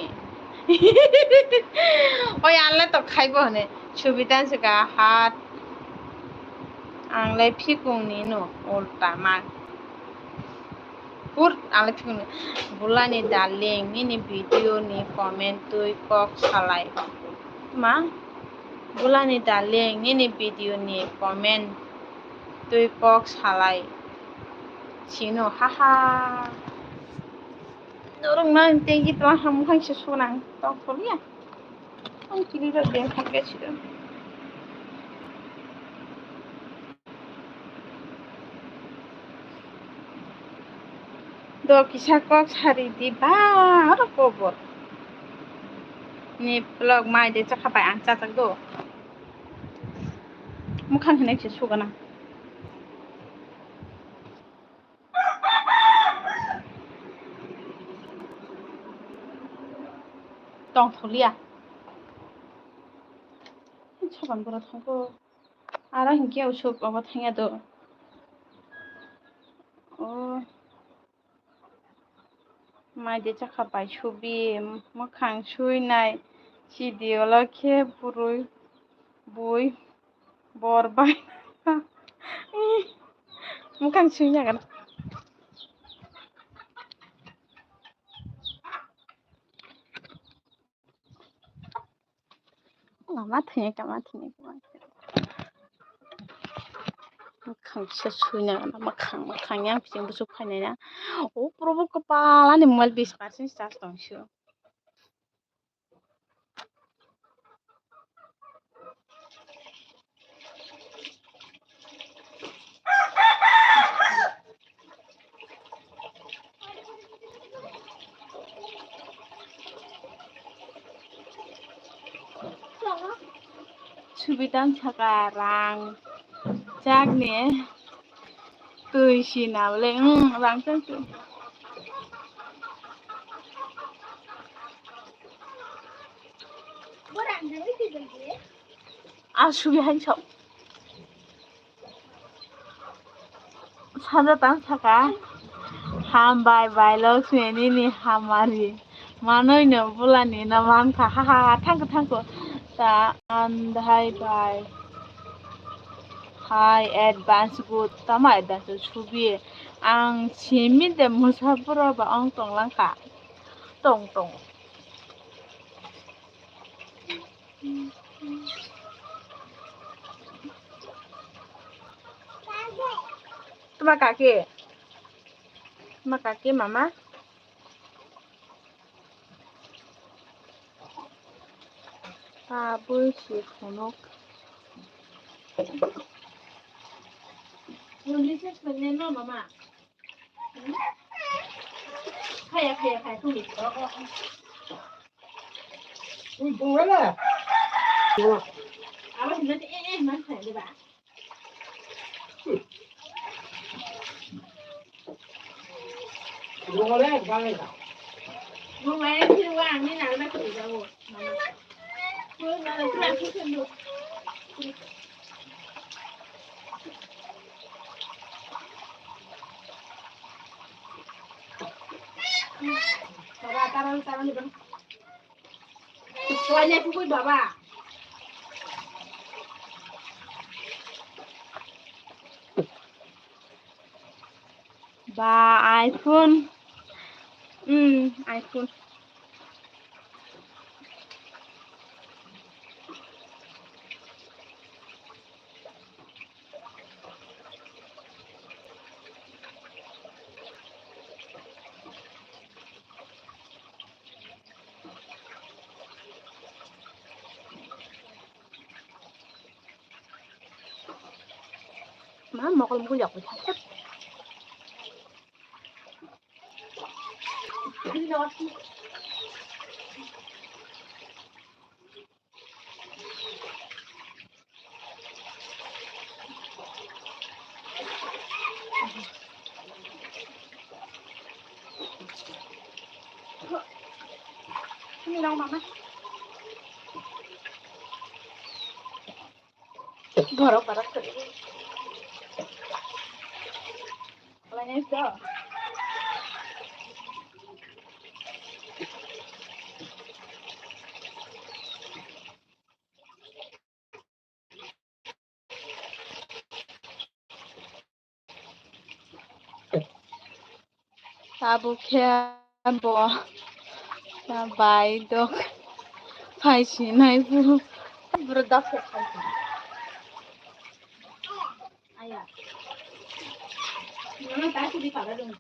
ওই আনলে তো খাইব নে সুবিধা সেগা হাত आंलाय फिकुंनि न उल्टा मा पुर आंलाय फिकुंनि बुलानि दार्लिं नि भिडिअ नि कमेन्ट तुइ कक सालाय मा बुलानि दार्लिं नि भिडिअ नि कमेन्ट तुइ कक सालाय सिनो हाहा Orang nang tinggi telah hamhang sesunang tong tolia. Ang kiri dah dia pakai situ. Do kisah kok hari di bar kobor. Ni vlog mai dia cakap apa ang cakap do. Mukan hendak sesukan. tong tolia. Saban berat aku. Arah hingga usuk apa tanya do. Oh. Mai dia cakap apa cubi makan cuy nai. Video lagi burui bui borbai. Makan cuynya kan. Matanya makan sesunya makan yang bisa busuk kanenya oh probo kepala nih mal bis persen stas tongsu subidan sekarang jak nih tuh si naleng langsung tuh subi hancur 사자당 차가 Hambai bai lo sueni ni hamari. Manoi no bulani na man ka ha ha tangko ta andhai bai. Hi advance good tama advance chubi ang chimi de musapuro ba ang tong lang ka. Tong. তোমার কাকে মামা বাবুই শিখনক Nulisnya sebenarnya no mama. Kayak tuh gitu. Ủa là Apa sebenarnya mas saya deh pak. Ủa đấy qua đây nào. Mau main sih uang ini nanti aku juga mau. Mau nanti aku sendu. Baba taruh di bawah. Tuanya aku baba. Ba iPhone. iPhone. Má một con có dọc rồi thật. Đi đâu? Đi đâu mama? Goro parak tadi. Lainnya sudah. Tabu kebo. Sabai dok. Paisi nai buru. Berdak sekali. Ayah. Mana tadi di kamar dong.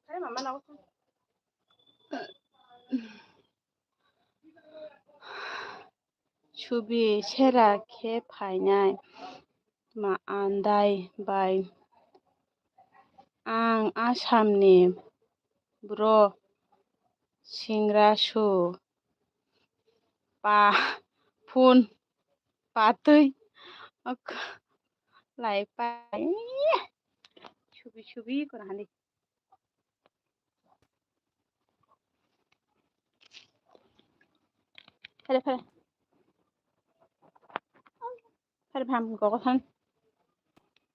Hey mama nào không? Chubi sera ke phainai ma andai bai ang asamni bro singrasu pa phun patui lai pai chubi kora handi Phê pham có thân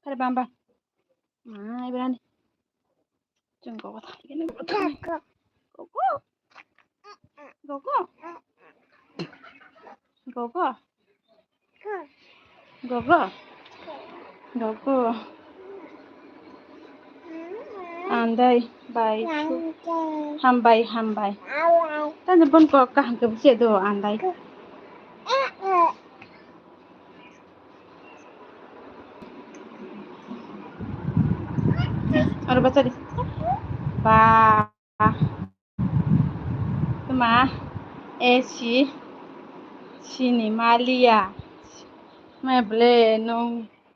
phê pham ba ai bên chẳng có thân cái này có thân go andai bai hambai tan pun ko ka ke bse do andai Ano ba tadi? Ba. Ma. Si. Sini Malia. मैं बोले नो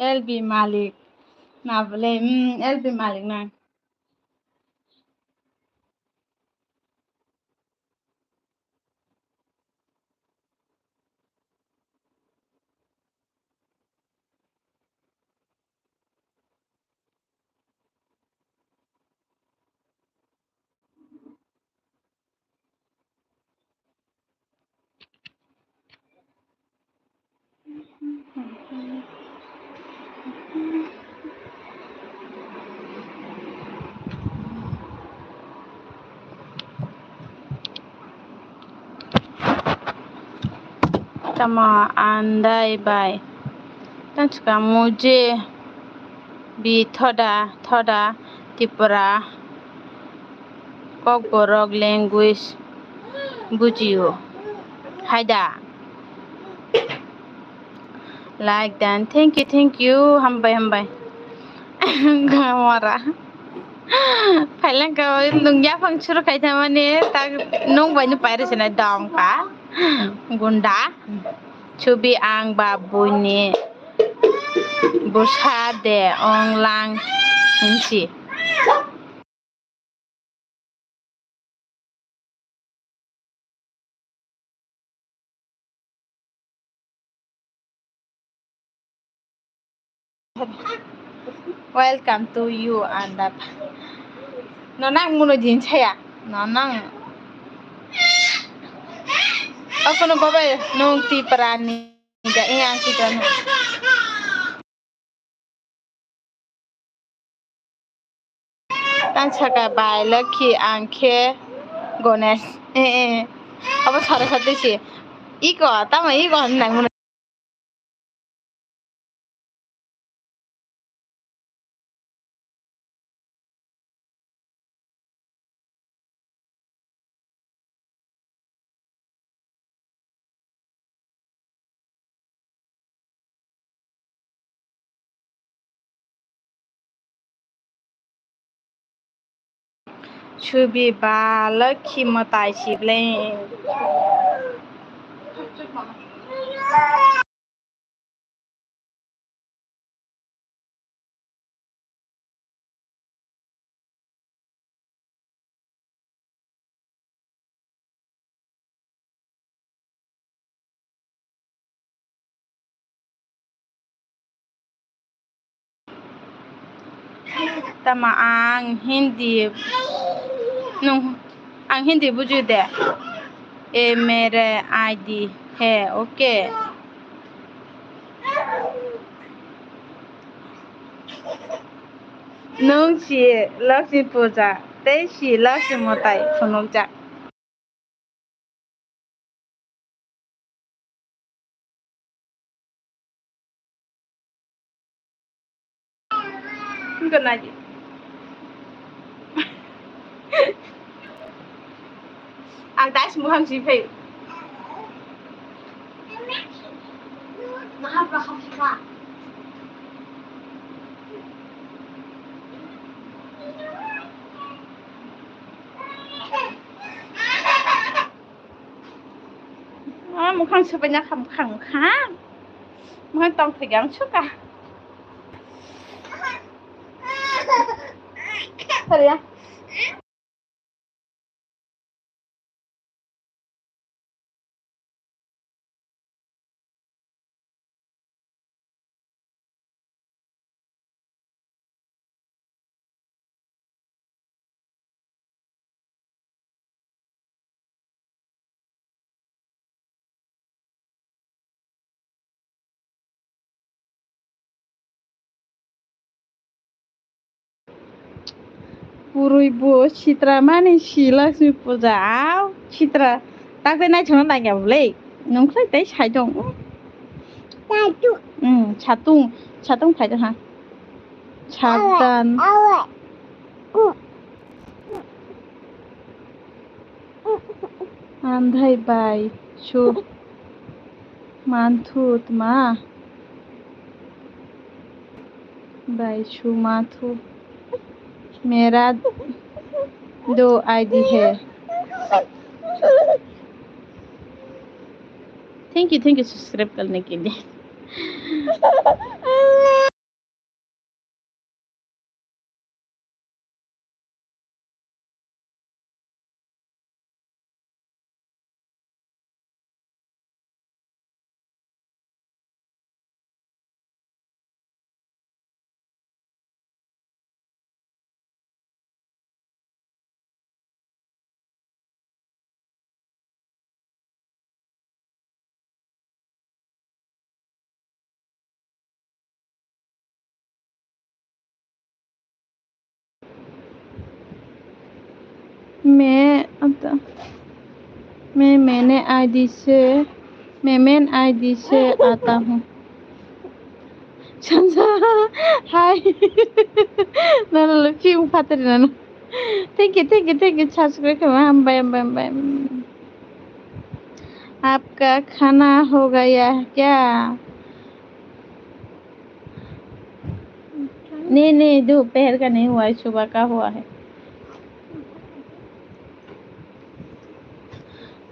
LB मालिक ना बोले LB मालिक ना tama andai bai tan chika muje bi thoda tipura kok borok language bujiyo haida like that thank you hambai gamara Thailand ka nung ya phang churu khai tha mane ta nung bai nu pai re na dong ka gunda chubi ang babuni busade ong lang hinsi welcome to you and that nonang muno jin chaya nonang ako no baba nung ti parani ga iyang kita no tan chaka bai lucky angke gones apa sare sate si iko tama iko nang muno chubi ba lucky matai si ble tama ang hindi nung ang hindi buju de Mere ID है okay नों ची लक्ष्मी पूजा ते ची लक्ष्मी मोताई फुनुक जा good night ang das muhang si pay Nakapakapika. mukhang sebanyak kham kham mukhang tong tegang suka sorry ya Purui bu citra mani si Lakshmi Puja ao citra tak cái này chúng nó lại nghèo lệ nông khai tế chạy đồng chatung phải được hả chatan andhai bai chu manthut ma bai chu mathu मेरा 2 ID है। Thank you subscribe करने के लिए। मैं मैंने ID से मैं मेन ID से आता हूँ। हाय नाना फिल्म फातर नाना थैंक यू सब्सक्राइब करना। हम आपका खाना हो गया क्या? नहीं दोपहर का नहीं हुआ है, सुबह का हुआ है।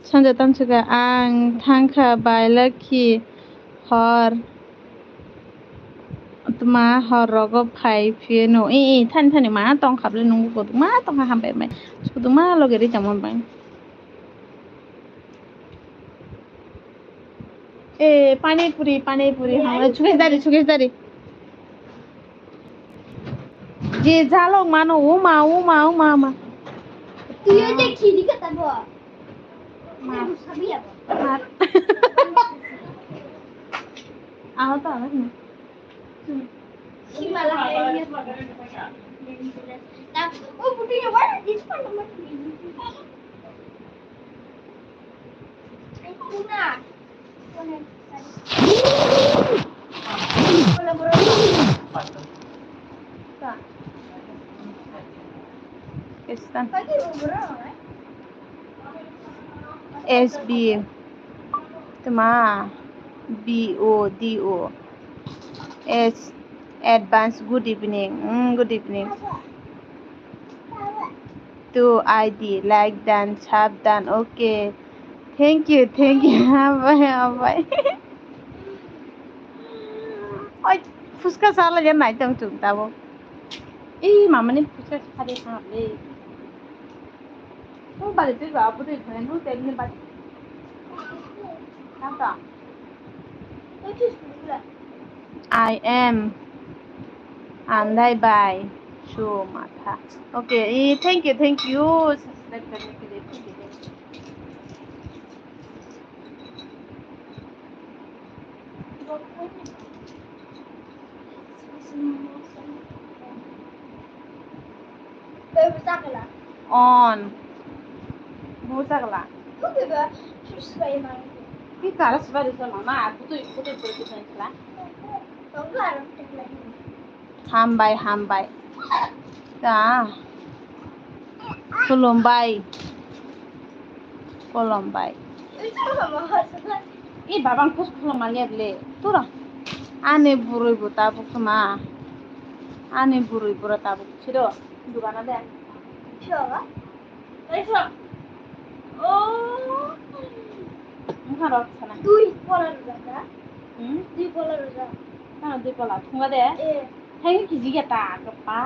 सानजौताम सुगा आं थांखाबाय लोखि हर मा हरग फायफिनो ए थानि मा तंखाबले नंगौ मा तंखा हामबाय माय सुदु मा लगे रि जामबाय ए पानीपुरी हाँ सुकेश दारी जे जालो मानो उमा তুই ওটা খিদি কথা বল মা খাবি আবার आओ तो आओ ना হিমালয় না ও বুটি আবার দিস পারলো না না কোনে বলে বড় কা किस्तान কাকি বড় SB तमा BODO S advance good evening to ID like dan sab dan okay thank you हाबाय ओइ फुसका साला जे नाय तंग तुम ताबो ए मामाने फुसका खादे खाबले तो बाले तो बाबू तो भनु तेने बात नाका I am andai by so matha okay thank you subscribe करने के लिए thank you on बहुत अगला कि कारस बारे से मामा aku tuh berkesan हामबाय दा खुलुमबाय इ बाबां खुस खुलुमनानै ले तुरा आने बुरै बुता बुखमा आने बुरै बुरा ताबु छिरो दुगाना दे मुखा रख sana দুই পলা রোজা দুই পলা thunga de hang kiji ga ta ka pa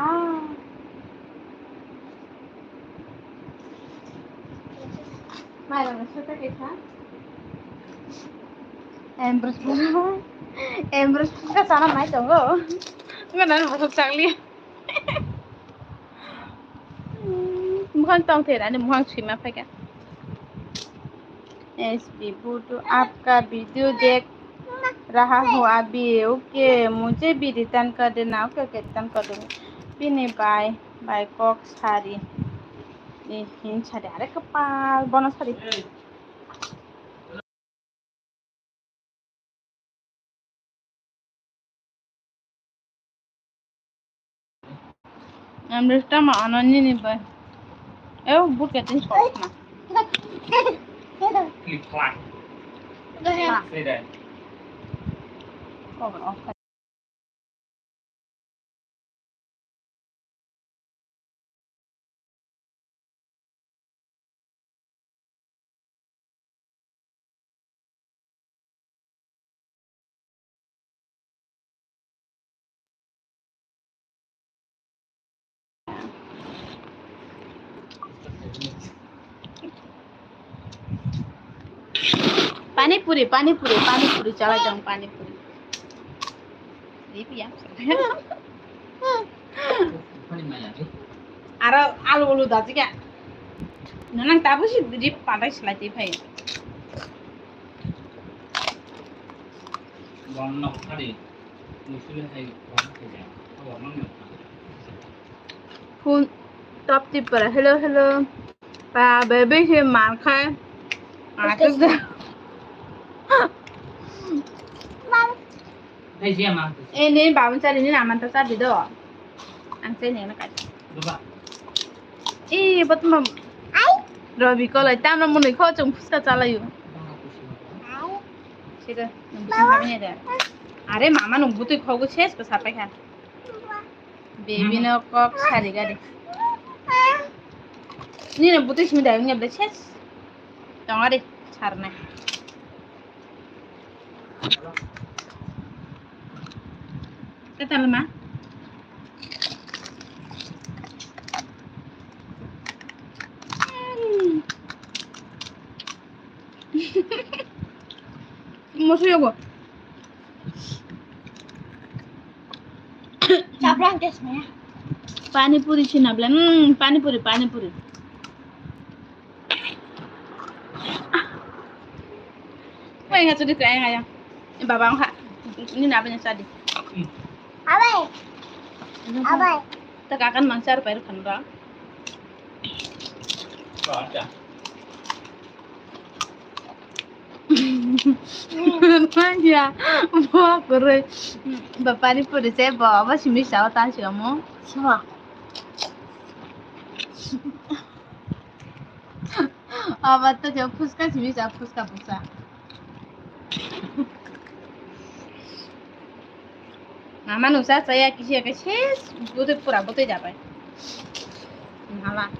mai la sota ke tha embrus ka sana mai tongo ngana masuk changli मुखान तंग थे ना मुखान छुमा फैका एसपी बुटू आपका वीडियो देख रहा हूँ अभी ओके मुझे भी रिटर्न कर देना ओके रिटर्न कर दूँगी पिने बाय कॉक सारी ये हिन सारी अरे कपाल बना सारी Amrita ma anani ni ba buat ke tin sok na Click clack. Say that. oh panipuri चला जाऊँ panipuri ya Ara alu dati ka nanang tapos di patay sila tipay Warna kali musuhnya kayak warna kayak warna phun top tip para hello pa baby he mar khai atus da đây gì mà ini bawan cari ini aman tak tadi do angsen yang nak lupa betul mam Robi kalau tam nak muni kau cuma fuska calayu Sida namanya ada are mama nunggu tu kau guces ke sampai kan baby nak kok sari gade ini nunggu tu sini dah punya beces tengok deh sarna Kita lemah. Masuk ya gua. Cabang guys ya. Panipuri Cina bilang, panipuri. Wah, nggak sudah kayak ayam. Ini babang kak. Ini namanya tadi. Abai. Tekakan mangsar baru kandang. ada Manja, buah kore. Bapak ni pun saya bawa apa sih misal tansi kamu? Semua. Apa tuh jauh fuska sih misal fuska. Mama nusa saya kisi butuh pura butuh apa? Malah.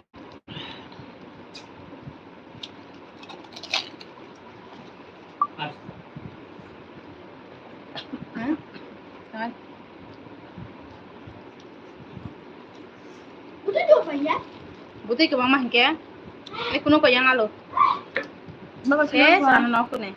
Kan? Udah coba ya? Butuh ke mama hingga? Kuno kau yang alo? Bapak Sana aku nih.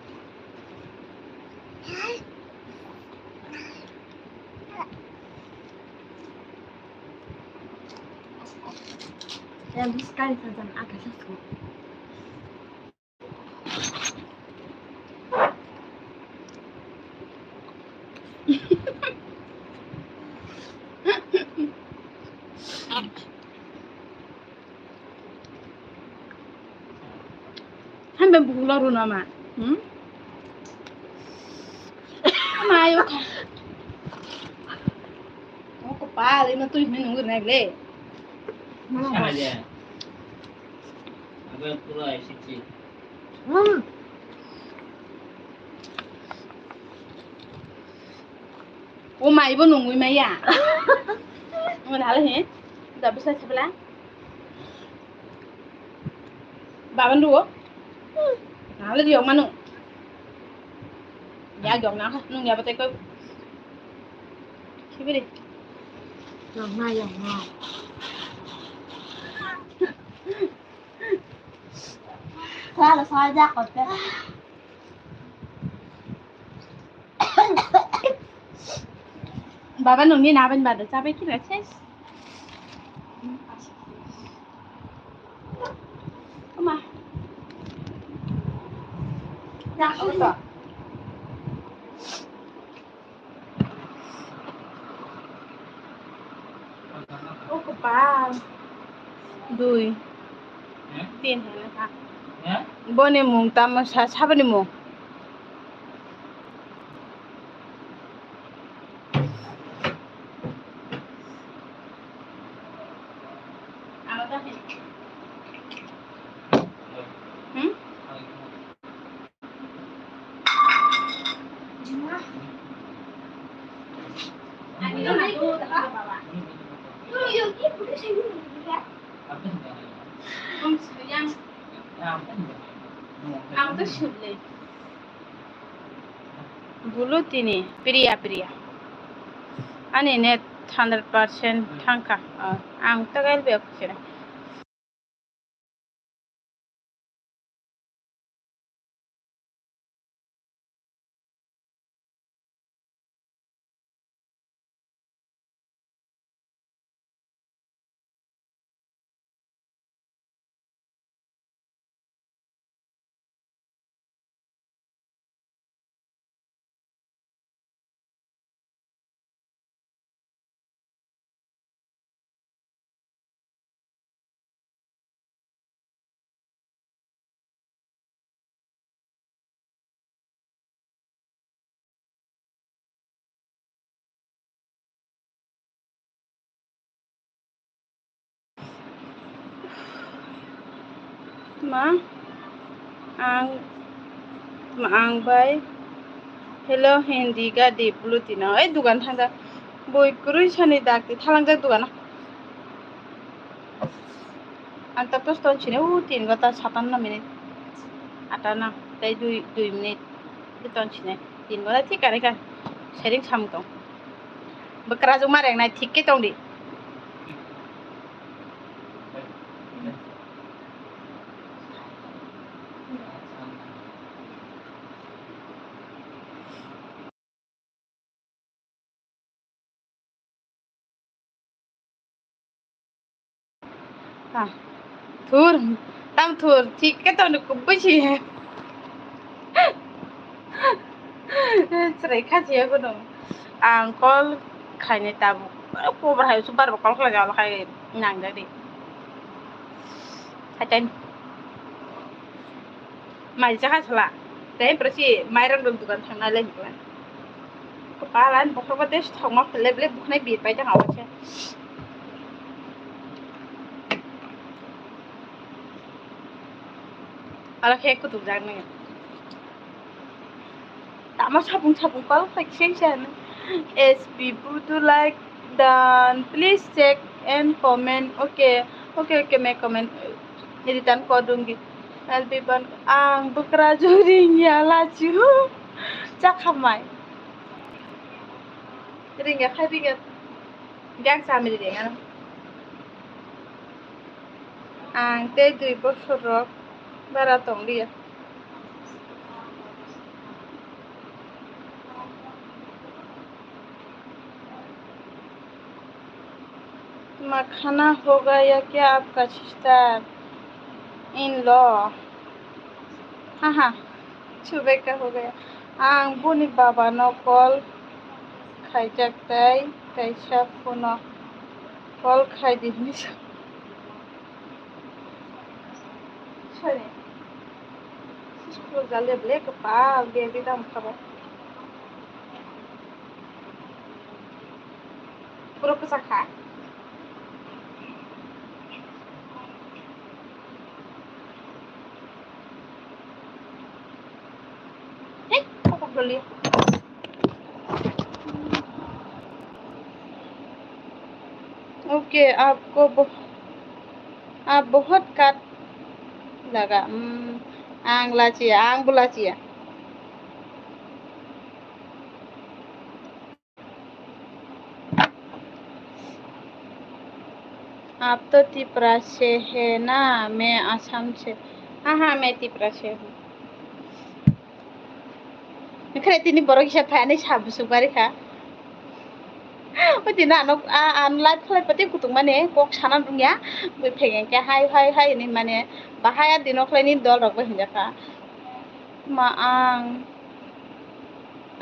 Yang sekali saja agak sesuatu. Hambe bukulah runa ma. Ayo kan. Oh kepala ini tuh ini nunggu naik le. sana dia agak pula sih Oh mai ibu nunggu mai ya. Nggak ada he. Udah bisa sebelah. Baban dulu. Nah, lu diong manu. Ya diong nak, nung ya betul kau. Siapa deh? Yang mana? Kalau saja kau teh. Baban nung ni naban badan sampai kira ses. Oma. Yang Apa? Oh kepala. Dui. Tin hay là ya Bone mung tama sa sabani mo. Ano ta? Ani no na ko ta baba. Yung ibu dia sih juga. apa sih Kung yang ang to shule. Bulut ini priya. Ani net 100% thangka. Ang tagal be ko मा आं बाय hello Hindi गादी ब्लुटिना ओइ दुगान थांजा बयगुरु सानि दागति थालांजा दुगाना anta tos ton chine tin gota 57 minit atana dai 2 minit ton chine tin gota ঠিক আছে ka sering sam tong bekra jong mareng nai ঠিক ke tong di ha thur tam thur ঠিক ke tong ko buchi cerai khaji ko dong ang kol khaine tabu ko bar hay su bar kol khala jawla khay nang da di haten mai ja khasla dai prasi mai rang dum dukan thangna le hiklan ko palan bokro ba des thongma leble bukhnai bi pai jang awche ala khe ku tu jang nang tama sabung kol section as people do like then please check and comment okay मैं comment editan ko dungi albiban ang bukra juring ya laju cakamai ringya khai ringya gang samiri dengan ang te 2 বছর rok bara tong dia खाना हो गया क्या आपका sister in law हाँ सुबह का हो गया आं बुनि बाबा न कल खाइजाकताय कैसा फोन कल खाइदिनि सरि स्कुल जाले ब्ले कपाल बेबी दाम खाबाय पुरो जाखा ओके आप बहुत काट लगा आं बुलाचिया आप तो त्रिपुरा से है ना मैं आसाम से हाँ मैं त्रिपुरा से हूँ Kreatin borok isa phane sabu subari kha oi tina no an live khlai pati kutung mane kok sana dungya boi phegen ke hai ni mane bahaya dinok khlai ni dol rok bo hinja kha ma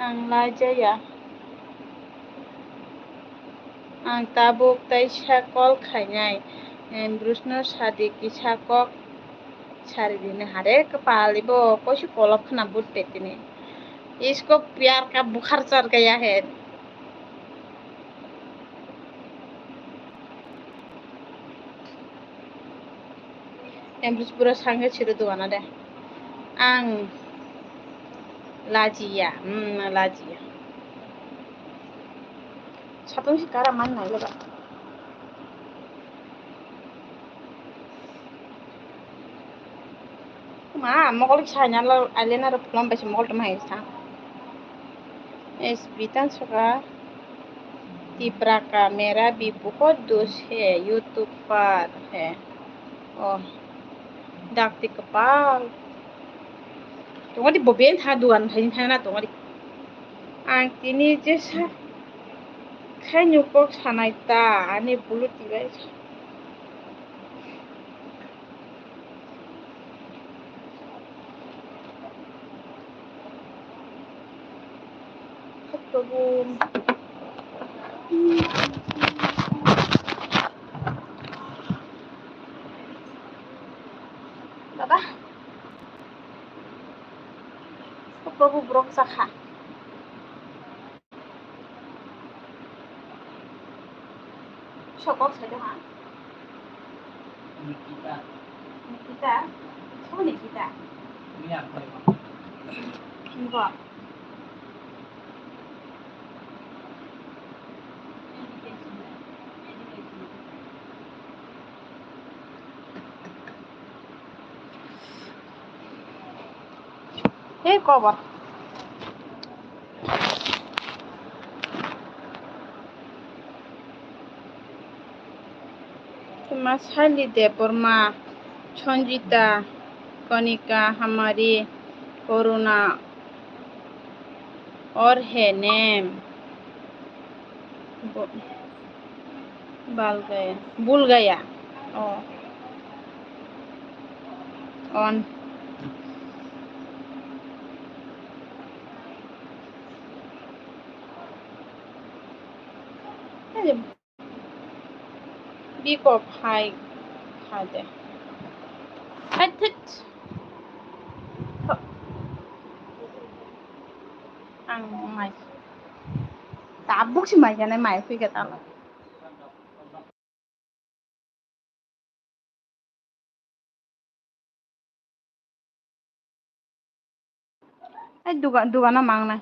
ang lajaya ang tabuk tai sakol khainai brusno sadi ki sakok sari dine hare kepali bo koisu kolok khna butte tini इसको प्यार का बुखार चढ़ गया है एम्ब्रिज पूरा सांगे छिरो दुआना दे आं लाजिया सातों सिकारा मान नाय लगा मा मगल साइना ल आलेना र फलम बेसे मगल तमाय सा इस बीतन सका त्रिपुरा का मेरा भी बहुत दोस्त है यूट्यूब पर है और डाकती कपाल तोंगदी बबेन था दुआन थाइन थाना तोंगदी आं तिनी जेसा खायनु कक सानाय ता आनि बुलुति बाय प्रभु दादा प्रभु ब्रक जाखा सकक साइड हा Nikita Ini kita. Ini apa? Enggak. Cover. Masali Deborma, Chonjita, Konika, हमारी कोरोना और है नेम भूल गया ऑन Big of high खाते आं माइ दाबुकसो माइजानाय माइ फैगोन दुकाना मांगना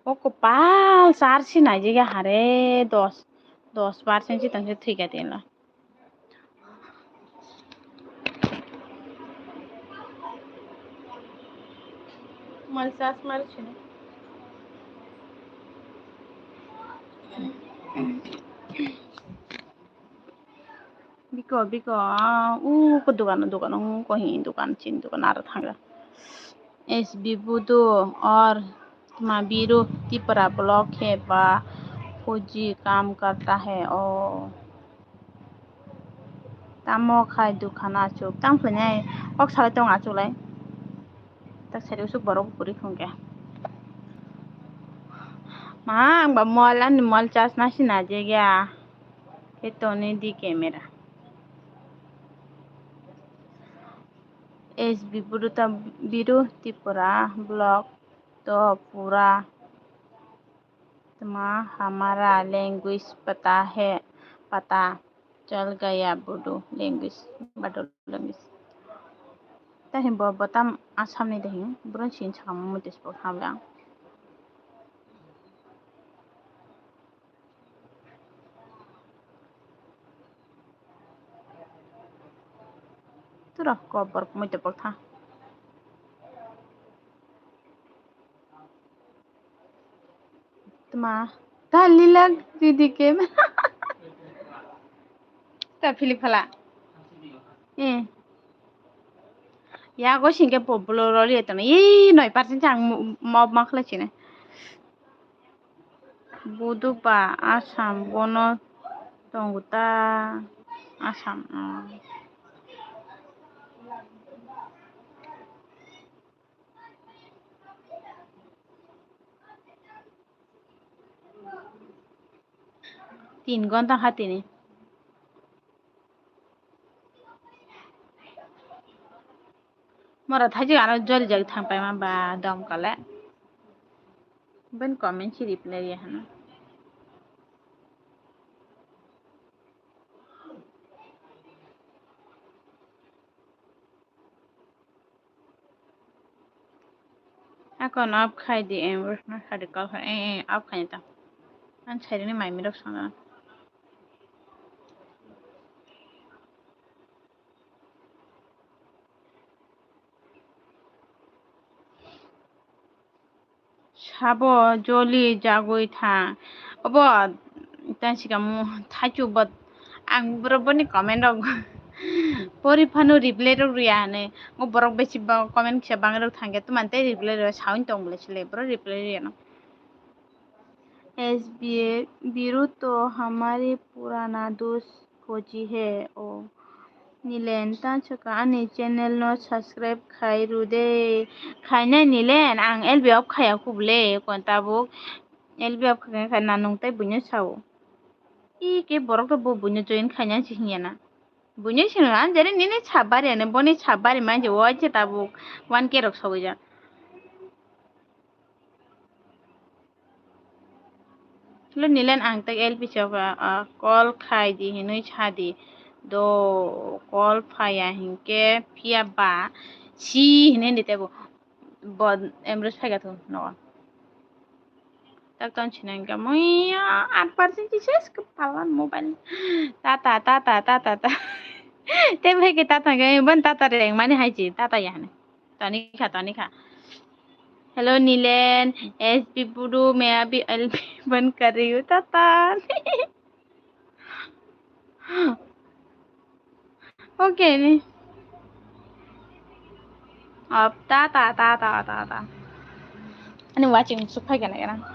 ओ कपाल चार सिनाय जगह हारे 10% चितंसो थैगा देला मलसास मारछिने बिको को दुकान कहीं दुकान चिन दुकान आरो थांगा एस बिबुदो और बीरू तिपरा ब्लॉक है बा फौजी काम करता है ओ तामो खाय दुकाना चुप ताम फैनाय हक साले दं आचुलाय ता सेरे सु बरक पुरी खुंगे मा आंबा मल चास नासिना जेगा केतोने दी कैमरा एस बिबुरुता बीरू तिपरा ब्लॉक तो पूरा हमारा लैंग्वेज पता चल गया बुडो लैंग्वेज बाडो लैंग्वेज ताहिम बताम आसामनि दहिं ब्रन सिन साम मतेस हाबला तुरा कबर मते पथा तमा तालिलग दीदी के ता फिलिफला या गो सिंगे पबलो रली त ए 9% आं मब माखलासिने बुदुबा आसाम गन दंगुता आसाम तीन घंटा हातिनि मरा थाइजो आरो जलि जग थांबाय माबा दम कले बन कमेंट सी रिप्लाई है ना Akon up khai di na khade kal up khai ta an chairi ni mai mi rok sanga sabo joli jagoi tha obo tan sikamu thachu bot ang boroboni comment rok pori phanu reply rok riya ne mo borok besi comment kisa bang rok thangge to mante reply ro sound tong bole chile bro reply riya no S Biru तो हमारी पुराना दोस्त फौजी है ओ नीलेन तांचका आनी channel नो subscribe खाई रुदे खाइना नीलेन आं एलबी अफ खाया कुबले कोंताबुक एलबी अफ खाय नानुंगताय बुनो साव ई के बरक तो बो बुनो जइन खाइना सिहियाना बुनो सिनो आन जेरे निने छाबारे ने बने छाबारे मांजे वाचे Tabuk 1K rock सवजा Lo nilen ang tag LP siya call khai di hinui chadi do call phaya hinke pia ba si hinen dite bo bod emros phaiga to no tak ton chinan ka moi 8% শেষ palan mobile tata te bhai ke tata ga ban tata reng mane haiji tata yahne tani kha hello Nilen SP पुडू मैं अभी LP बंद कर रही हूँ ताता okay नहीं अब ताता ताता ताता अनि वाचिङ सुफाइ केना